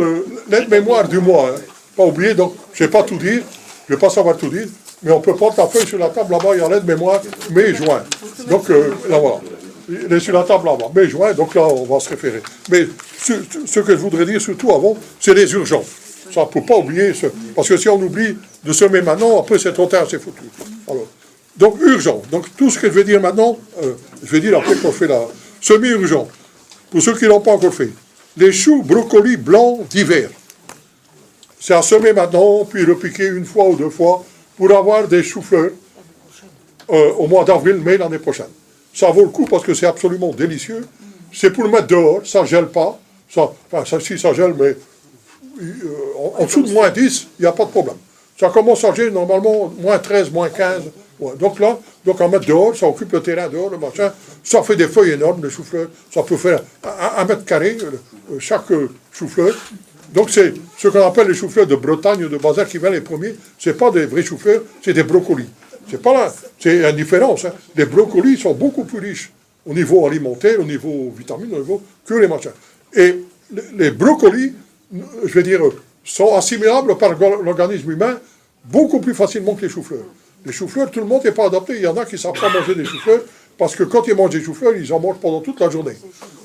Speaker 1: l'aide-mémoire du mois. Hein. Pas oublier, donc je ne vais pas tout dire, je ne vais pas savoir tout dire, mais on peut prendre la feuille sur la table là-bas, il y a l'aide-mémoire mai-juin. Donc là voilà. Il est sur la table là-bas, mai-juin, donc là on va se référer. Mais ce que je voudrais dire surtout avant, c'est les urgences. Ça, il ne faut pas oublier, parce que si on oublie de semer maintenant, après c'est trop tard, c'est foutu. Alors, donc urgent. Donc tout ce que je vais dire maintenant, je vais dire après qu'on fait la semi-urgent. Pour ceux qui ne l'ont pas encore fait. Les choux brocolis blancs d'hiver. C'est à semer maintenant, puis repiquer une fois ou deux fois pour avoir des choux-fleurs au mois d'avril-mai l'année prochaine. Ça vaut le coup parce que c'est absolument délicieux. C'est pour le mettre dehors, ça ne gèle pas. Si ça gèle, mais en dessous de moins 10, il n'y a pas de problème. Ça commence à geler normalement moins 13, moins 15. Ouais. Donc là, à mettre dehors, ça occupe le terrain dehors, le machin. Ça fait des feuilles énormes, les choux-fleurs. Ça peut faire 1 mètre carré, chaque chou-fleur. Donc c'est ce qu'on appelle les choux-fleurs de Bretagne ou de Bazar qui viennent les premiers. Ce n'est pas des vrais choux-fleurs, c'est des brocolis. C'est pas là, c'est une différence. Hein. Les brocolis sont beaucoup plus riches au niveau alimentaire, au niveau vitamines, au niveau que les machins. Et les brocolis, je vais dire, sont assimilables par l'organisme humain beaucoup plus facilement que les choux-fleurs. Les choux-fleurs, tout le monde n'est pas adapté. Il y en a qui ne savent pas manger des choux-fleurs parce que quand ils mangent des choux-fleurs, ils en mangent pendant toute la journée.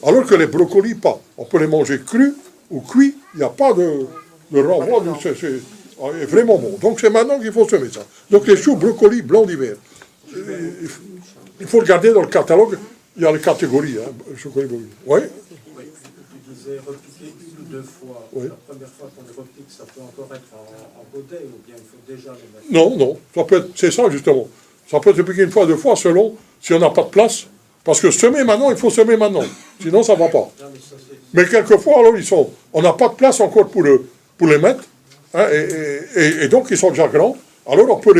Speaker 1: Alors que les brocolis, pas. On peut les manger crus ou cuits. Il n'y a pas de renvoi. C'est vraiment bon. Donc c'est maintenant qu'il faut semer ça. Donc les choux brocolis blancs d'hiver. Il faut regarder dans le catalogue. Il y a les catégories. Hein, oui.
Speaker 12: Tu disais repiquer une ou deux fois. Oui. La première fois qu'on les repique, ça peut encore être en godet ou bien il faut déjà les mettre. Non. Ça peut être, c'est ça justement. Ça peut être repiqué une fois, deux fois selon si on n'a pas de place. Parce que semer maintenant, il faut semer maintenant. Sinon, ça ne va pas. Non, mais quelquefois, alors, on n'a pas de place encore pour les mettre. Hein, et donc, ils sont déjà grands. Alors, on peut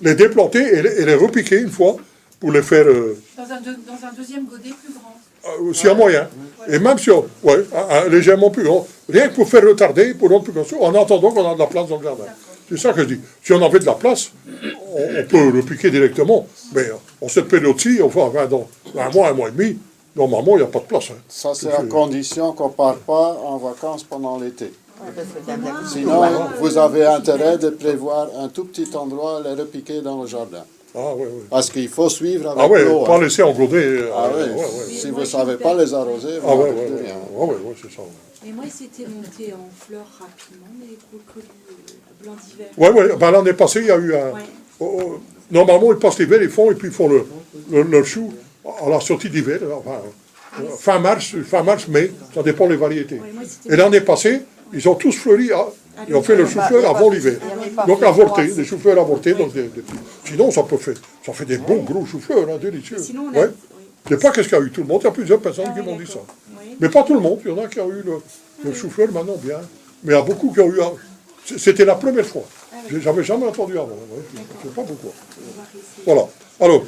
Speaker 12: les déplanter et les repiquer une fois pour les faire...
Speaker 8: Dans un deuxième godet plus grand.
Speaker 1: S'il y a moyen. Ouais. Et même si légèrement plus grand. Rien que pour faire retarder, pour rendre plus grand, en attendant qu'on a de la place dans le jardin. C'est ça que je dis. Si on avait de la place, on peut le piquer directement. Mais en cette période-ci, enfin, dans un mois et demi, normalement, il n'y a pas de place. Hein.
Speaker 7: Ça, c'est à condition qu'on ne parte pas en vacances pendant l'été. Sinon, vous avez intérêt de prévoir un tout petit endroit à les repiquer dans le jardin.
Speaker 1: Ah, oui.
Speaker 7: Parce qu'il faut suivre avec l'eau.
Speaker 1: Pas laisser en godet.
Speaker 7: Si vous ne savez pas les arroser, vous n'avez plus rien.
Speaker 1: Oui, c'est ça.
Speaker 15: Et moi, c'était monté en fleurs rapidement, mais les brocolis blancs d'hiver.
Speaker 1: Oui. Ben, l'année passée, il y a eu un... Normalement, ils passent l'hiver, ils puis ils font le chou à la sortie d'hiver. Enfin, fin mars, mai, ça dépend des variétés. Et l'année passée, ils ont tous fleuri, ils ont fait le chou-fleur avant l'hiver. Donc avorté, des chou-fleurs avortés. Donc sinon, ça fait des bons gros chou-fleurs, hein, délicieux. Je ne sais pas qu'est-ce qu'il y a eu. Tout le monde, il y a plusieurs personnes qui m'ont dit ça. Mais pas tout le monde, il y en a qui ont eu le chou-fleur maintenant bien. Mais il y a beaucoup qui ont eu... C'était la première fois. J'avais jamais entendu avant. Je ne sais pas pourquoi. Voilà. Alors,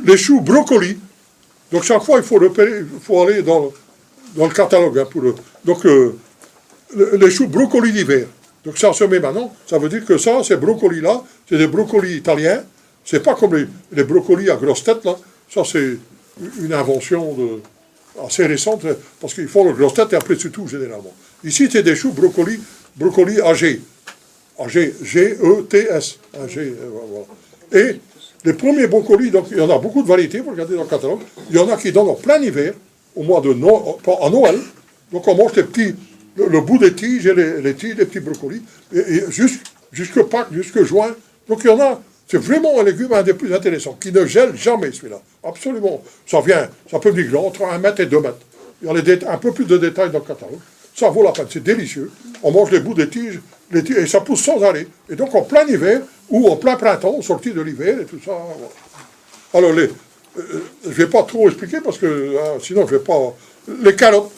Speaker 1: les choux brocolis. Donc chaque fois, il faut aller dans le catalogue. Hein, donc, les choux brocolis d'hiver. Donc ça se met maintenant. Ça veut dire que ça, ces brocolis-là, c'est des brocolis italiens. C'est pas comme les brocolis à grosse tête, là. Ça, c'est une invention assez récente, parce qu'ils font le grosse tête et après c'est tout, généralement. Ici, c'est des choux brocolis AG. G-E-T-S. Voilà. Et les premiers brocolis, donc il y en a beaucoup de variétés, vous regardez dans le catalogue. Il y en a qui donnent en plein hiver, au mois de à Noël. Donc on mange le bout des tiges et les petits brocolis, et jusque Pâques, jusque juin. Donc il y en a, c'est vraiment un légume un des plus intéressants, qui ne gèle jamais celui-là. Absolument. Ça peut venir grand, entre 1 mètre et 2 mètres. Il y a un peu plus de détails dans le catalogue. Ça vaut la peine, c'est délicieux. On mange les bouts des tiges, et ça pousse sans arrêt. Et donc en plein hiver, ou en plein printemps, sorti de l'hiver, et tout ça. Voilà. Alors, je ne vais pas trop expliquer, parce que sinon je ne vais pas... Les carottes,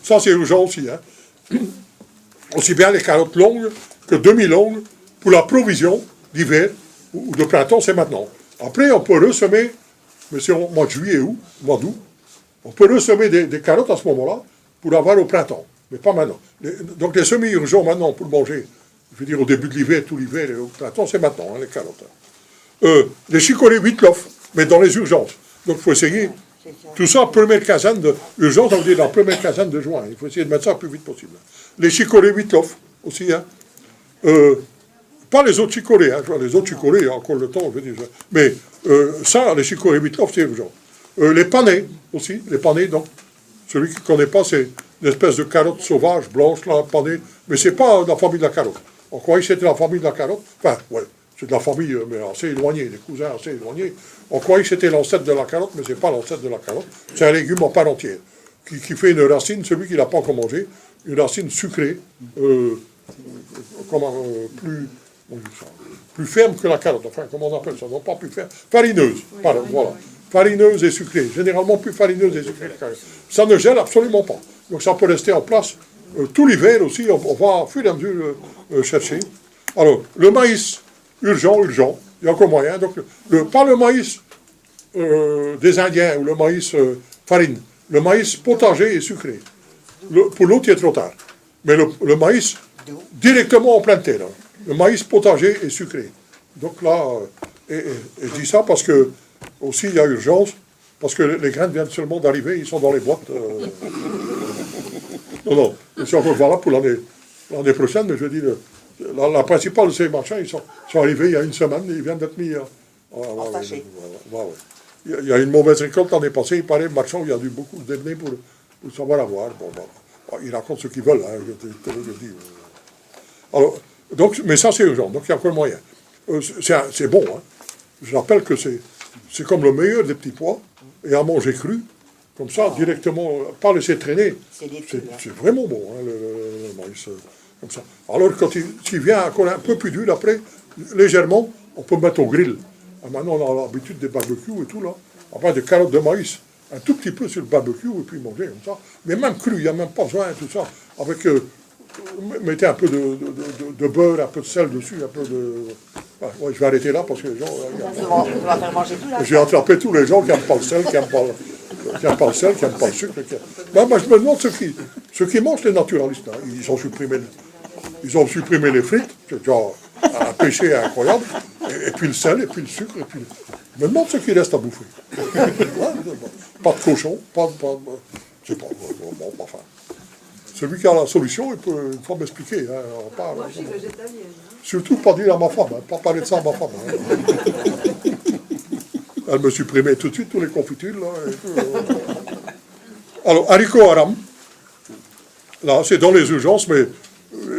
Speaker 1: ça c'est urgent aussi. Hein. Aussi bien les carottes longues que demi-longue pour la provision d'hiver ou de printemps, c'est maintenant. Après, on peut ressemer, mais c'est au mois de juillet ou au mois d'août, on peut ressemer des carottes à ce moment-là pour avoir au printemps, mais pas maintenant. Donc les semis urgents maintenant pour manger, je veux dire au début de l'hiver, tout l'hiver et au printemps, c'est maintenant, hein, les carottes. Les chicorées Wittloff, mais dans les urgences. Donc il faut essayer. Tout ça, première quinzaine d'urgence, ça veut dire la première quinzaine de juin. Il faut essayer de mettre ça le plus vite possible. Les chicorées Wittloff aussi, hein. Pas les autres chicorées, hein. Les autres chicorées, il y a encore le temps, je veux dire. Mais ça, les chicorées Wittloff, c'est urgent. Les panais aussi, les panais, donc, celui qui ne connaît pas, c'est une espèce de carotte sauvage, blanche, là, panais, mais c'est pas la famille de la carotte. On croyait que c'était la famille de la carotte, enfin, ouais, c'est de la famille, mais assez éloignée, des cousins assez éloignés. On croyait que c'était l'ancêtre de la carotte, mais c'est pas l'ancêtre de la carotte. C'est un légume en part entière, qui fait une racine, celui qui l'a pas encore mangé, une racine sucrée, plus ferme que la carotte, enfin, comment on appelle ça, non pas plus ferme, farineuse, pardon, voilà. Farineuse et sucrée, généralement plus farineuse et sucrée que la carotte. Ça ne gèle absolument pas. Donc ça peut rester en place tout l'hiver aussi, on va au fur et à mesure chercher. Alors, le maïs, urgent, il y a encore moyen. Donc, pas le maïs des Indiens ou le maïs farine, le maïs potager et sucré. Pour l'autre, il est trop tard. Mais le maïs directement en pleine terre, hein. Le maïs potager et sucré. Donc là, et je dis ça parce que aussi il y a urgence, parce que les graines viennent seulement d'arriver, ils sont dans les boîtes. Non, ils sont encore valables pour l'année prochaine, mais je dis, la principale de ces machins, ils sont arrivés il y a une semaine, ils viennent d'être mis en sachet. Il y a une mauvaise récolte l'année passée, il paraît, le marchand, il a dû beaucoup se démener pour savoir avoir. Bon, ils racontent ce qu'ils veulent, hein, je te le dis. Alors, donc, mais ça c'est urgent, donc il y a encore moyen. C'est bon, hein. Je rappelle que c'est comme le meilleur des petits pois, et à manger cru, comme ça, directement, pas laisser traîner. C'est vraiment bon, hein, le maïs, comme ça. Alors, quand il vient encore un peu plus dur, après, légèrement, on peut mettre au grill. Maintenant, on a l'habitude des barbecues et tout, là. Après, des carottes de maïs, un tout petit peu sur le barbecue, et puis manger comme ça. Mais même cru, il n'y a même pas besoin de tout ça. Avec, mettez un peu de beurre, un peu de sel dessus, un peu de... Ouais, je vais arrêter là, parce que les gens...
Speaker 2: Tu vas faire manger tout là.
Speaker 1: J'ai attrapé tous les gens qui n'aiment pas le sel, qui n'aiment pas le sucre. Ben, je me demande ceux qui mangent les naturalistes. Hein, ils ont supprimé les frites, c'est déjà un péché incroyable, et puis le sel, et puis le sucre, et puis... Je me demande ce qui reste à bouffer. Pas de cochon, je sais pas, bon, enfin... Celui qui a la solution, il peut une fois m'expliquer. Hein,
Speaker 9: moi, je suis végétalienne.
Speaker 1: Surtout pas dire à ma femme, hein, pas parler de ça à ma femme. Hein. Elle me supprimait tout de suite tous les confitures. Là, et tout, Alors, haricots aram, là, c'est dans les urgences, mais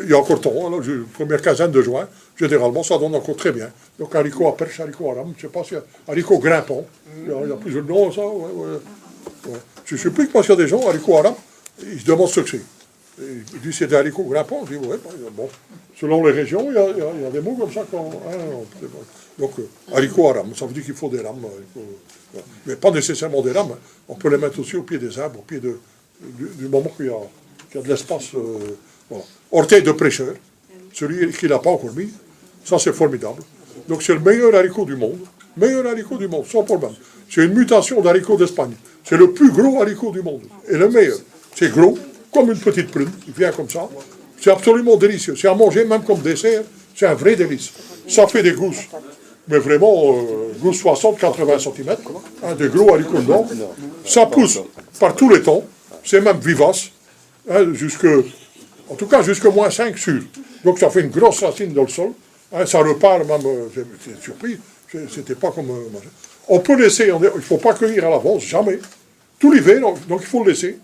Speaker 1: il y a encore temps. Alors, première quinzaine de juin, généralement, ça donne encore très bien. Donc, haricots à perche, haricots aram, je ne sais pas si haricots grimpants. Il y a plusieurs noms, ça. Ouais. Je ne sais plus que moi, s'il y a des gens, haricots aram, ils se demandent ce que c'est. Il dit c'est des haricots grimpants. Je dis ouais, bon. Selon les régions, il y a des mots comme ça. Donc, haricots aram, ça veut dire qu'il faut des rames. Mais pas nécessairement des rames. Hein. On peut les mettre aussi au pied des arbres, au pied du moment qu'il y a de l'espace. Voilà. Orteil de prêcheur, celui qui ne l'a pas encore mis, ça c'est formidable. Donc c'est le meilleur haricot du monde. Sans problème. C'est une mutation d'haricot d'Espagne. C'est le plus gros haricot du monde. Et le meilleur. C'est gros, comme une petite prune, il vient comme ça. C'est absolument délicieux. C'est à manger même comme dessert, c'est un vrai délice. Ça fait des gousses, mais vraiment, gousses 60-80 cm, hein, des gros haricots blancs. Ça pousse par tous les temps, c'est même vivace, hein, en tout cas jusqu'à moins 5 sûr. Donc ça fait une grosse racine dans le sol, hein, ça repart même, c'est surpris, c'était pas comme... on peut laisser, il ne faut pas cueillir à l'avance, jamais. Tout l'hiver, donc il faut le laisser.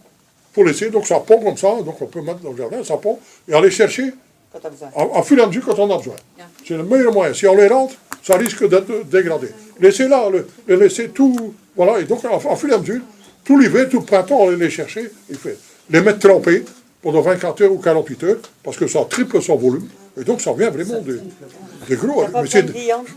Speaker 1: Donc ça pond comme ça, donc on peut mettre dans le jardin, ça pond, et aller chercher à fur et à mesure quand on a besoin. C'est le meilleur moyen. Si on les rentre, ça risque d'être dégradé. Laissez là, les laisser tout, voilà, et donc à fur et à mesure, tout l'hiver, tout le printemps, on les chercher, les mettre trempés pendant 24 heures ou 48 heures, parce que ça triple son volume, et donc ça vient vraiment des gros, mais c'est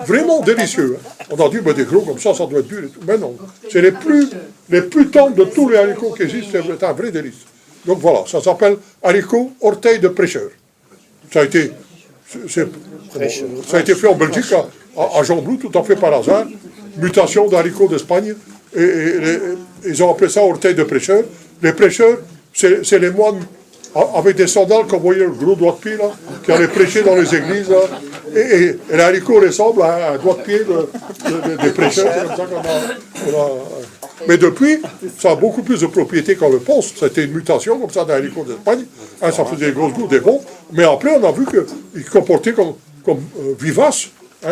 Speaker 1: vraiment délicieux. Hein. On a dit, des gros comme ça doit être dur et tout. Mais non, c'est les plus tendres de tous les haricots qui existent, c'est un vrai délice. Donc voilà, ça s'appelle haricot orteil de prêcheur. Ça a été Ça a été fait en Belgique, à Jean-Blou, tout à fait par hasard. Mutation d'haricots d'Espagne. Et ils ont appelé ça orteil de prêcheur. Les prêcheurs, c'est les moines avec des sandales, comme vous voyez le gros doigt de pied, là, qui allaient prêcher dans les églises. Là. Et l'haricot ressemble à un doigt de pied des prêcheurs. C'est comme ça qu'on a. Mais depuis, ça a beaucoup plus de propriétés qu'on le pense. C'était une mutation comme ça d'un haricot d'Espagne. Ça faisait des grosses gouttes, des bons. Mais après, on a vu qu'il comportait comme vivace.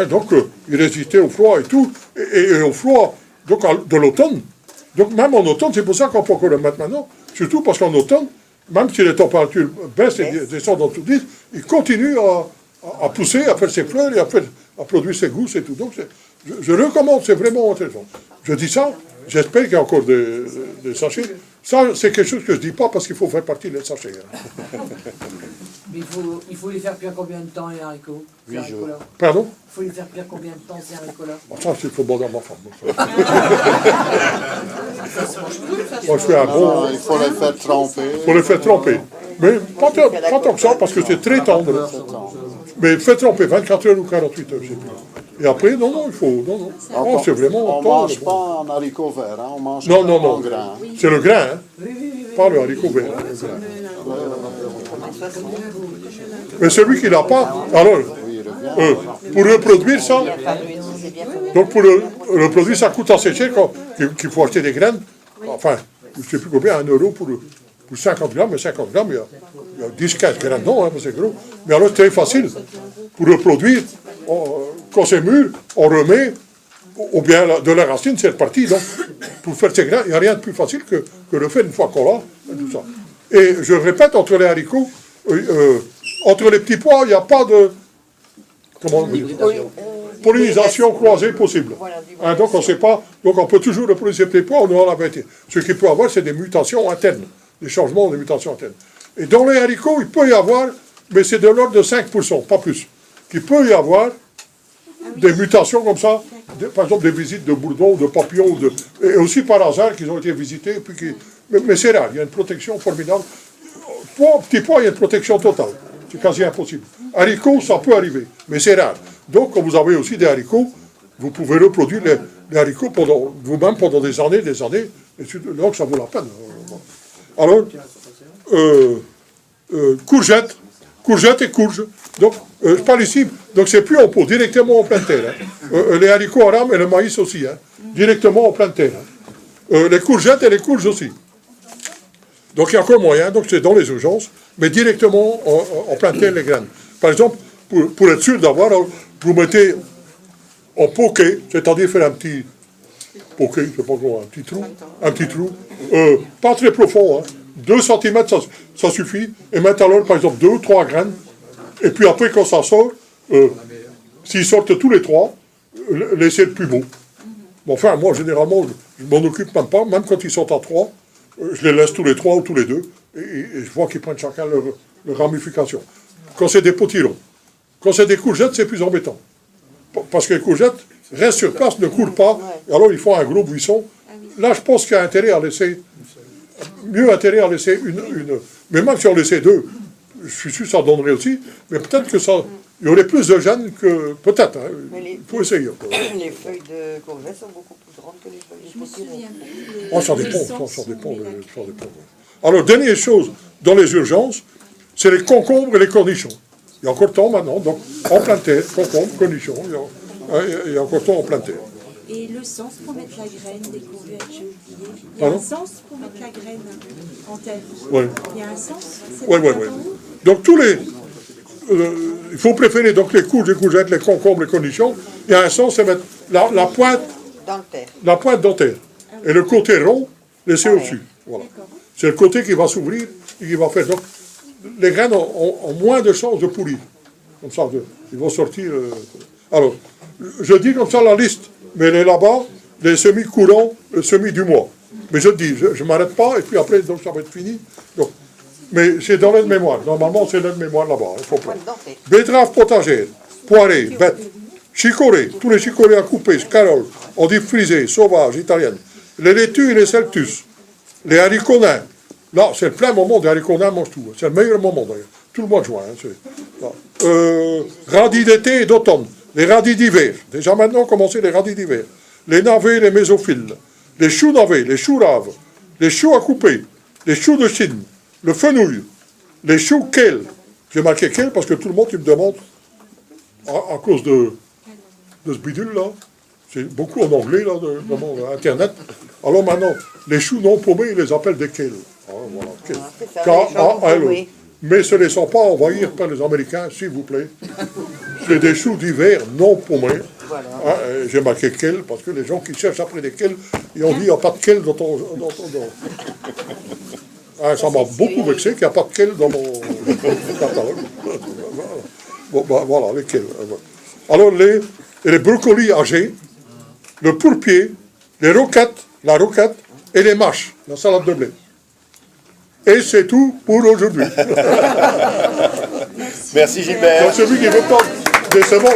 Speaker 1: Donc, il résistait au froid et tout. Et au froid de l'automne. Donc, même en automne, c'est pour ça qu'on peut encore le mettre maintenant. Surtout parce qu'en automne, même si les températures baissent et descendent en tout 10, il continue à pousser, à faire ses fleurs et à produire ses gousses et tout. Donc, je recommande, c'est vraiment intéressant. Je dis ça, j'espère qu'il y a encore des sachets. Ça, c'est quelque chose que je ne dis pas parce qu'il faut faire partie des sachets.
Speaker 2: Mais il faut les faire cuire combien de temps, les haricots?
Speaker 3: 8 jours.
Speaker 1: Pardon?
Speaker 2: Il faut les faire cuire combien de temps, ces haricots-là?
Speaker 1: Ça, c'est faut demander à ma femme. Moi, je fais un bon...
Speaker 7: Il faut les faire tremper.
Speaker 1: Il faut les faire tremper. Mais pas tant que ça, parce que c'est très tendre. Mais faites tremper 24 heures ou 48 heures, je sais plus. Et après, non, il faut... Non. Oh, c'est vraiment...
Speaker 7: On ne mange pas en haricot vert, hein, on mange
Speaker 1: non.
Speaker 7: en grain.
Speaker 1: C'est le grain, hein. Pas le haricot vert. Le grain. Mais celui qui l'a pas, alors, pour reproduire ça, donc pour reproduire, ça coûte assez cher qu'il faut acheter des graines. Enfin, je ne sais plus combien, 1 euro pour 50 grammes, mais 50 grammes, il y a 10-15 graines, non, hein, c'est gros. Mais alors, c'est très facile. Pour reproduire, quand c'est mûr, on remet, ou bien de la racine, c'est reparti. Donc, pour faire ces graines, il n'y a rien de plus facile que le faire une fois qu'on l'a, tout ça. Et je répète, entre les haricots, entre les petits pois, il n'y a pas de pollinisation croisée possible. Donc on ne sait pas, donc on peut toujours reproduire ces petits pois, on en a 21. Ce qu'il peut y avoir, c'est des mutations internes, des changements, des mutations internes. Et dans les haricots, il peut y avoir, mais c'est de l'ordre de 5%, pas plus, qu'il peut y avoir des mutations comme ça, par exemple des visites de bourdons, de papillons, et aussi par hasard qu'ils ont été visités, mais c'est rare, il y a une protection formidable. Petit pois, il y a une protection totale. C'est quasi impossible. Haricots, ça peut arriver, mais c'est rare. Donc, quand vous avez aussi des haricots, vous pouvez reproduire les haricots vous-même pendant des années, et donc ça vaut la peine. Alors, courgettes et courges. Donc, je parle ici, donc c'est plus en pot, directement en pleine terre. Hein. Les haricots à rame et le maïs aussi, hein, directement en pleine terre. Hein. Les courgettes et les courges aussi. Donc il y a encore moyen, donc c'est dans les urgences, mais directement en plein terre les graines. Par exemple, pour être sûr d'avoir, vous mettez en poquet, c'est-à-dire faire un petit poquet, je sais pas comment, un petit trou, pas très profond, hein, 2 cm ça suffit, et mettre alors par exemple 2 ou 3 graines, et puis après quand ça sort, s'ils sortent tous les 3, laissez le plus beau. Bon, enfin, moi généralement, je m'en occupe même pas, même quand ils sont à 3, je les laisse tous les 3 ou tous les 2, et je vois qu'ils prennent chacun leur ramification. Quand c'est des potirons, quand c'est des courgettes, c'est plus embêtant. Parce que les courgettes restent sur place, ne courent pas, et alors ils font un gros buisson. Là, je pense qu'il y a mieux intérêt à laisser une. Mais même si on laissait 2, je suis sûr que ça donnerait aussi, mais peut-être que ça. Il y aurait plus de gènes que. Peut-être, hein, il faut essayer.
Speaker 2: Les feuilles de courgettes sont beaucoup plus grandes que les feuilles de potirons.
Speaker 1: Oh, ça dépend. Alors, dernière chose, dans les urgences, c'est les concombres et les cornichons. Il y a encore temps maintenant, donc en pleine terre, concombres, cornichons, il y a encore temps en pleine terre.
Speaker 15: Et le sens pour mettre la graine des courgettes, j'ai oublié. Il y a
Speaker 1: Pardon?
Speaker 15: un sens pour mettre la graine en terre.
Speaker 1: Oui.
Speaker 15: Il y a un sens.
Speaker 1: Oui. Donc il faut préférer donc les courges, les courgettes, les concombres, les cornichons. Il y a un sens, c'est mettre la pointe dans terre. Et le côté rond, laisser au-dessus. Voilà. C'est le côté qui va s'ouvrir et qui va faire. Donc, les graines ont moins de chances de pourrir. Comme ça, ils vont sortir. Alors, je dis comme ça la liste, mais elle est là-bas, les semis courants, le semis du mois. Mais je dis, je ne m'arrête pas, et puis après, donc ça va être fini. Donc, mais c'est dans l'aide-mémoire. Normalement, c'est l'aide-mémoire là-bas. Il faut pas. Betterave potagère, poirée, bête, chicorée, tous les chicorées à couper, scarole, endives frisées, sauvages, italiennes, les laitues et les celtus, les haricots nains. Là, c'est le plein moment des haricots nains, mange tout. C'est le meilleur moment d'ailleurs. Tout le mois de juin. Hein, radis d'été et d'automne, les radis d'hiver. Déjà maintenant, commencez les radis d'hiver. Les navets, les mésophiles, les choux navets, les choux raves, les choux à couper, les choux de Chine, le fenouil, les choux kale. J'ai marqué kale parce que tout le monde, il me demande, à cause de ce bidule-là, c'est beaucoup en anglais, là, dans Internet. Alors maintenant, les choux non paumés, ils les appellent des kale. Voilà, K-A-L-E. Mais ce ne sont pas envahir par les Américains, s'il vous plaît. C'est des choux d'hiver non paumés. Voilà. J'ai marqué quel, parce que les gens qui cherchent après des quels, ils ont dit il n'y a pas de quel dans ton. Ça m'a beaucoup vexé qu'il n'y a pas de quel dans mon catalogue. Bon, voilà, les quels. Alors, les brocolis âgés, le pourpier, les roquettes, la roquette et les mâches, la salade de blé. Et c'est tout pour aujourd'hui.
Speaker 3: Merci Gilbert.
Speaker 1: Celui qui veut pas, c'est bon.